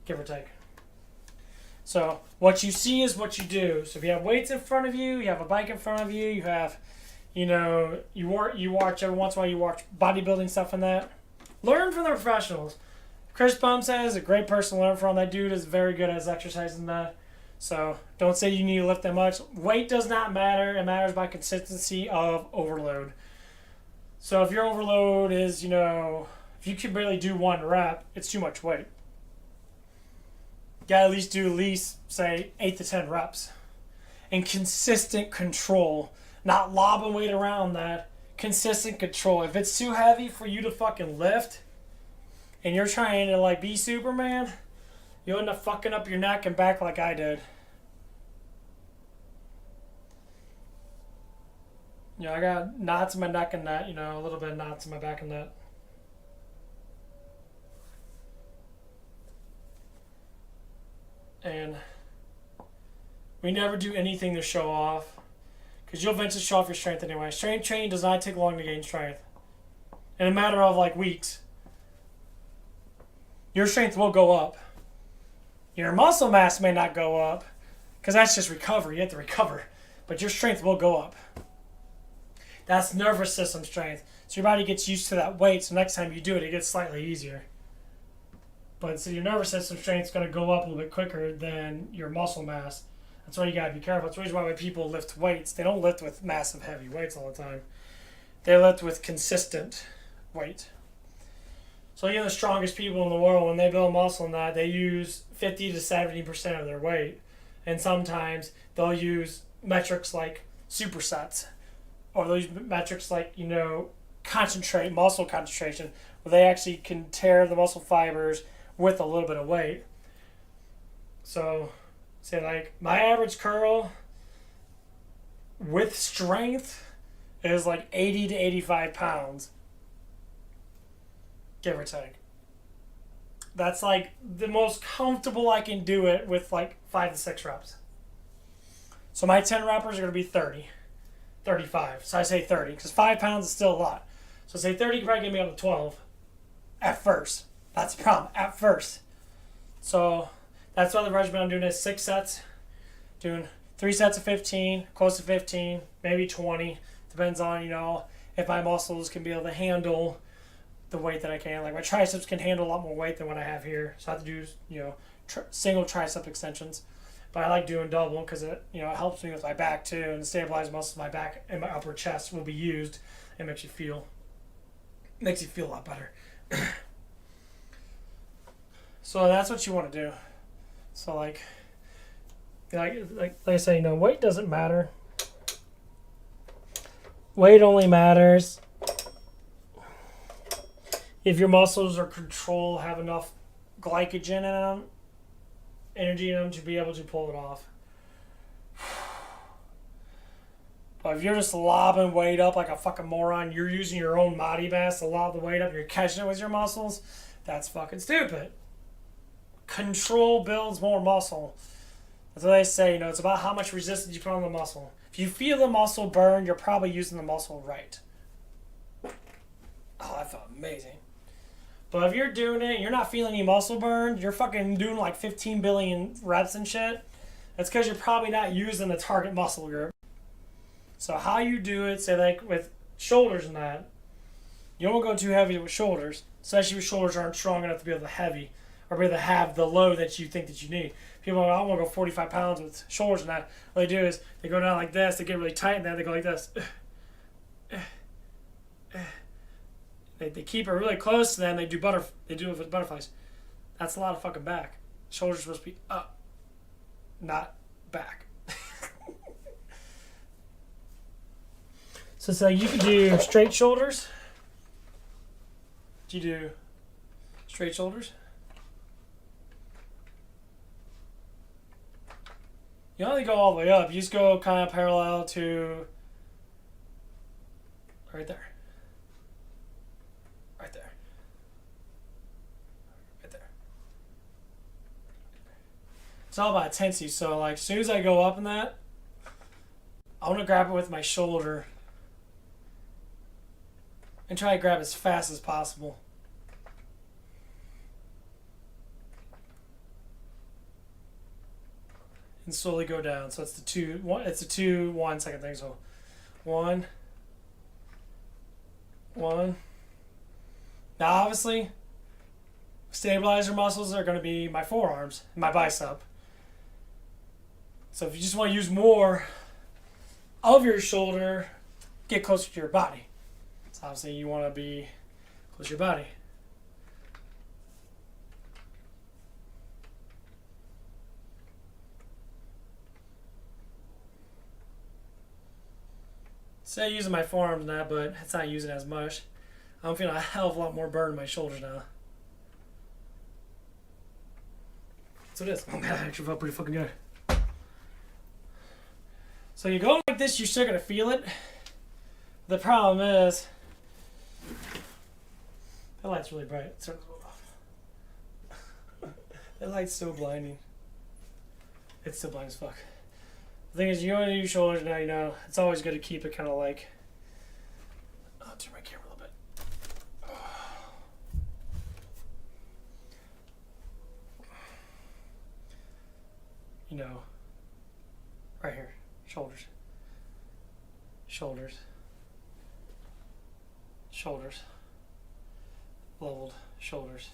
Give or take. So what you see is what you do. So if you have weights in front of you, you have a bike in front of you, you have, you know, you watch every once in a while, you watch bodybuilding stuff and that. Learn from the professionals. Chris Bum says a great person to learn from. That dude is very good at his exercise and that. So don't say you need to lift that much. Weight does not matter. It matters by consistency of overload. So if your overload is, you know, if you can barely do 1 rep, it's too much weight. You gotta at least say 8 to 10 reps. And consistent control. Not lobbing weight around that. Consistent control. If it's too heavy for you to fucking lift, and you're trying to like be Superman, you'll end up fucking up your neck and back like I did. You know, I got knots in my neck and that, you know, a little bit of knots in my back and that. And we never do anything to show off, because you'll eventually show off your strength anyway. Strength training does not take long to gain strength. In a matter of like weeks, your strength will go up. Your muscle mass may not go up, because that's just recovery. You have to recover. But your strength will go up. That's nervous system strength. So your body gets used to that weight, so next time you do it, it gets slightly easier. But so your nervous system strength is going to go up a little bit quicker than your muscle mass. That's why you got to be careful. That's the reason why when people lift weights, they don't lift with massive heavy weights all the time. They lift with consistent weight. So even the strongest people in the world, when they build muscle and that, they use 50 to 70% of their weight. And sometimes they'll use metrics like supersets. Or those metrics like, you know, muscle concentration, where they actually can tear the muscle fibers with a little bit of weight. So, say like, my average curl with strength is like 80 to 85 pounds. Give or take. That's like the most comfortable I can do it with like 5 to 6 reps. So my 10 reppers are going to be 30. 35. So I say 30, because 5 pounds is still a lot. So say 30 can probably get me up to 12 at first. That's the problem, at first. So that's why the regimen I'm doing is 6 sets. Doing 3 sets of 15, close to 15, maybe 20. Depends on, you know, if my muscles can be able to handle the weight that I can. Like my triceps can handle a lot more weight than what I have here. So I have to do, you know, single tricep extensions. But I like doing double because it, you know, it helps me with my back too, and the stabilized muscles of my back and my upper chest will be used. It makes you feel a lot better. So that's what you want to do. So like I say, you know, weight doesn't matter. Weight only matters if your muscles are controlled, have enough glycogen in them, energy in them to be able to pull it off. But if you're just lobbing weight up like a fucking moron, you're using your own body mass to lob the weight up, you're catching it with your muscles, that's fucking stupid. Control builds more muscle. That's what they say, you know, it's about how much resistance you put on the muscle. If you feel the muscle burn, you're probably using the muscle right. Oh, that felt amazing. But if you're doing it, you're not feeling any muscle burn, you're fucking doing like 15 billion reps and shit, that's because you're probably not using the target muscle group. So how you do it, say like with shoulders and that, you don't go too heavy with shoulders, especially if your shoulders aren't strong enough to be able to heavy, or be able to have the load that you think that you need. People are like, I want to go 45 pounds with shoulders and that. What they do is they go down like this, they get really tight, and then they go like this. They keep it really close, and then they do it with butterflies. That's a lot of fucking back. Shoulders are supposed to be up, not back. So it's like you can do straight shoulders. Do you do straight shoulders? You don't have to go all the way up. You just go kind of parallel to right there. Right there. Right there. It's all about intensity. So like as soon as I go up in that, I want to grab it with my shoulder and try to grab as fast as possible. and slowly go down. So it's the 2 1. It's a 2 1 second thing. So 1 1. Now obviously, stabilizer muscles are going to be my forearms, my bicep. So if you just want to use more of your shoulder, get closer to your body. So obviously you want to be close to your body. Say using my forearms now, but it's not using as much. I'm feeling a hell of a lot more burn in my shoulders now. So it is. Oh man, I actually felt pretty fucking good. So you go like this, you're still gonna feel it. The problem is, that light's really bright. Turn this off. That light's so blinding. It's still blind as fuck. The thing is, you want to use shoulders now, you know, it's always good to keep it kind of like, I'll turn my camera a little bit. You know, right here, shoulders, shoulders, shoulders, leveled shoulders.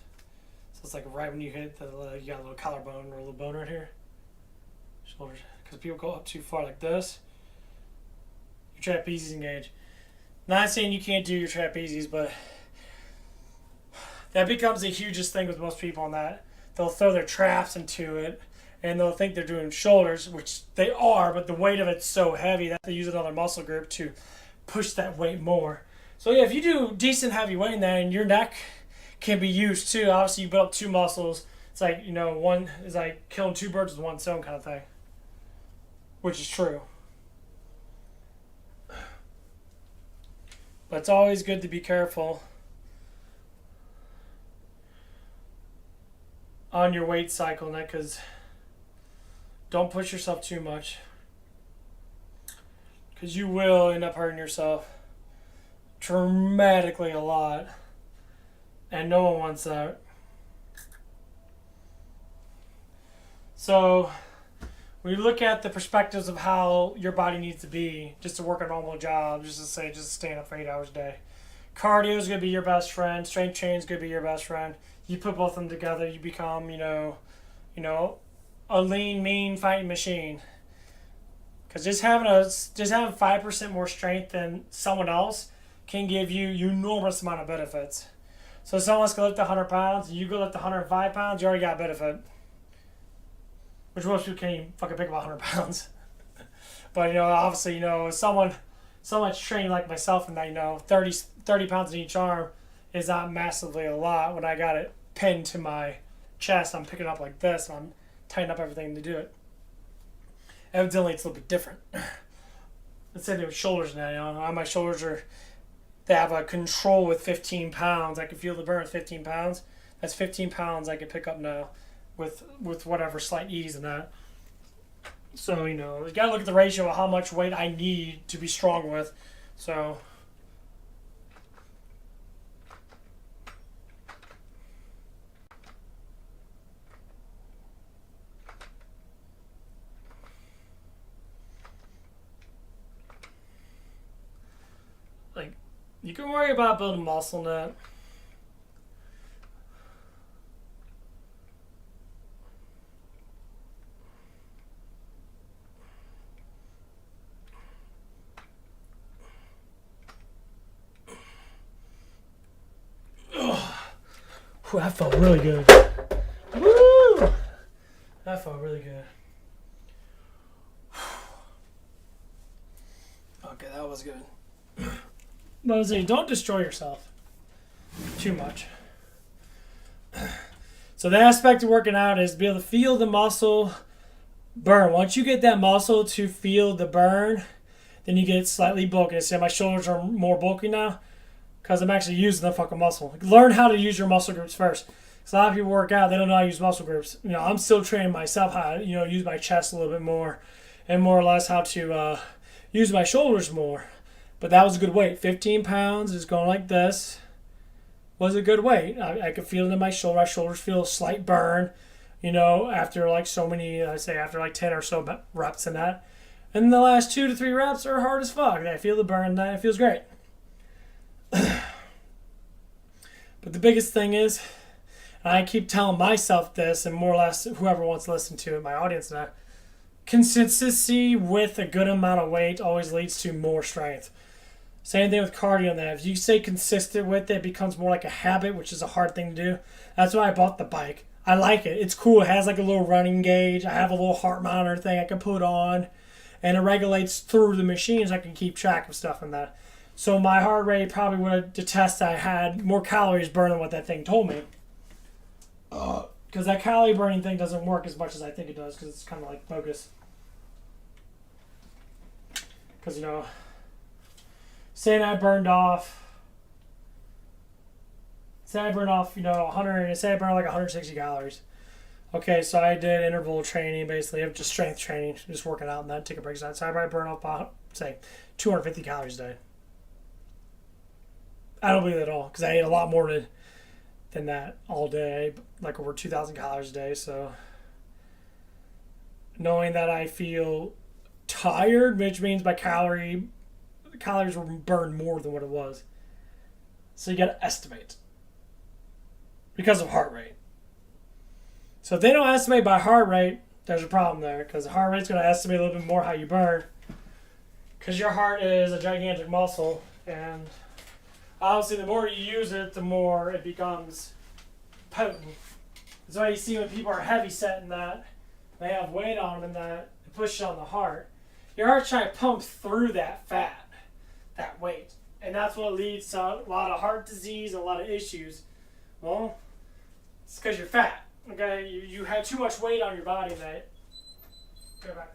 So it's like right when you hit the, you got a little collarbone or a little bone right here, shoulders. Because people go up too far like this, your trapezius engage. Not saying you can't do your trapezius, but that becomes the hugest thing with most people on that. They'll throw their traps into it, and they'll think they're doing shoulders, which they are, but the weight of it's so heavy that they use another muscle group to push that weight more. So yeah, if you do decent heavy weight in that, and your neck can be used too, obviously you build up two muscles. It's like, you know, one is like killing two birds with one stone kind of thing. Which is true. But it's always good to be careful on your weight cycle, because don't push yourself too much. Because you will end up hurting yourself dramatically a lot. And no one wants that. So when you look at the perspectives of how your body needs to be just to work a normal job, just to say, just stand up for 8 hours a day. Cardio is going to be your best friend. Strength training is going to be your best friend. You put both of them together, you become, you know, a lean, mean fighting machine. Because just having 5% more strength than someone else can give you enormous amount of benefits. So if someone's going to lift 100 pounds, and you go lift 105 pounds, you already got a benefit. Which most people can't even fucking pick up 100 pounds. But, you know, obviously, you know, someone trained like myself and that, you know, 30 pounds in each arm is not massively a lot. When I got it pinned to my chest, I'm picking up like this, and I'm tightening up everything to do it. Evidently, it's a little bit different. Let's say they with shoulders now, you know, my shoulders they have a control with 15 pounds. I can feel the burn with 15 pounds. That's 15 pounds I can pick up now with whatever slight ease in that. So, you know, you got to look at the ratio of how much weight I need to be strong with. So, like, you can worry about building muscle in that. Whew, that felt really good. Woo! That felt really good. Okay, that was good. But I was saying, don't destroy yourself too much. So the aspect of working out is to be able to feel the muscle burn. Once you get that muscle to feel the burn, then you get slightly bulky. See, my shoulders are more bulky now because I'm actually using the fucking muscle. Learn how to use your muscle groups first. So a lot of people work out, they don't know how to use muscle groups. You know, I'm still training myself how to, you know, use my chest a little bit more and more or less how to use my shoulders more. But that was a good weight. 15 pounds is going like this. Was a good weight. I could feel it in my shoulder. My shoulders feel a slight burn. After like so many, I say after like 10 or so reps in that. And the last 2 to 3 reps are hard as fuck. I feel the burn, and it feels great. But the biggest thing is, and I keep telling myself this, and more or less whoever wants to listen to it, my audience and I, consistency with a good amount of weight always leads to more strength. Same thing with cardio and that. If you stay consistent with it, it becomes more like a habit, which is a hard thing to do. That's why I bought the bike. I like it. It's cool. It has like a little running gauge. I have a little heart monitor thing I can put on. And it regulates through the machines. I can keep track of stuff in that. So my heart rate probably would have, to test, I had more calories burned than what that thing told me. Because that calorie burning thing doesn't work as much as I think it does, because it's kind of like bogus. Because, saying I burned off, 100, say I burned like 160 calories. Okay, so I did interval training, basically, of just strength training, just working out and then take a break. So I probably burn off about, say, 250 calories a day. I don't believe that at all, because I ate a lot more than that all day, like over 2,000 calories a day. So knowing that I feel tired, which means my calories were burned more than what it was. So you got to estimate because of heart rate. So if they don't estimate by heart rate, there's a problem there, because the heart rate's going to estimate a little bit more how you burn, because your heart is a gigantic muscle, and obviously the more you use it, the more it becomes potent. That's why you see when people are heavy set in that, they have weight on them and that, it pushes on the heart. Your heart's trying to pump through that fat, that weight. And that's what leads to a lot of heart disease, a lot of issues. Well, it's because you're fat. Okay, you had too much weight on your body, mate. Go back.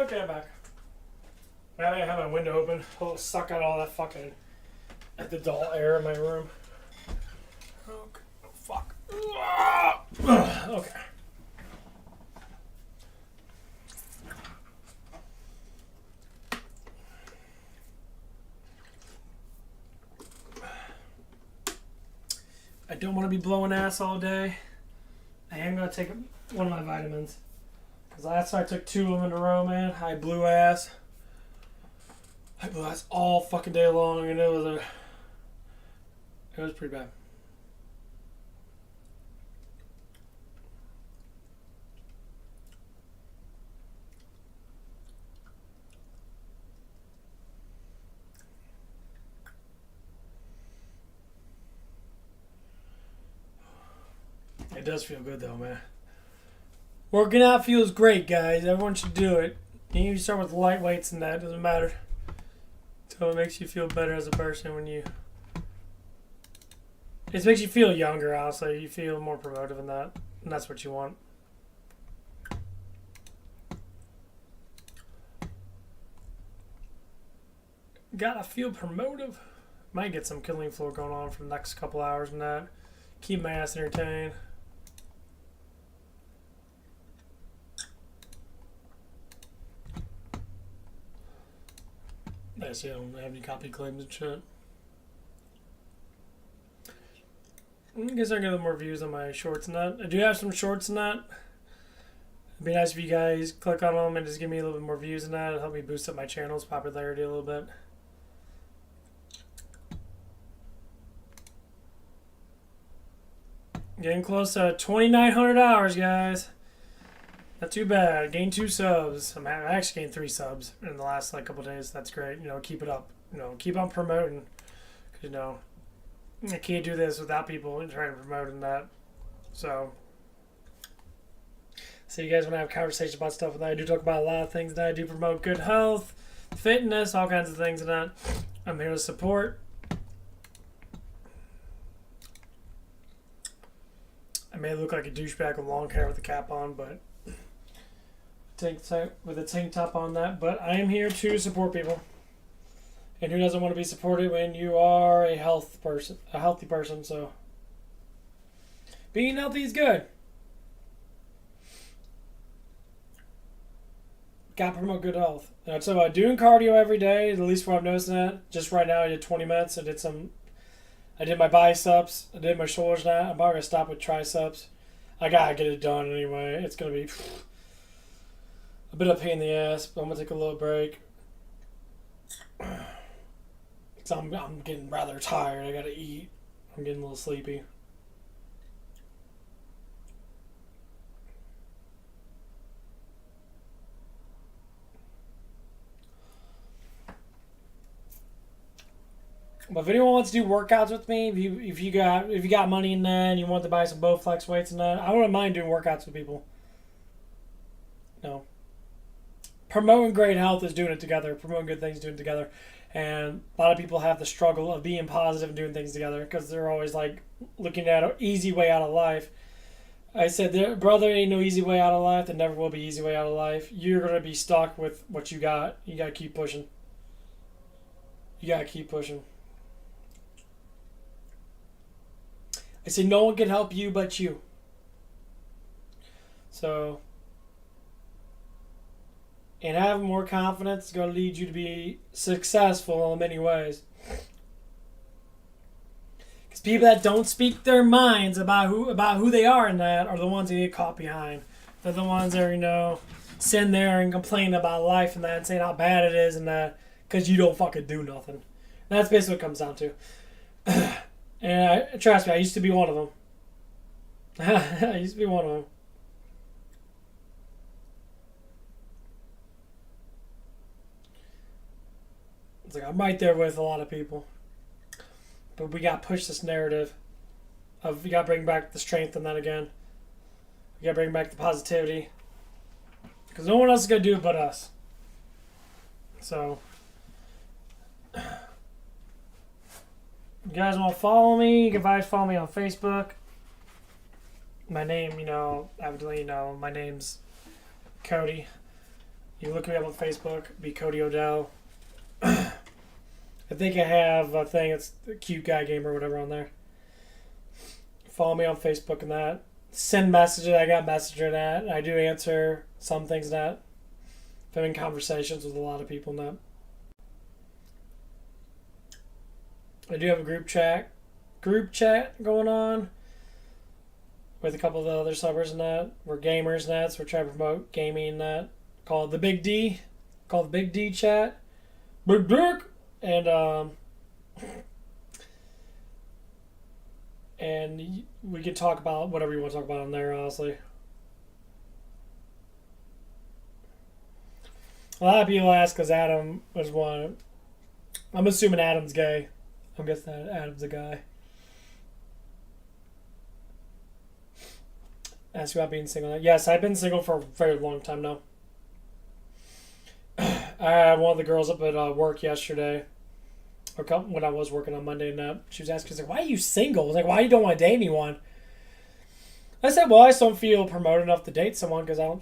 Okay, I'm back. I have my window open. I'll suck out all that fucking at the dull air in my room. Okay. Oh, fuck. Okay. I don't want to be blowing ass all day. I am going to take one of my vitamins. Because last night I took 2 of them in a row, man. I blew ass. I blew ass all fucking day long, and it was pretty bad. It does feel good though, man. Working out feels great, guys. Everyone should do it. You can start with light weights and that. Doesn't matter. So it makes you feel better as a person when you... It makes you feel younger, honestly. You feel more promotive in that. And that's what you want. Gotta feel promotive. Might get some killing floor going on for the next couple hours and that. Keep my ass entertained. I see I don't have any copy claims and shit. I guess I'm getting more views on my shorts and that. I do have some shorts and that. It'd be nice if you guys click on them and just give me a little bit more views and that. It'll help me boost up my channel's popularity a little bit. Getting close to 2,900 hours, guys. Not too bad. Gained 2 subs. I actually gained 3 subs in the last couple days. That's great. Keep it up. Keep on promoting. I can't do this without people trying to promote and that. So you guys want to have conversations about stuff with that. I do talk about a lot of things that I do promote good health, fitness, all kinds of things and that. I'm here to support. I may look like a douchebag with long hair with a cap on, but with a tank top on that. But I am here to support people. And who doesn't want to be supported when you are a healthy person? So being healthy is good. Got to promote good health. And I'd say about doing cardio every day, at least what I'm noticing that. Just right now I did 20 minutes. I did my biceps. I did my shoulders now. I'm probably going to stop with triceps. I got to get it done anyway. It's going to be a bit of a pain in the ass, but I'm going to take a little break. Because I'm getting rather tired. I got to eat. I'm getting a little sleepy. But if anyone wants to do workouts with me, if you got money in that and you want to buy some Bowflex weights and that, I wouldn't mind doing workouts with people. Promoting great health is doing it together. Promoting good things, doing it together. And a lot of people have the struggle of being positive and doing things together because they're always looking at an easy way out of life. I said, brother, ain't no easy way out of life. There never will be easy way out of life. You're going to be stuck with what you got. You got to keep pushing. I said, no one can help you but you. So, and having more confidence is going to lead you to be successful in many ways. Because people that don't speak their minds about who they are in that are the ones that get caught behind. They're the ones that sitting there and complaining about life and that and saying how bad it is and that because you don't fucking do nothing. And that's basically what it comes down to. And trust me, I used to be one of them. It's I'm right there with a lot of people. But we got to push this narrative of we got to bring back the strength and that again. We got to bring back the positivity. Because no one else is going to do it but us. So, you guys want to follow me? You can follow me on Facebook. My name, evidently, my name's Cody. You look me up on Facebook, be Cody Odell. I think I have a thing, it's the Cute Guy Gamer or whatever on there. Follow me on Facebook and that. Send messages, I got Messenger and that. I do answer some things and that. I'm in conversations with a lot of people and that. I do have a group chat going on with a couple of the other subbers and that. We're gamers and that, so we're trying to promote gaming and that. Called the Big D. Called the Big D chat. Big Dick! And we can talk about whatever you want to talk about on there, honestly. A lot of people ask because Adam was one. I'm assuming Adam's gay. I'm guessing that Adam's a guy. Ask about being single. Yes, I've been single for a very long time now. I had one of the girls up at work yesterday, or when I was working on Monday, and she was asking, she's like, "Why are you single?" I was like, "Why you don't want to date anyone?" I said, "Well, I just don't feel promoted enough to date someone because I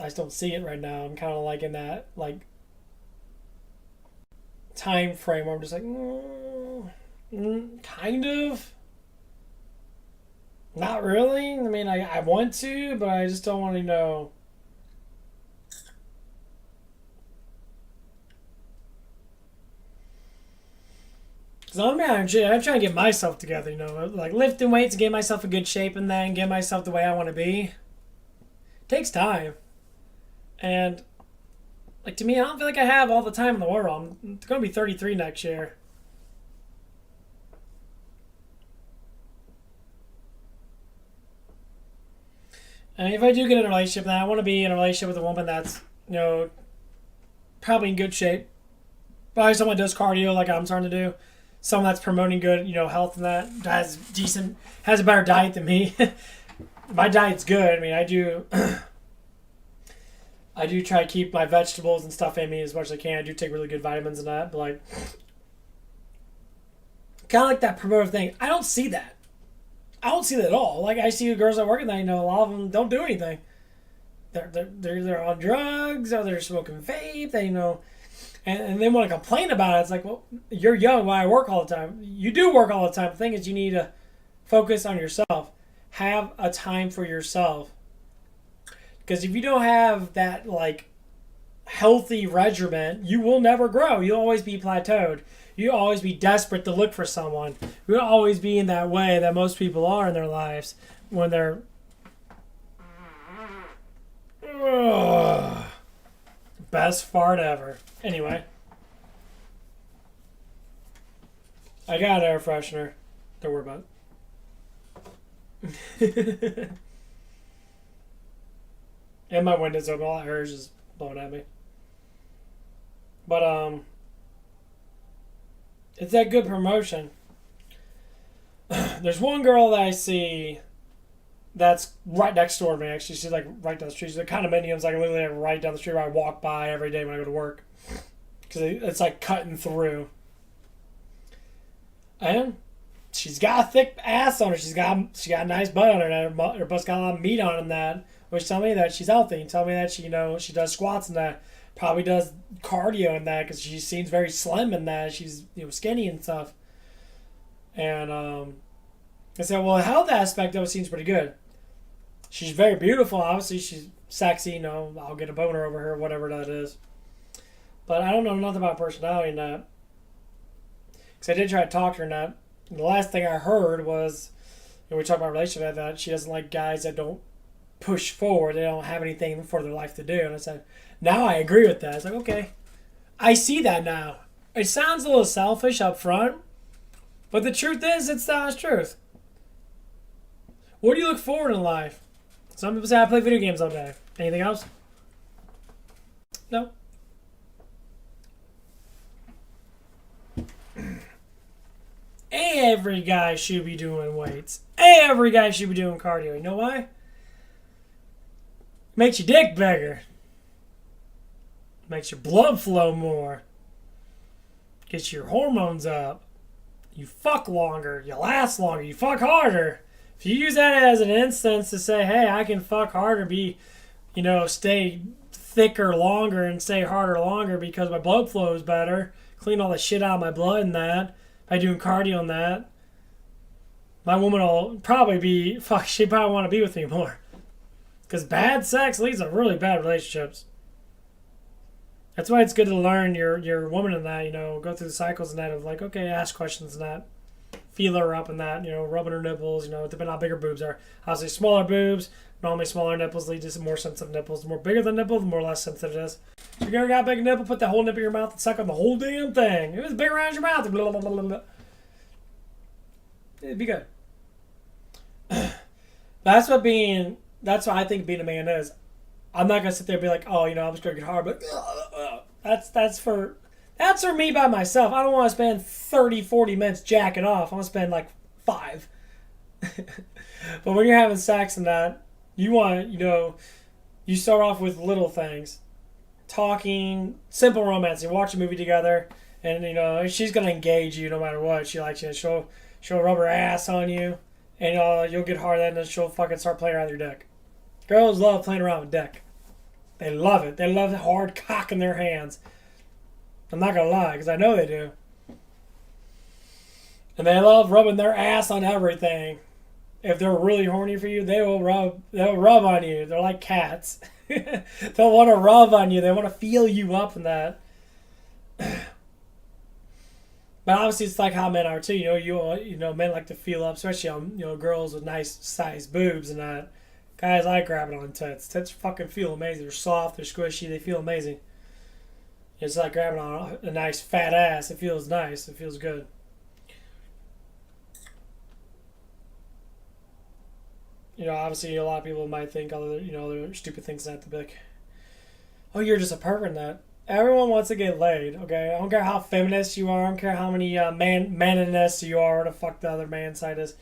just don't see it right now. I'm kind of like in that like time frame where I'm just like, kind of, not really. I mean, I want to, but I just don't want to know." Because I'm trying to get myself together, like lifting weights and get myself in good shape and then get myself the way I want to be. It takes time. And, like, to me, I don't feel like I have all the time in the world. I'm going to be 33 next year. And if I do get in a relationship, then I want to be in a relationship with a woman that's, probably in good shape. Probably someone that does cardio like I'm starting to do. Someone that's promoting good, health and that has a better diet than me. My diet's good. I mean, I do try to keep my vegetables and stuff in me as much as I can. I do take really good vitamins and that, but like, kind of like that promotive thing. I don't see that. I don't see that at all. Like, I see girls that work in that, a lot of them don't do anything. They're on drugs or they're smoking vape. They and they want to complain about it. It's like, well, you're young. Why I work all the time? You do work all the time. The thing is, you need to focus on yourself. Have a time for yourself. Because if you don't have that, like, healthy regimen, you will never grow. You'll always be plateaued. You'll always be desperate to look for someone. You'll always be in that way that most people are in their lives when they're... Ugh. Best fart ever. Anyway. I got an air freshener. Don't worry about it. And my window's open. All hers is blowing at me. But, it's that good promotion. There's one girl that I see that's right next door to me, actually. She's like right down the street. She's like condominiums, like literally right down the street where I walk by every day when I go to work. Because it's like cutting through. And she's got a thick ass on her. She got a nice butt on her. And her butt's got a lot of meat on it and that. Which tell me that she's healthy. Tell me that she does squats and that. Probably does cardio and that because she seems very slim and that. She's skinny and stuff. And I said, well, the health aspect of it seems pretty good. She's very beautiful. Obviously, she's sexy. I'll get a boner over her, whatever that is. But I don't know nothing about personality and that. Because I did try to talk to her and that. And the last thing I heard was, we talked about relationship, that she doesn't like guys that don't push forward. They don't have anything for their life to do. And I said, now I agree with that. It's like, okay, I see that now. It sounds a little selfish up front, but the truth is, it's the honest truth. What do you look forward in life? Some people say I play video games all day. Anything else? No. Every guy should be doing weights. Every guy should be doing cardio. You know why? Makes your dick bigger. Makes your blood flow more. Gets your hormones up. You fuck longer. You last longer. You fuck harder. If you use that as an instance to say, hey, I can fuck harder, stay thicker longer and stay harder longer because my blood flow is better. Clean all the shit out of my blood and that. By doing cardio and that. My woman will probably be, she probably want to be with me more. Because bad sex leads to really bad relationships. That's why it's good to learn your woman in that, go through the cycles and that of like, okay, ask questions and that. Feel her up and that, rubbing her nipples, depending on how big her boobs are. Obviously, smaller boobs, normally smaller nipples lead to some more sensitive nipples. The more bigger the nipple, the more less sensitive it is. If you're going to got a big nipple, put that whole nipple in your mouth and suck on the whole damn thing. If it's big around your mouth, blah, blah, blah, blah, blah. It'd be good. That's what I think being a man is. I'm not going to sit there and be like, oh, I'm just going to get hard, but that's for me by myself. I don't want to spend 30, 40 minutes jacking off. I want to spend like 5. But when you're having sex and that, you want, you start off with little things. Talking, simple romance. You watch a movie together, and, she's going to engage you no matter what. She likes you. She'll rub her ass on you, and you'll get hard and then she'll fucking start playing around with your dick. Girls love playing around with dick. They love it. They love the hard cock in their hands. I'm not going to lie, because I know they do. And they love rubbing their ass on everything. If they're really horny for you, they'll rub on you. They're like cats. They'll want to rub on you. They want to feel you up and that. But obviously, it's like how men are too. Men like to feel up, especially on girls with nice sized boobs and that. Guys like grabbing on tits. Tits fucking feel amazing. They're soft. They're squishy. They feel amazing. It's like grabbing on a nice fat ass. It feels nice. It feels good. Obviously, a lot of people might think other stupid things that to be like, oh, you're just a pervert in that. Everyone wants to get laid, okay? I don't care how feminist you are. I don't care how many maniness you are, or the fuck the other man side is.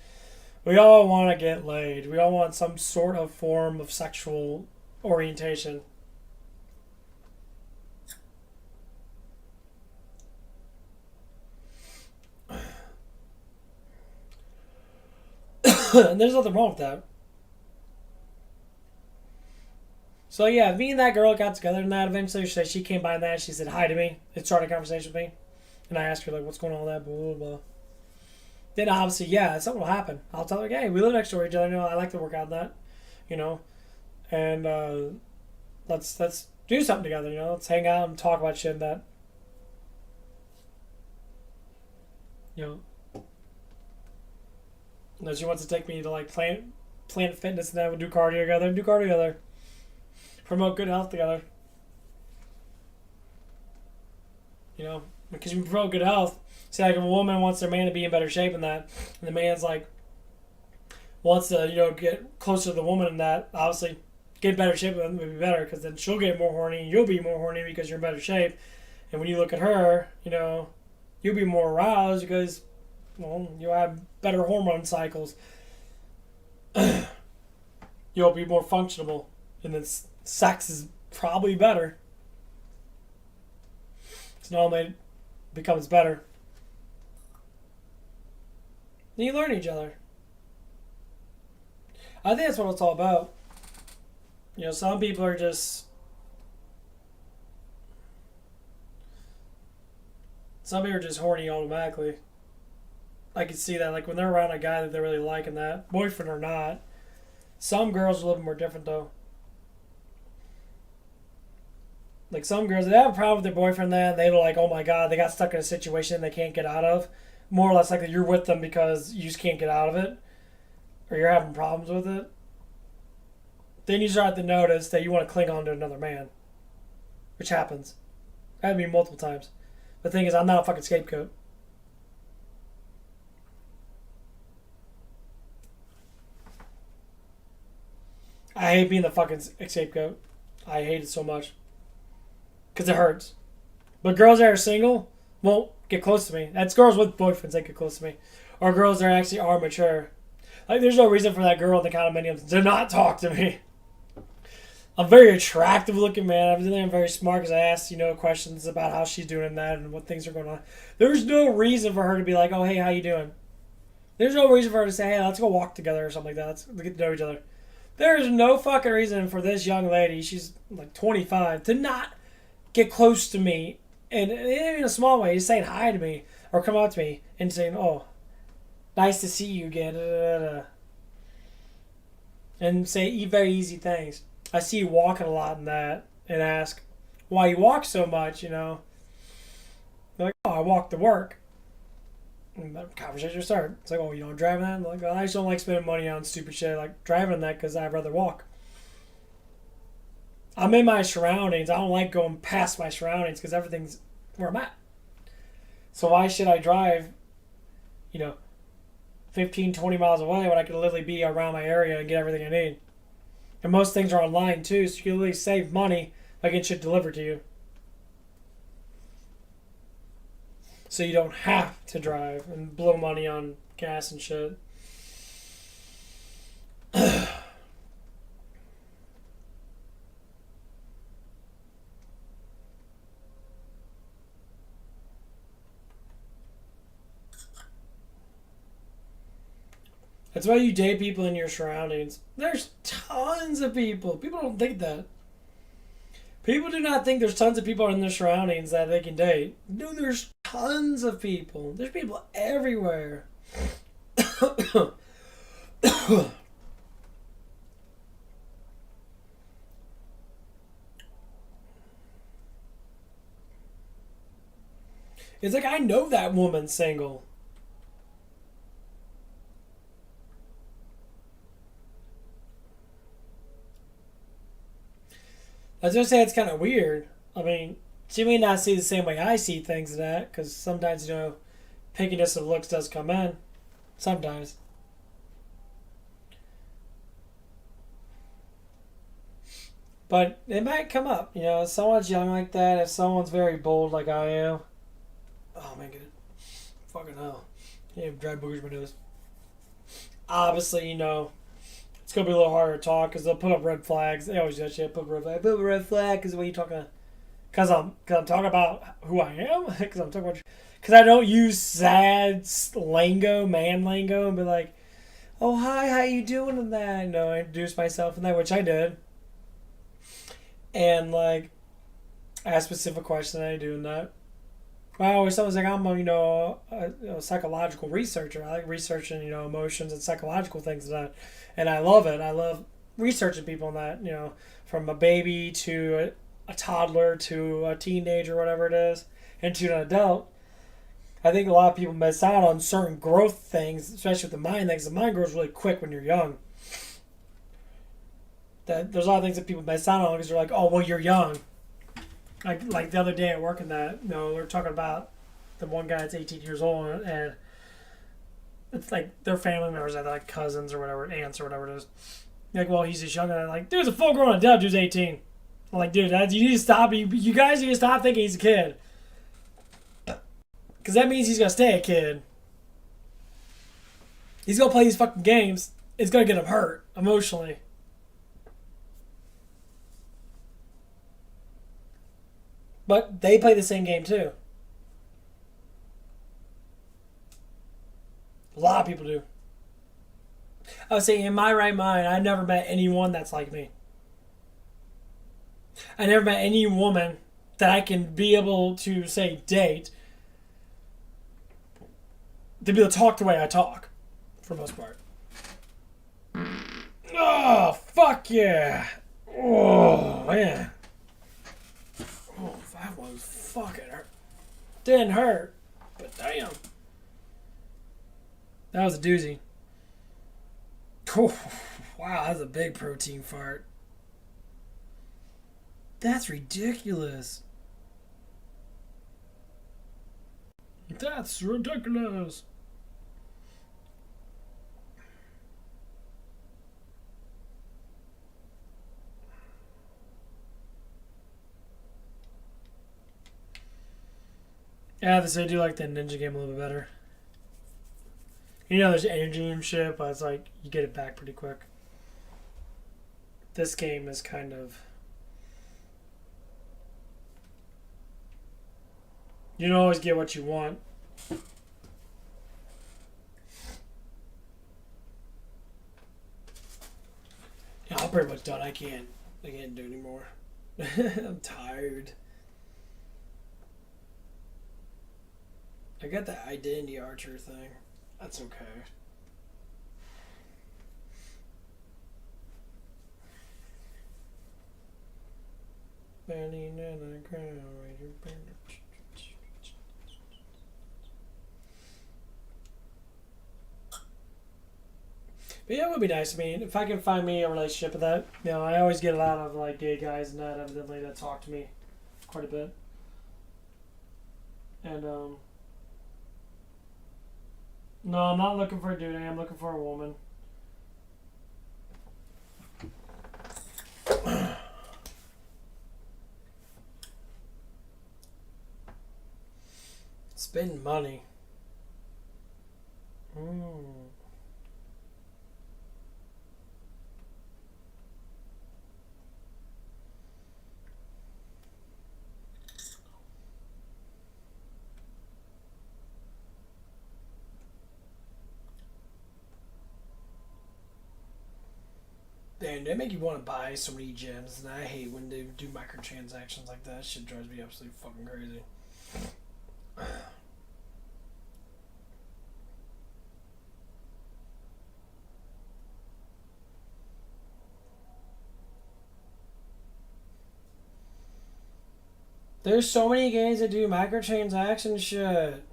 We all want to get laid. We all want some sort of form of sexual orientation. And there's nothing wrong with that. So yeah, me and that girl got together and that eventually. She came by and that. She said hi to me. It started a conversation with me. And I asked her, like, what's going on with that, blah, blah, blah. Then obviously, yeah, something will happen. I'll tell her, hey, we live next door to each other. I like to work out that, and let's do something together. Let's hang out and talk about shit and that. And she wants to take me to like Planet Fitness and that. We'll do cardio together. Promote good health together. Because you promote good health. See, like if a woman wants their man to be in better shape and that, and the man's like wants to, get closer to the woman and that, obviously get in better shape would be better, because then she'll get more horny and you'll be more horny because you're in better shape. And when you look at her, you'll be more aroused because, you'll have better hormone cycles. You'll be more functional, and then sex is probably better. So normally it becomes better. Then you learn each other. I think that's what it's all about. Some people are just... Some people are just horny automatically. I can see that. Like when they're around a guy that they're really liking that, boyfriend or not. Some girls are a little more different though. Like some girls, they have a problem with their boyfriend then, they're like, oh my god, they got stuck in a situation they can't get out of. More or less like you're with them because you just can't get out of it. Or you're having problems with it. Then you start to notice that you want to cling on to another man. Which happens. Happened to me multiple times. The thing is, I'm not a fucking scapegoat. I hate being the fucking scapegoat. I hate it so much. Because it hurts. But girls that are single won't get close to me. That's girls with boyfriends that get close to me. Or girls that actually are mature. Like, there's no reason for that girl in the condominium to not talk to me. I'm a very attractive looking man. I'm very smart because I asked, questions about how she's doing that and what things are going on. There's no reason for her to be like, oh, hey, how you doing? There's no reason for her to say, hey, let's go walk together or something like that. Let's get to know each other. There is no fucking reason for this young lady, she's like 25, to not get close to me, and in a small way, just saying hi to me, or come up to me and saying, "Oh, nice to see you again," and say very easy things. I see you walking a lot in that, and ask why you walk so much. They're like, "Oh, I walk to work." And the conversation starts. It's like, "Oh, you don't drive that?" I'm like, "Oh, I just don't like spending money on stupid shit. I like driving that because I'd rather walk." I'm in my surroundings. I don't like going past my surroundings because everything's where I'm at. So why should I drive, you know, 15, 20 miles away when I could literally be around my area and get everything I need? And most things are online too, so you can literally save money by getting shit delivered to you. So you don't have to drive and blow money on gas and shit. That's why you date people in your surroundings. There's tons of people. People don't think that. People do not think there's tons of people in their surroundings that they can date. No, there's tons of people. There's people everywhere. It's like, I know that woman's single. I was gonna say it's kind of weird. I mean, she may not see the same way I see things in that, because sometimes, pickiness of looks does come in. Sometimes. But it might come up. If someone's young like that, if someone's very bold like I am. Oh, man, get it. Fucking hell. Yeah, dry boogers my nose. Obviously, it's going to be a little harder to talk because they'll put up red flags. They always do that shit. Put up red flag. Put up a red flag because what are you talking about? Because I'm talking about who I am? Because I'm talking about... Because I don't use sad lingo, man lingo, and be like, "Oh, hi, how you doing?" and that. No, I introduce myself in that, which I did. And, ask specific questions, I do in that. I always sounds like I'm a psychological researcher. I like researching, emotions and psychological things and that. And I love it. I love researching people in that, from a baby to a toddler to a teenager, whatever it is, and to an adult. I think a lot of people miss out on certain growth things, especially with the mind things. The mind grows really quick when you're young. There's a lot of things that people miss out on because they're like, "Oh, well, you're young." Like the other day at work, we were talking about the one guy that's 18 years old, and it's like their family members, are like cousins or whatever, aunts or whatever it is. Like, "Well, he's just young," and I'm like, "Dude's a full grown adult. Dude's 18." I'm like, "Dude, you need to stop. You guys need to stop thinking he's a kid, because that means he's gonna stay a kid. He's gonna play these fucking games. It's gonna get him hurt emotionally." But they play the same game too. A lot of people do. I was saying, in my right mind, I never met anyone that's like me. I never met any woman that I can be able to, say, date, to be able to talk the way I talk, for the most part. Oh, fuck yeah. Oh, man. Oh, that was fucking hurt. Didn't hurt, but damn. That was a doozy. Oh, wow, that's a big protein fart. That's ridiculous. That's ridiculous. Yeah, I do like the ninja game a little bit better. There's energy and shit, but it's like you get it back pretty quick. This game is kind of... You don't always get what you want. done. I can't do anymore. I'm tired. I got that identity archer thing. That's okay. Burning in the ground. But yeah, it would be nice. I mean, if I can find me a relationship with that, you know, I always get a lot of like gay guys and that evidently that talk to me quite a bit. And no, I'm not looking for a dude. I am looking for a woman. Spend money. Damn, they make you want to buy so many gems, and I hate when they do microtransactions like that. Shit drives me absolutely fucking crazy. There's so many games that do microtransaction shit.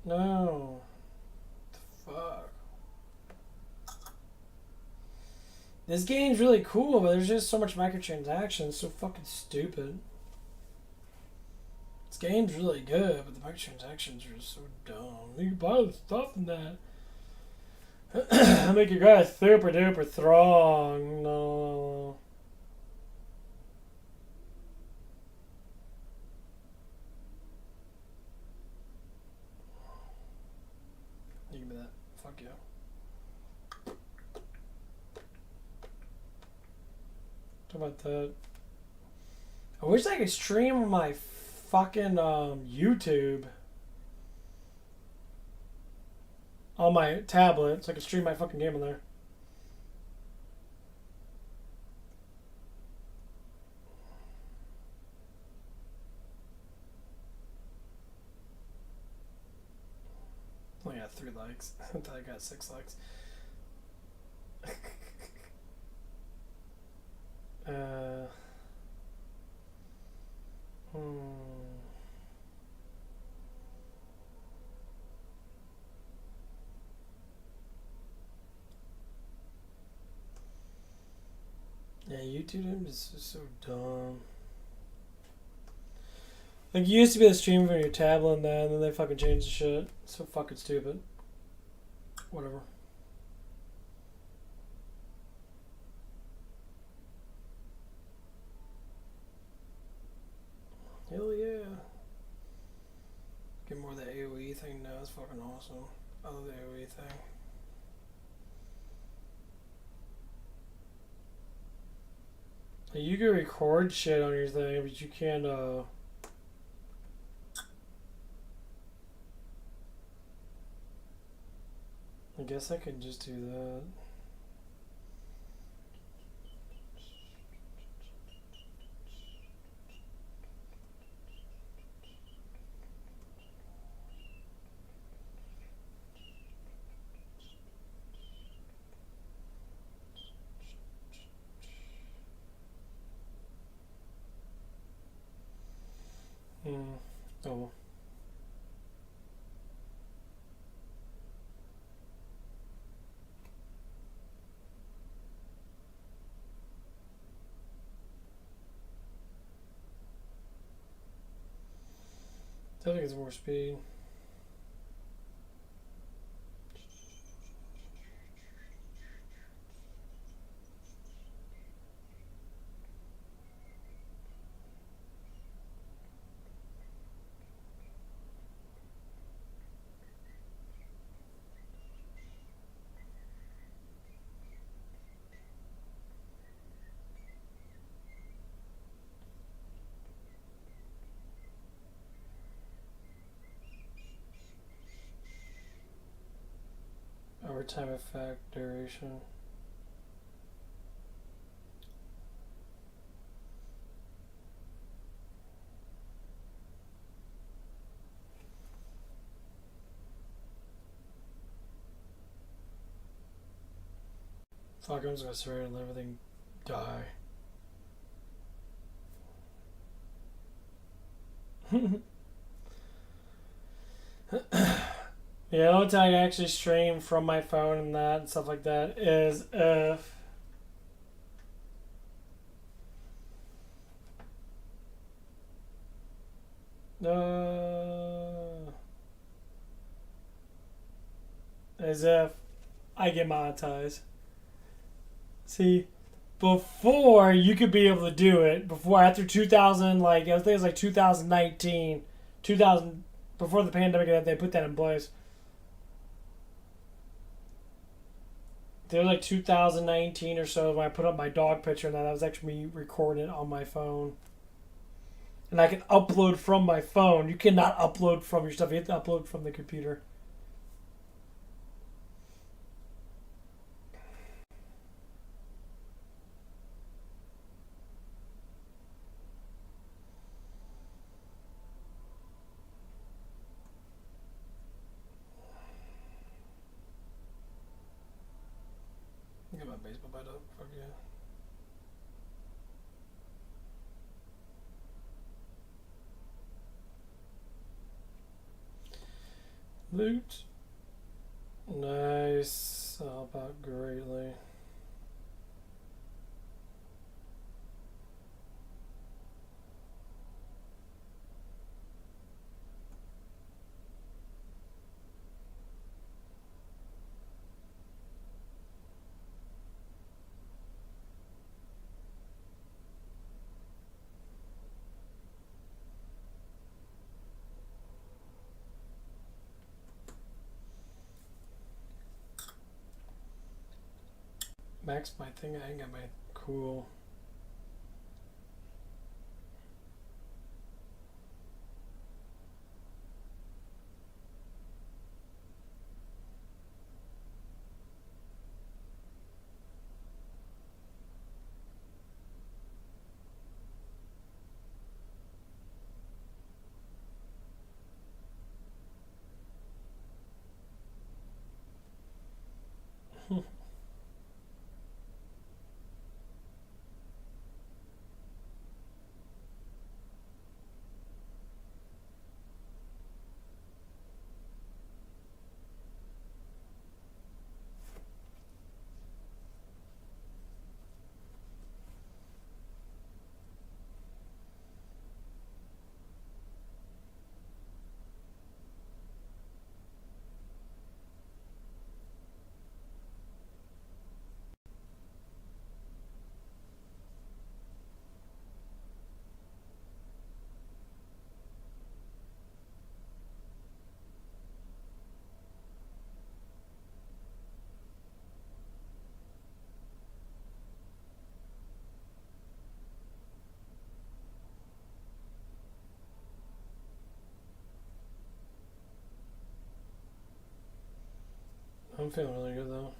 No. The fuck? This game's really cool, but there's just so much microtransactions. It's so fucking stupid. This game's really good, but the microtransactions are just so dumb. You can buy the stuff in that. Make your guy super duper strong. No. You give me that. Fuck yeah. Talk about that. I wish I could stream on my fucking YouTube on my tablet so I could stream my fucking game on there. Only got 3 likes. I thought I got 6 likes. Yeah, YouTube is so dumb. Like, you used to be able to stream from your tablet and that, and then they fucking changed the shit. It's so fucking stupid. Whatever. Hell yeah. Get more of the AoE thing now. It's fucking awesome. I love the AoE thing. Like, you can record shit on your thing, but you can't, I guess I could just do that. Oh. Definitely gets more speed. time effect, duration. Fuck, I'm just gonna surrender and let everything die. Yeah, the only time I can actually stream from my phone and that and stuff like that is if as if I get monetized. See, before you could be able to do it, before after 2000, like I think it was like 2019, 2000, before the pandemic, they put that in place. It was like 2019 or so when I put up my dog picture, and that was actually me recording it on my phone. And I can upload from my phone. You cannot upload from your stuff. You have to upload from the computer. Get my baseball bat up. Fuck yeah. Loot. Nice. Help out greatly. Max my thing. I ain't got my cool. I'm feeling really good though.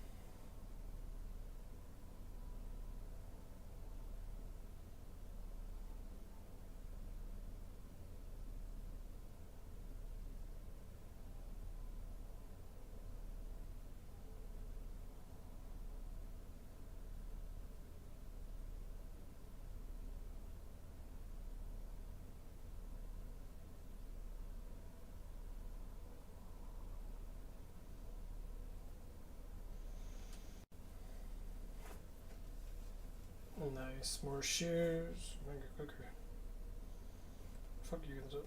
Nice. More shoes. Make it quicker. Fuck you guys up.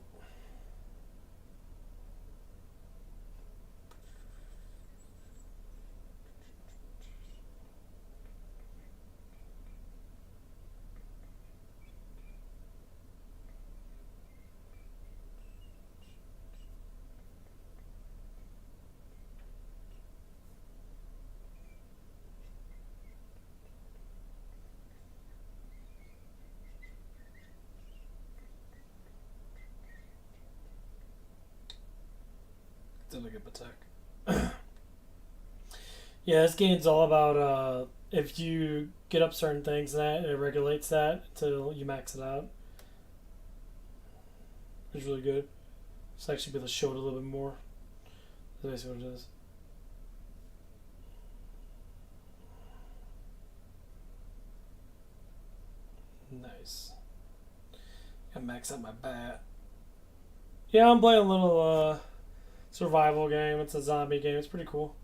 Still a good attack. Yeah, this game's all about if you get up certain things, that it regulates that until you max it out. It's really good. It's actually be able to show it a little bit more. That's basically what it is. Nice. Gotta max out my bat. Yeah, I'm playing a little survival game. It's a zombie game. It's pretty cool.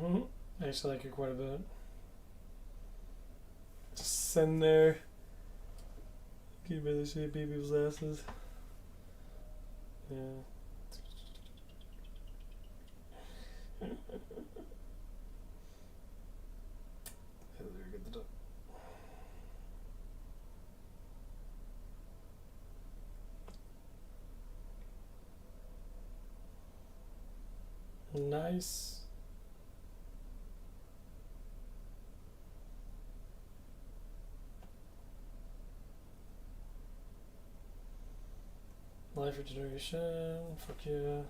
Mm-hmm. I actually like it quite a bit. Just sitting there, keep really shit beat people's asses. Yeah. Nice. Life regeneration. Fuck yeah.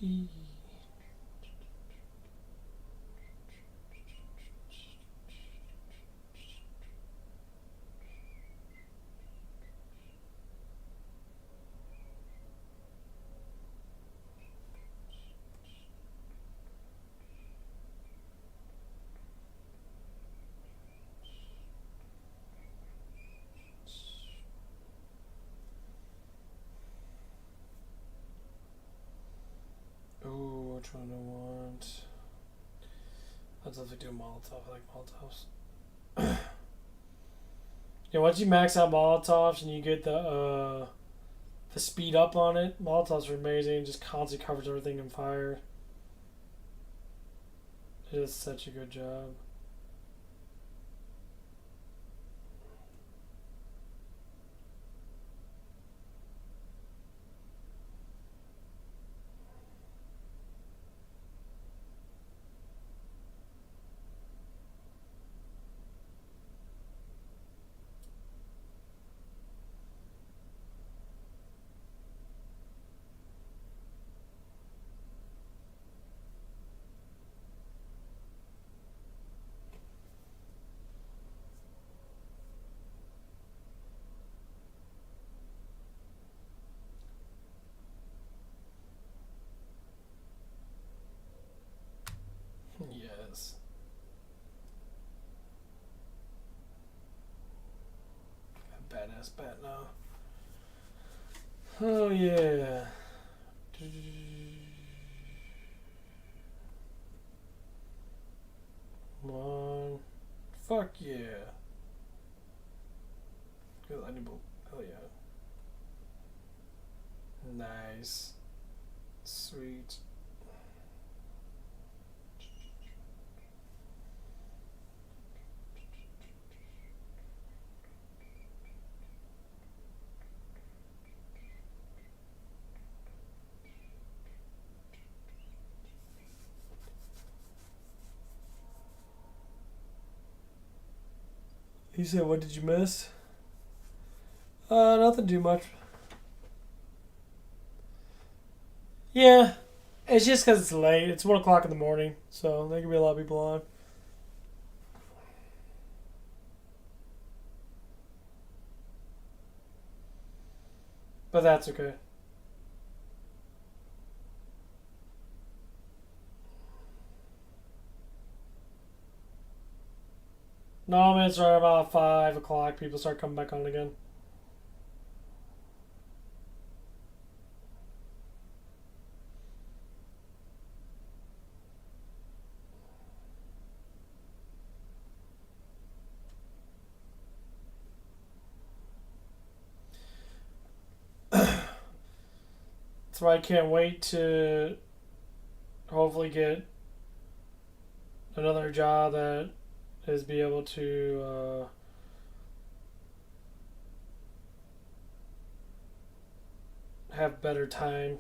Whee. Ooh, which one do I want? I'd love to do Molotov. I like Molotovs. Yeah, once you max out Molotovs and you get the speed up on it, Molotovs are amazing. It just constantly covers everything in fire. It does such a good job. Yes. Got a badass bat now. Oh yeah. Come on. Fuck yeah. Good lightning bolt. Hell yeah. Nice. Sweet. He said, what did you miss? Nothing too much. Yeah, it's just because it's late. It's 1 o'clock in the morning, so there could be a lot of people on. But that's okay. Normally it's right about 5 o'clock. People start coming back on again. That's why I can't wait to hopefully get another job that is be able to have better time.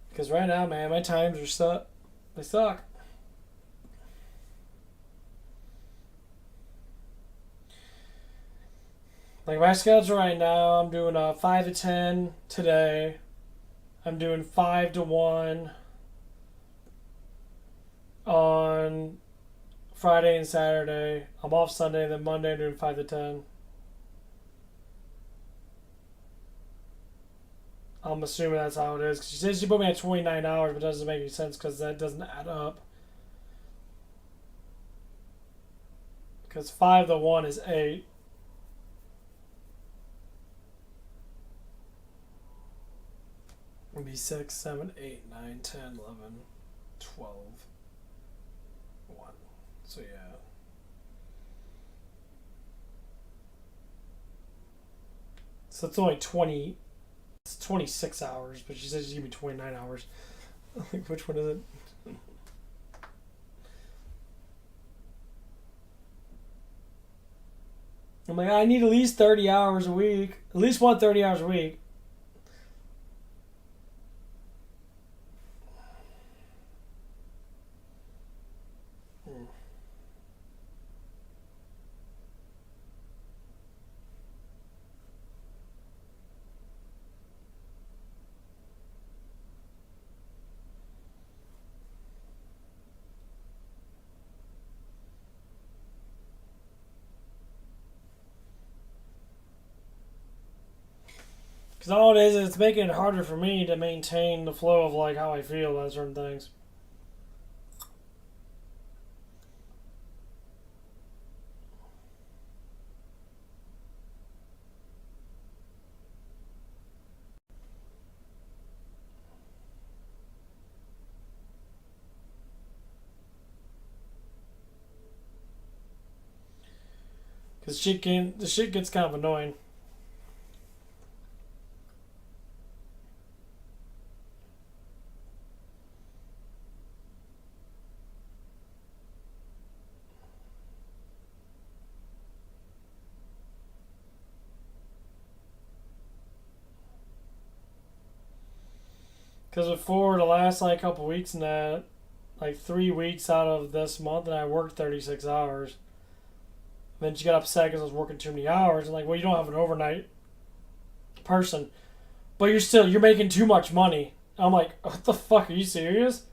Because right now, man, my times are suck. They suck. Like my schedule right now, I'm doing 5 to 10 today. I'm doing 5 to 1 on Friday and Saturday. I'm off Sunday, then Monday I'm doing 5 to 10. I'm assuming that's how it is. 'Cause she says she put me at 29 hours, but it doesn't make any sense because that doesn't add up. Because 5 to 1 is 8. It'd be 6, 7, 8, 9, 10, 11, 12, 1. So yeah. So it's only 20. It's 26 hours, but she says she's giving me 29 hours. Like, which one is it? I'm like, I need at least 30 hours a week. At least 30 hours a week. Because all it is it's making it harder for me to maintain the flow of like how I feel about certain things. Because the shit gets kind of annoying. Because before the last like couple weeks and that, like 3 weeks out of this month, and I worked 36 hours. Then she got upset because I was working too many hours. And like, well, you don't have an overnight person, but you're making too much money. I'm like, what the fuck? Are you serious?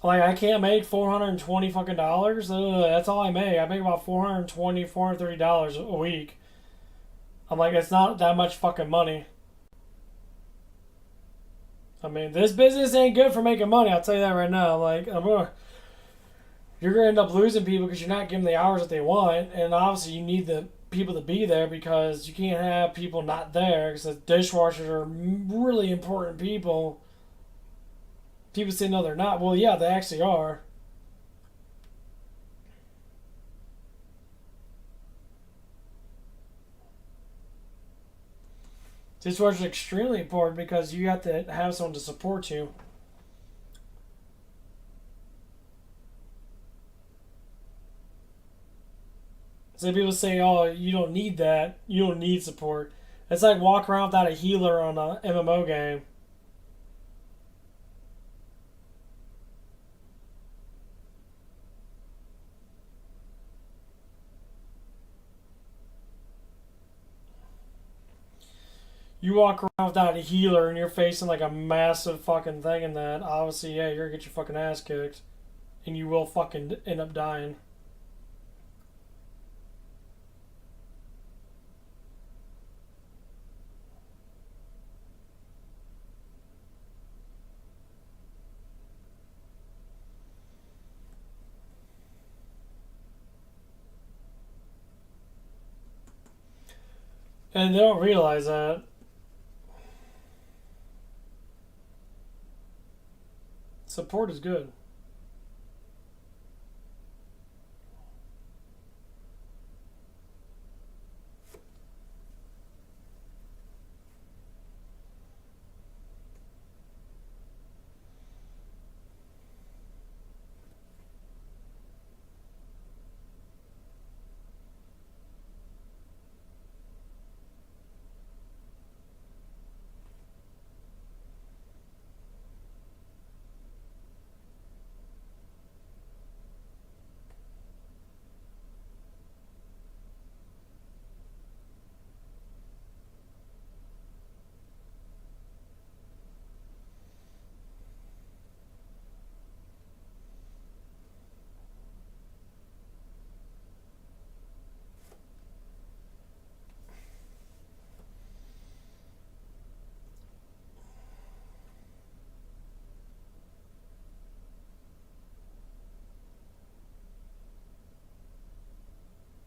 Like, I can't make $420 fucking dollars. That's all I make. I make about $420, $430 a week. I'm like, it's not that much fucking money. I mean, this business ain't good for making money. I'll tell you that right now. Like, you're gonna end up losing people because you're not giving the hours that they want, and obviously you need the people to be there because you can't have people not there because the dishwashers are really important people. People say no, they're not. Well, yeah, they actually are. Dishwashers are extremely important because you have to have someone to support you. So people say, "Oh, you don't need that. You don't need support." It's like walk around without a healer on a MMO game. You walk around without a healer and you're facing like a massive fucking thing, and that obviously, yeah, you're gonna get your fucking ass kicked, and you will fucking end up dying. And they don't realize that. Support is good.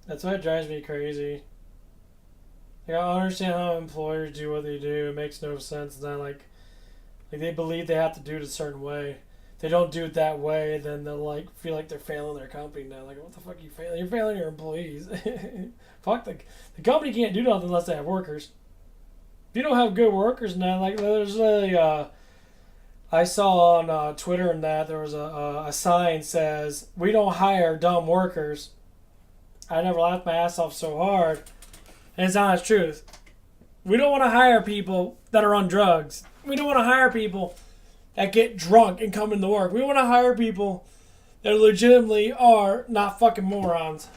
That's why it drives me crazy. Like, I don't understand how employers do what they do. It makes no sense. And then, like they believe they have to do it a certain way. If they don't do it that way, then they'll like feel like they're failing their company now. Like, what the fuck are you failing? You're failing your employees. Fuck, the company can't do nothing unless they have workers. If you don't have good workers now, like there's a I saw on Twitter and that there was a sign says, "We don't hire dumb workers." I never laughed my ass off so hard, and it's honest truth. We don't want to hire people that are on drugs. We don't want to hire people that get drunk and come into work. We want to hire people that legitimately are not fucking morons.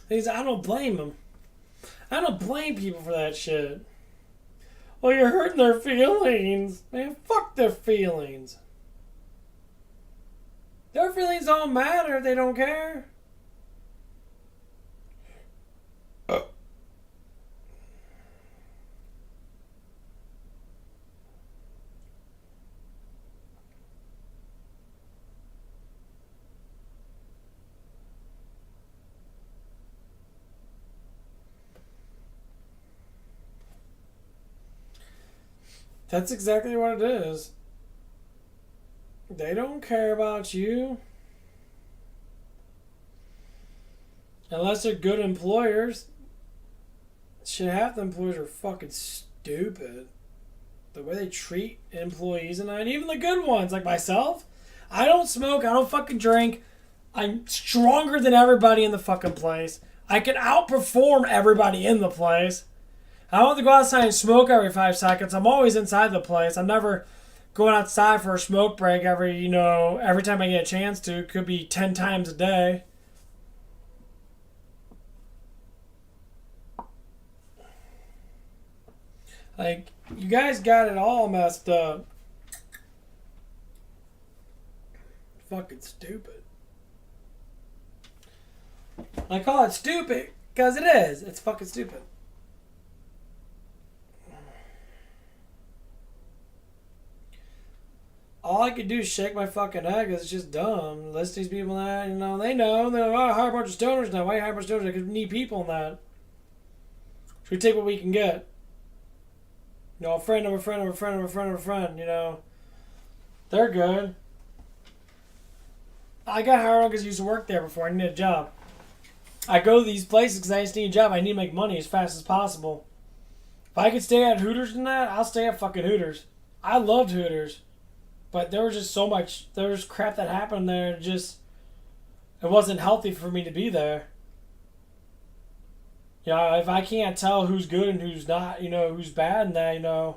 I don't blame them. I don't blame people for that shit. Well, you're hurting their feelings. Man, fuck their feelings. Their feelings don't matter if they don't care. That's exactly what it is. They don't care about you. Unless they're good employers. Shit, half the employers are fucking stupid. The way they treat employees and even the good ones, like myself. I don't smoke, I don't fucking drink. I'm stronger than everybody in the fucking place. I can outperform everybody in the place. I don't have to go outside and smoke every 5 seconds. I'm always inside the place. I'm never going outside for a smoke break every time I get a chance to. It could be 10 times a day. Like, you guys got it all messed up. Fucking stupid. I call it stupid because it is. It's fucking stupid. All I can do is shake my fucking head because it's just dumb. List these people that, they know. They're like, oh, hire a bunch of stoners now. Why hire a bunch of stoners? Because we need people in that. So we take what we can get. A friend of a friend of a friend of a friend of a friend, They're good. I got hired on because I used to work there before. I needed a job. I go to these places because I just need a job. I need to make money as fast as possible. If I could stay at Hooters and that, I'll stay at fucking Hooters. I loved Hooters. But there was just so much, there was crap that happened there. It wasn't healthy for me to be there. If I can't tell who's good and who's not, who's bad and that,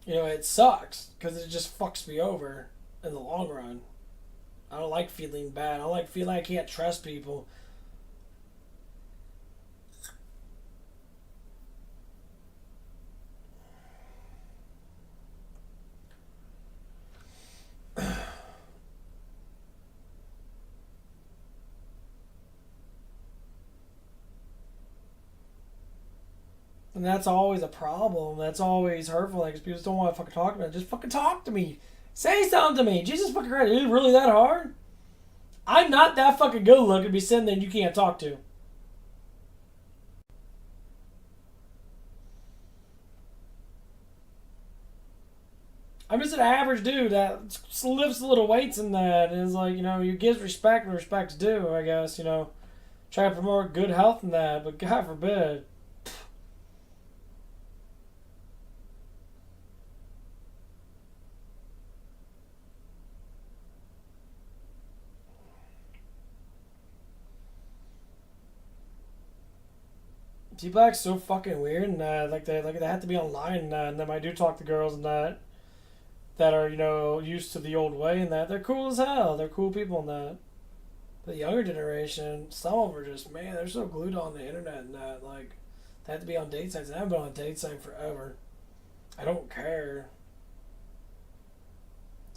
it sucks because it just fucks me over in the long run. I don't like feeling bad. I don't like feeling I can't trust people. And that's always a problem. That's always hurtful. Like, people just don't want to fucking talk about it. Just fucking talk to me. Say something to me. Jesus fucking Christ. Is it really that hard? I'm not that fucking good looking to be sitting there and you can't talk to. I'm just an average dude that lifts little weights in that. And is like, you give respect when respect's due, I guess, Try to promote good health in that. But God forbid. T-Black's so fucking weird and they have to be online and then I do talk to girls and that. that are, used to the old way and that they're cool as hell. They're cool people and that. The younger generation, some of them are just, man, they're so glued on the internet and that, like, they have to be on date sites. And I haven't been on a date site forever. I don't care.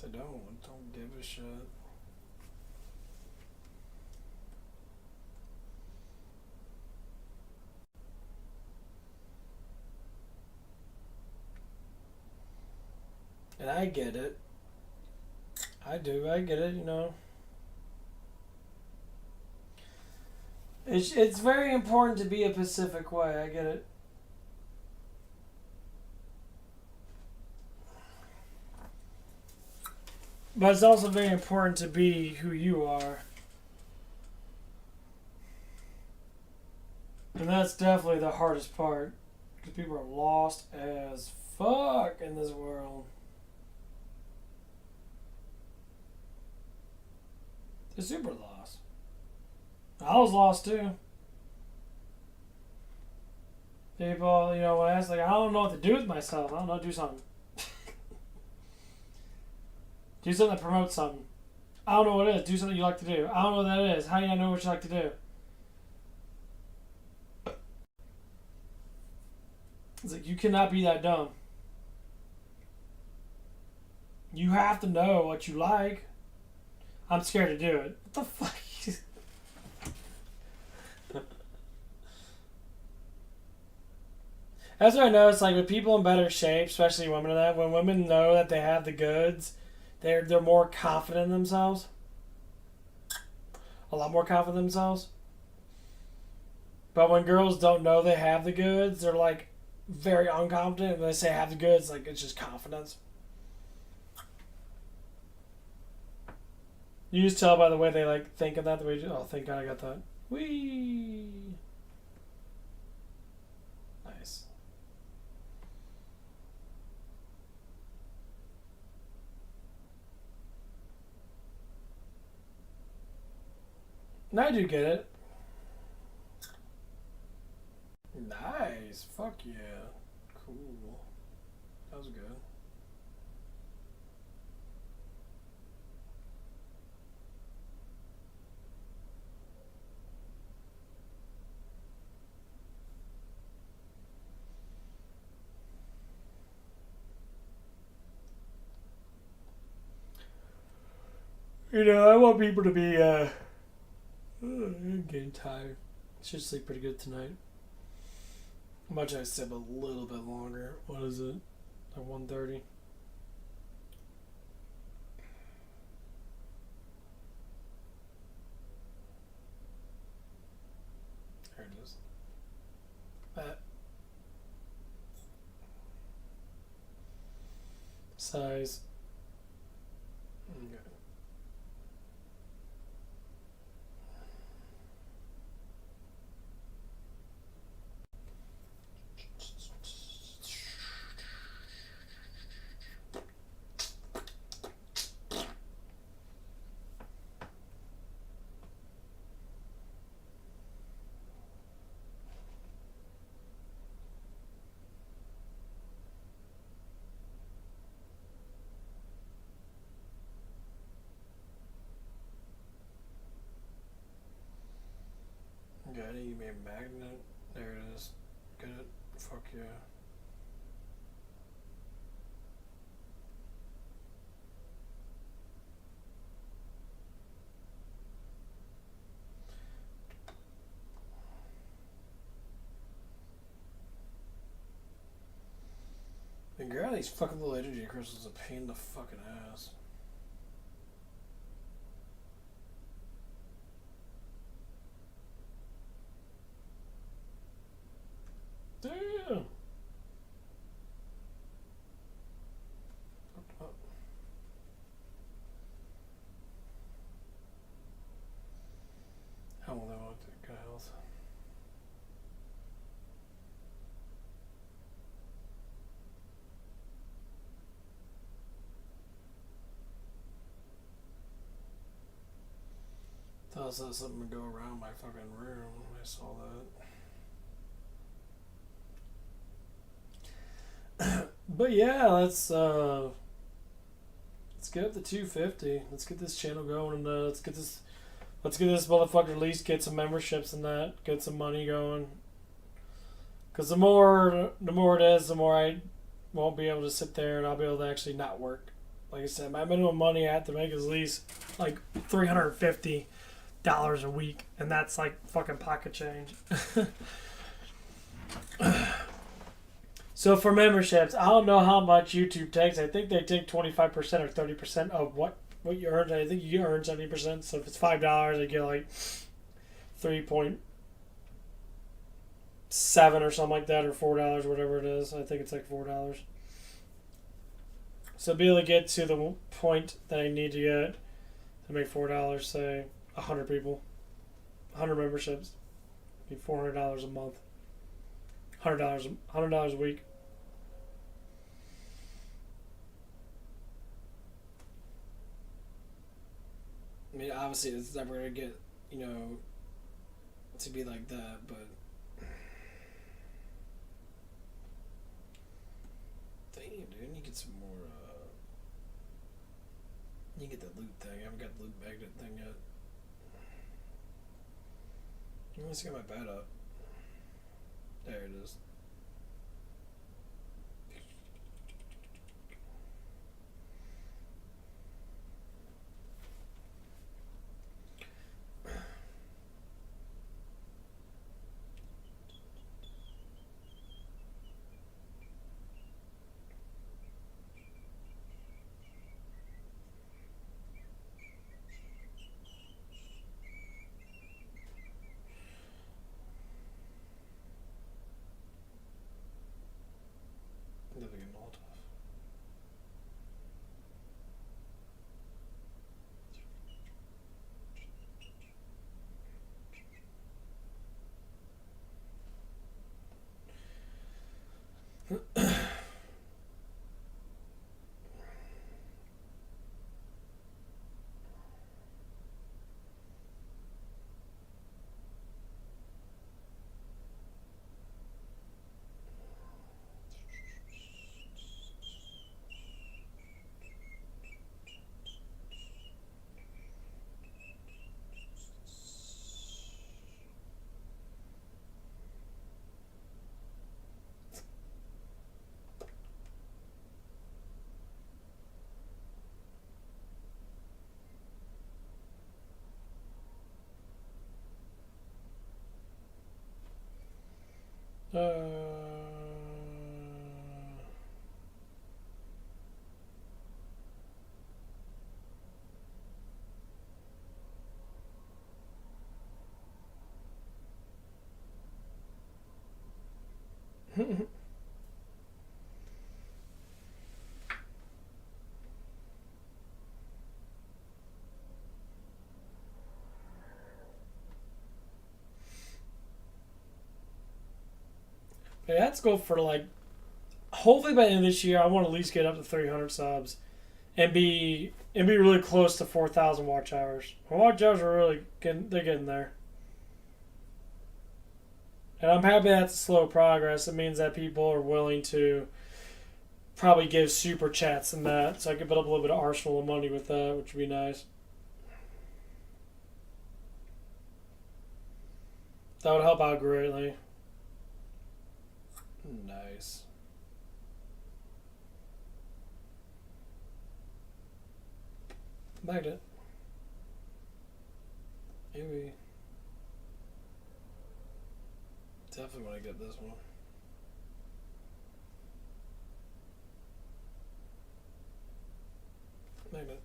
I don't give a shit. And I get it. I do. I get it, It's very important to be a Pacific way. I get it. But it's also very important to be who you are. And that's definitely the hardest part. Because people are lost as fuck in this world. They're super lost. I was lost too. People, when I ask, like, I don't know what to do with myself. I don't know, do something. Do something that promotes something. I don't know what it is. Do something you like to do. I don't know what that is. How do you know what you like to do? It's like, you cannot be that dumb. You have to know what you like. I'm scared to do it. What the fuck? That's what I noticed, like, with people in better shape, especially women, that when women know that they have the goods, they're more confident in themselves. A lot more confident in themselves. But when girls don't know they have the goods, they're like very unconfident. When they say have the goods, like, it's just confidence. You just tell by the way they like think of that. The way thank God I got that. Whee. Nice. I do get it. Nice. Fuck yeah. Cool. That was good. I want people to be, I'm getting tired. Should sleep pretty good tonight. Much I sleep a little bit longer. What is it? At 1:30. There it is. That. Size. Okay. Got it. You made a magnet. There it is. Get it. Fuck yeah. And girl, these fucking little energy crystals a pain in the fucking ass. Damn. How will they want to good health? Thought I saw something go around my fucking room. I saw that. But yeah, let's Let's get up to 250. Let's get this channel going, and let's get this motherfucker at least get some memberships and that, get some money going. Because the more it is, the more I won't be able to sit there, and I'll be able to actually not work. Like I said, my minimum money I have to make is at least like $350 a week, and that's like fucking pocket change. So for memberships, I don't know how much YouTube takes. I think they take 25% or 30% of what you earn. I think you earn 70%. So if it's $5, they get like 3.7 or something like that, or $4, whatever it is. I think it's like $4. So be able to get to the point that I need to get to make $4, say 100 people, 100 memberships, be $400 a month, $100 a week. I mean, obviously, it's never gonna get, to be like that, but damn, dude, I need to get some more. You get the loot thing. I haven't got the loot magnet thing yet. Let's get my bat up. There it is. Living in Molotov. Yeah, let's go for like. Hopefully by the end of this year, I want to at least get up to 300 subs, and be really close to 4,000 watch hours. My watch hours are really getting there, and I'm happy that's slow progress. It means that people are willing to probably give super chats and that, so I can build up a little bit of arsenal of money with that, which would be nice. That would help out greatly. Nice. Magnet. Maybe. Definitely want to get this one. Magnet.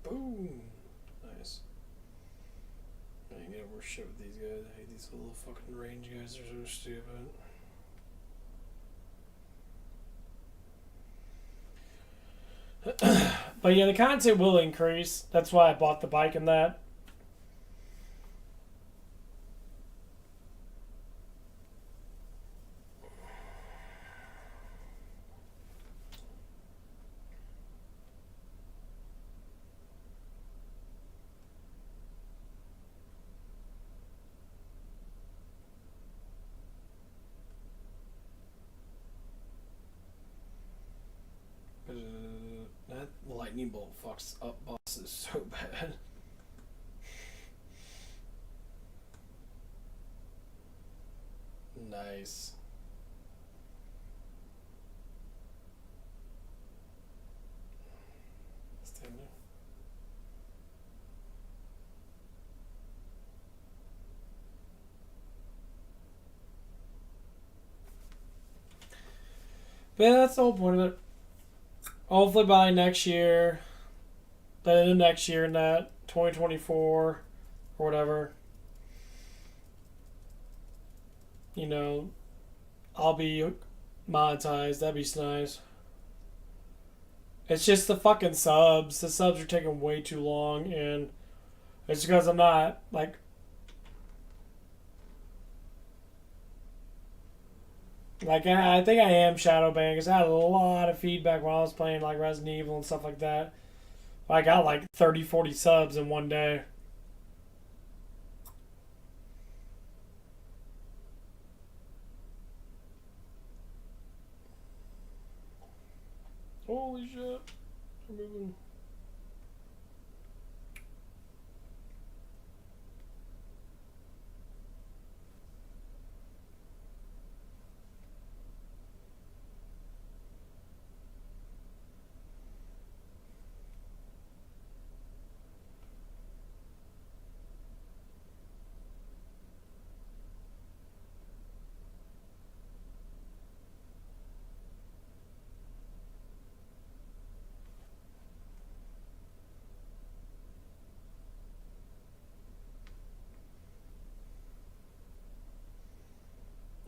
Boom. Nice. I ain't get worse shit with these guys. I hate these little fucking range guys. They're so stupid. But yeah, the content will increase. That's why I bought the bike and that. fucks up bosses so bad. Nice. Stand there. But yeah, that's the whole point of it. Hopefully by next year, the next year, in that 2024 or whatever, you know, I'll be monetized. That'd be nice. It's just the fucking subs. The subs are taking way too long, and it's because I'm not like I think I am shadow banned because I had a lot of feedback when I was playing like Resident Evil and stuff like that. I got like 30, 40 subs in one day. Holy shit. I'm moving.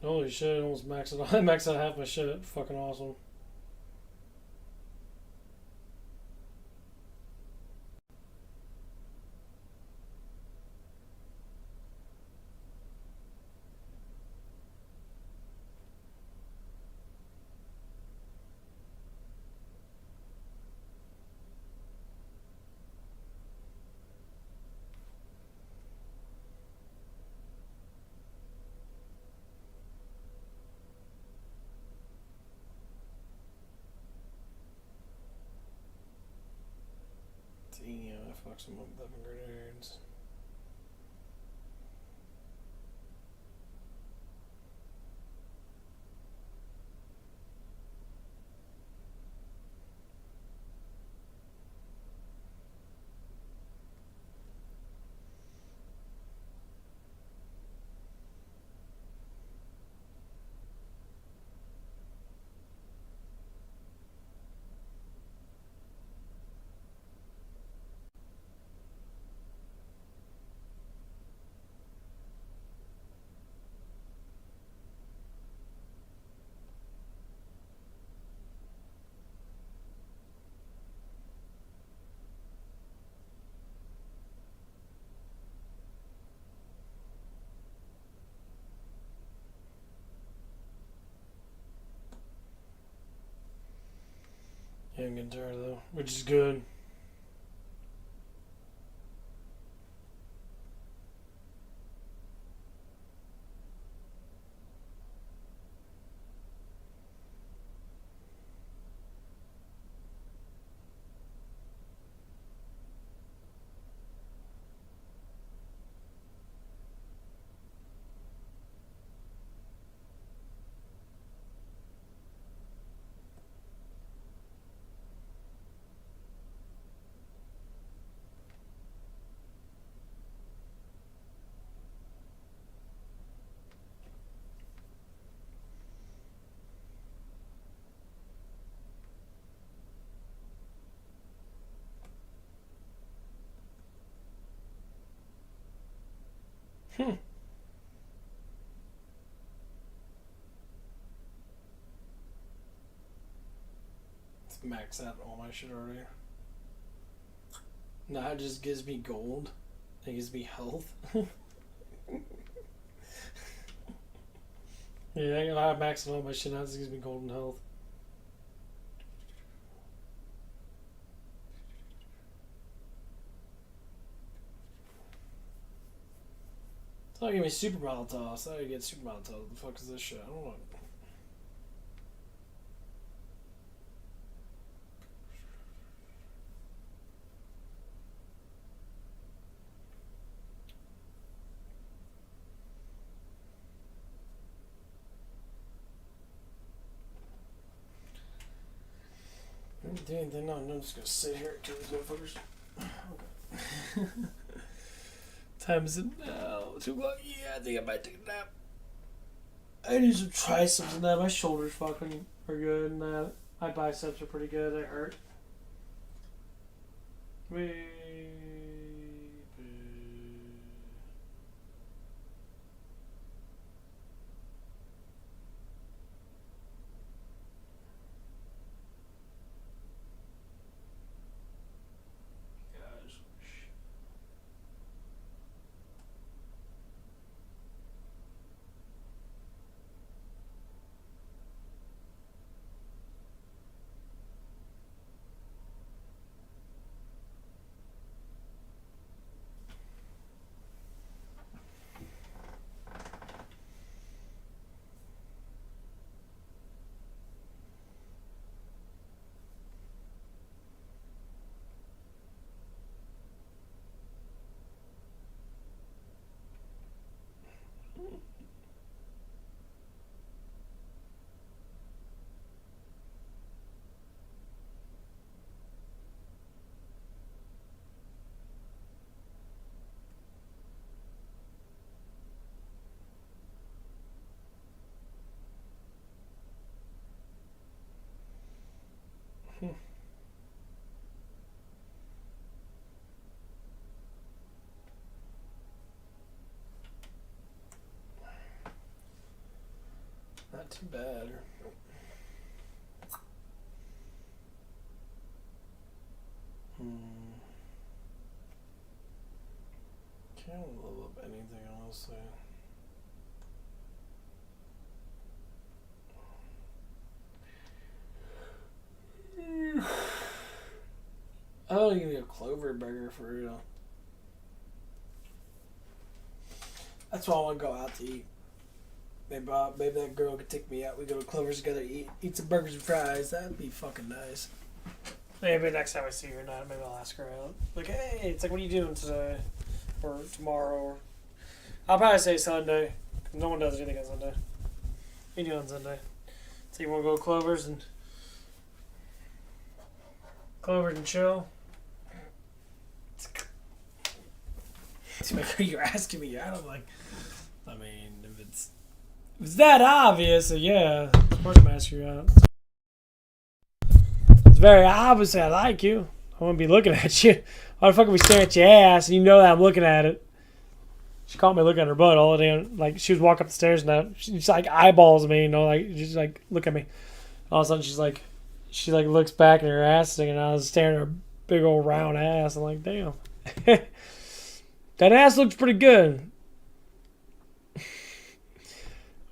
Holy shit, I almost maxed it out. I maxed out half my shit. Fucking awesome. Damn, I fucked some up 11 grenades. Yeah, I'm getting tired though, which is good. Hmm. Let's max out all my shit already. Now it just gives me gold. It gives me health. Yeah, I maxed all my shit out. It just gives me gold and health. Oh, give me super Molotov. I get super Molotov. What the fuck is this shit? I don't know. can't do anything. No, I'm just gonna sit here and kill these motherfuckers. Okay. Time is it now? 2 o'clock? Yeah, I think I might take a nap. I need some triceps and that. My shoulders fucking are good and that. My biceps are pretty good. They hurt. Not too bad. Can't level up anything, honestly. I don't even need a Clover burger for real. That's why I want to go out to eat. Maybe that girl could take me out. We go to Clover's together, eat some burgers and fries. That'd be fucking nice. Maybe next time I see her or not, maybe I'll ask her out. Like, hey, it's like, what are you doing today? Or tomorrow? Or I'll probably say Sunday. No one does anything on Sunday. What are you doing on Sunday? So you want to go to Clover's and chill? You're asking me out. I'm like, I mean, if it's that obvious, yeah, of course I'm asking you out. It's very obvious I like you. I wouldn't be looking at you. Why the fuck are we staring at your ass and you know that I'm looking at it? She caught me looking at her butt all the day. Like, she was walking up the stairs and that. She's like eyeballs me, you know, like, she's like, look at me. All of a sudden, she looks back at her ass and I was staring at her big old round ass. I'm like, damn. That ass looks pretty good.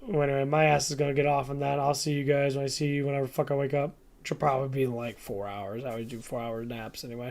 Well, anyway, my ass is going to get off on that. I'll see you guys when I see you whenever the fuck I wake up. Which will probably be in like 4 hours. I always do 4-hour naps anyway.